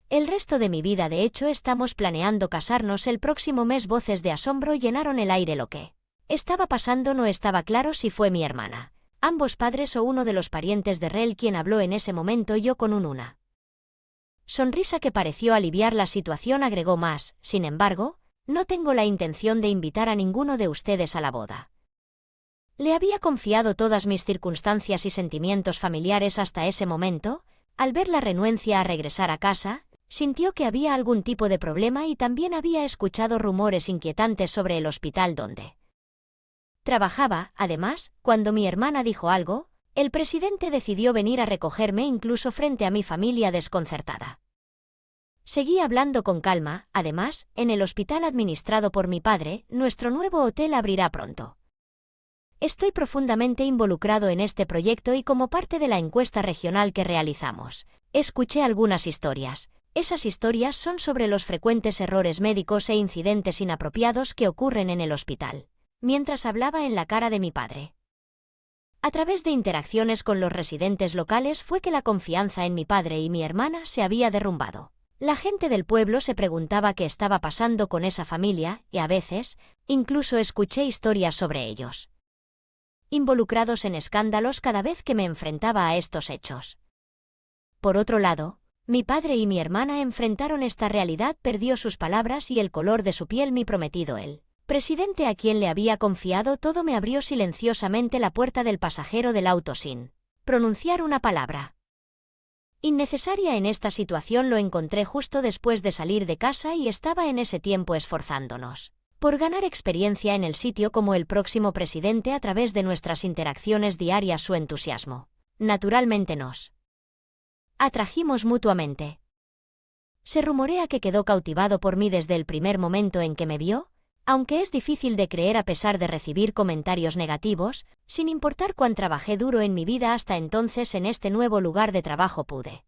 «El resto de mi vida, de hecho, estamos planeando casarnos el próximo mes». Voces de asombro llenaron el aire. Lo que estaba pasando no estaba claro si fue mi hermana, ambos padres o uno de los parientes de Rel quien habló en ese momento. Yo, con una sonrisa que pareció aliviar la situación, agregó más: «Sin embargo, no tengo la intención de invitar a ninguno de ustedes a la boda». Le había confiado todas mis circunstancias y sentimientos familiares hasta ese momento. Al ver la renuencia a regresar a casa, sintió que había algún tipo de problema y también había escuchado rumores inquietantes sobre el hospital donde trabajaba. Además, cuando mi hermana dijo algo, el presidente decidió venir a recogerme incluso frente a mi familia desconcertada. Seguí hablando con calma. «Además, en el hospital administrado por mi padre, nuestro nuevo hotel abrirá pronto. Estoy profundamente involucrado en este proyecto y como parte de la encuesta regional que realizamos, escuché algunas historias. Esas historias son sobre los frecuentes errores médicos e incidentes inapropiados que ocurren en el hospital». Mientras hablaba, en la cara de mi padre, a través de interacciones con los residentes locales, fue que la confianza en mi padre y mi hermana se había derrumbado. La gente del pueblo se preguntaba qué estaba pasando con esa familia y a veces, incluso escuché historias sobre ellos involucrados en escándalos cada vez que me enfrentaba a estos hechos. Por otro lado, mi padre y mi hermana enfrentaron esta realidad. Perdió sus palabras y el color de su piel. Mi prometido, el presidente a quien le había confiado todo, me abrió silenciosamente la puerta del pasajero del auto sin pronunciar una palabra. Innecesaria en esta situación. Lo encontré justo después de salir de casa y estaba en ese tiempo esforzándonos por ganar experiencia en el sitio como el próximo presidente a través de nuestras interacciones diarias. Su entusiasmo naturalmente nos atrajimos mutuamente. Se rumorea que quedó cautivado por mí desde el primer momento en que me vio. Aunque es difícil de creer a pesar de recibir comentarios negativos, sin importar cuán trabajé duro en mi vida hasta entonces, en este nuevo lugar de trabajo pude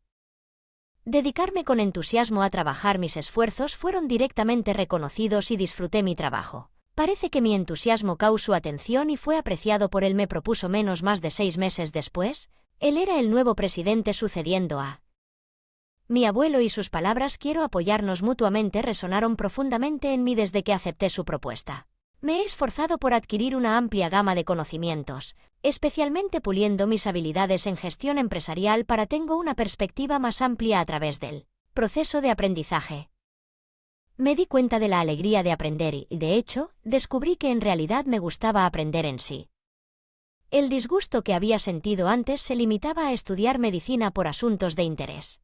dedicarme con entusiasmo a trabajar. Mis esfuerzos fueron directamente reconocidos y disfruté mi trabajo. Parece que mi entusiasmo causó atención y fue apreciado por él. Me propuso menos más de 6 meses después. Él era el nuevo presidente sucediendo a mi abuelo y sus palabras "quiero apoyarnos mutuamente" resonaron profundamente en mí desde que acepté su propuesta. Me he esforzado por adquirir una amplia gama de conocimientos, especialmente puliendo mis habilidades en gestión empresarial para tengo una perspectiva más amplia a través del proceso de aprendizaje. Me di cuenta de la alegría de aprender y, de hecho, descubrí que en realidad me gustaba aprender en sí. El disgusto que había sentido antes se limitaba a estudiar medicina por asuntos de interés.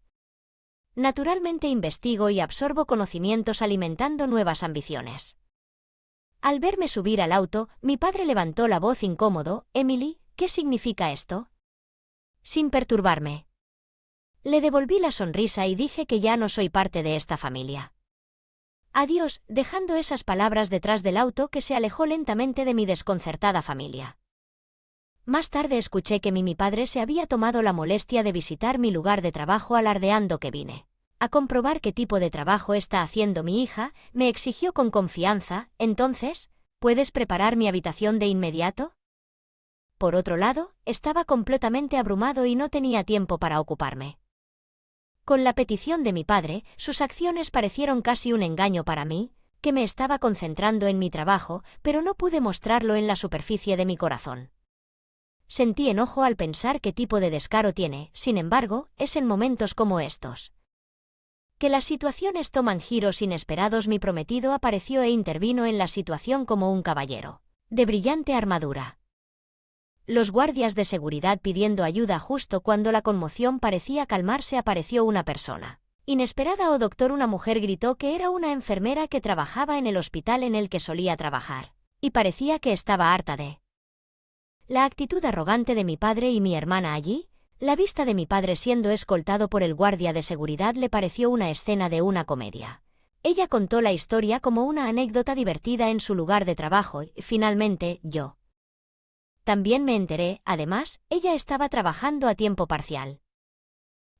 Naturalmente investigo y absorbo conocimientos alimentando nuevas ambiciones. Al verme subir al auto, mi padre levantó la voz incómodo. «Emily, ¿qué significa esto?». Sin perturbarme. Le devolví la sonrisa y dije que ya no soy parte de esta familia. Adiós, dejando esas palabras detrás del auto que se alejó lentamente de mi desconcertada familia. Más tarde escuché que mi padre se había tomado la molestia de visitar mi lugar de trabajo, alardeando que vine a comprobar qué tipo de trabajo está haciendo mi hija. Me exigió con confianza: «Entonces, ¿puedes preparar mi habitación de inmediato?». Por otro lado, estaba completamente abrumado y no tenía tiempo para ocuparme con la petición de mi padre. Sus acciones parecieron casi un engaño para mí, que me estaba concentrando en mi trabajo, pero no pude mostrarlo en la superficie de mi corazón. Sentí enojo al pensar qué tipo de descaro tiene. Sin embargo, es en momentos como estos que las situaciones toman giros inesperados. Mi prometido apareció e intervino en la situación como un caballero de brillante armadura. Los guardias de seguridad pidiendo ayuda. Justo cuando la conmoción parecía calmarse, apareció una persona inesperada. «Oh, doctor». Una mujer gritó que era una enfermera que trabajaba en el hospital en el que solía trabajar, y parecía que estaba harta de la actitud arrogante de mi padre y mi hermana allí. La vista de mi padre siendo escoltado por el guardia de seguridad le pareció una escena de una comedia. Ella contó la historia como una anécdota divertida en su lugar de trabajo y, finalmente, yo también me enteré. Además, ella estaba trabajando a tiempo parcial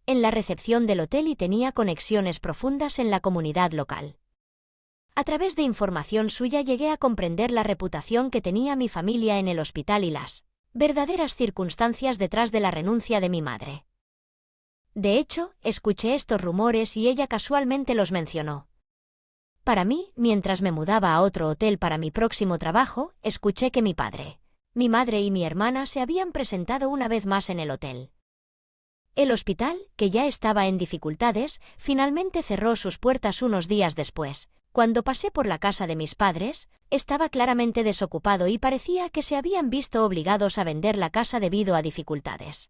en la recepción del hotel y tenía conexiones profundas en la comunidad local. A través de información suya llegué a comprender la reputación que tenía mi familia en el hospital y las verdaderas circunstancias detrás de la renuncia de mi madre. De hecho, escuché estos rumores y ella casualmente los mencionó. Para mí, mientras me mudaba a otro hotel para mi próximo trabajo, escuché que mi padre, mi madre y mi hermana se habían presentado una vez más en el hotel. El hospital, que ya estaba en dificultades, finalmente cerró sus puertas unos días después. Cuando pasé por la casa de mis padres, estaba claramente desocupado y parecía que se habían visto obligados a vender la casa debido a dificultades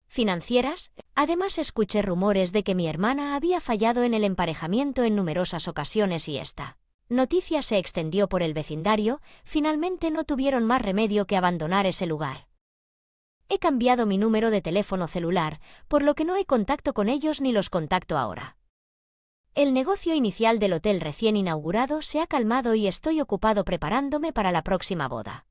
financieras. Además, escuché rumores de que mi hermana había fallado en el emparejamiento en numerosas ocasiones y esta noticia se extendió por el vecindario. Finalmente no tuvieron más remedio que abandonar ese lugar. He cambiado mi número de teléfono celular, por lo que no hay contacto con ellos ni los contacto ahora. El negocio inicial del hotel recién inaugurado se ha calmado y estoy ocupado preparándome para la próxima boda.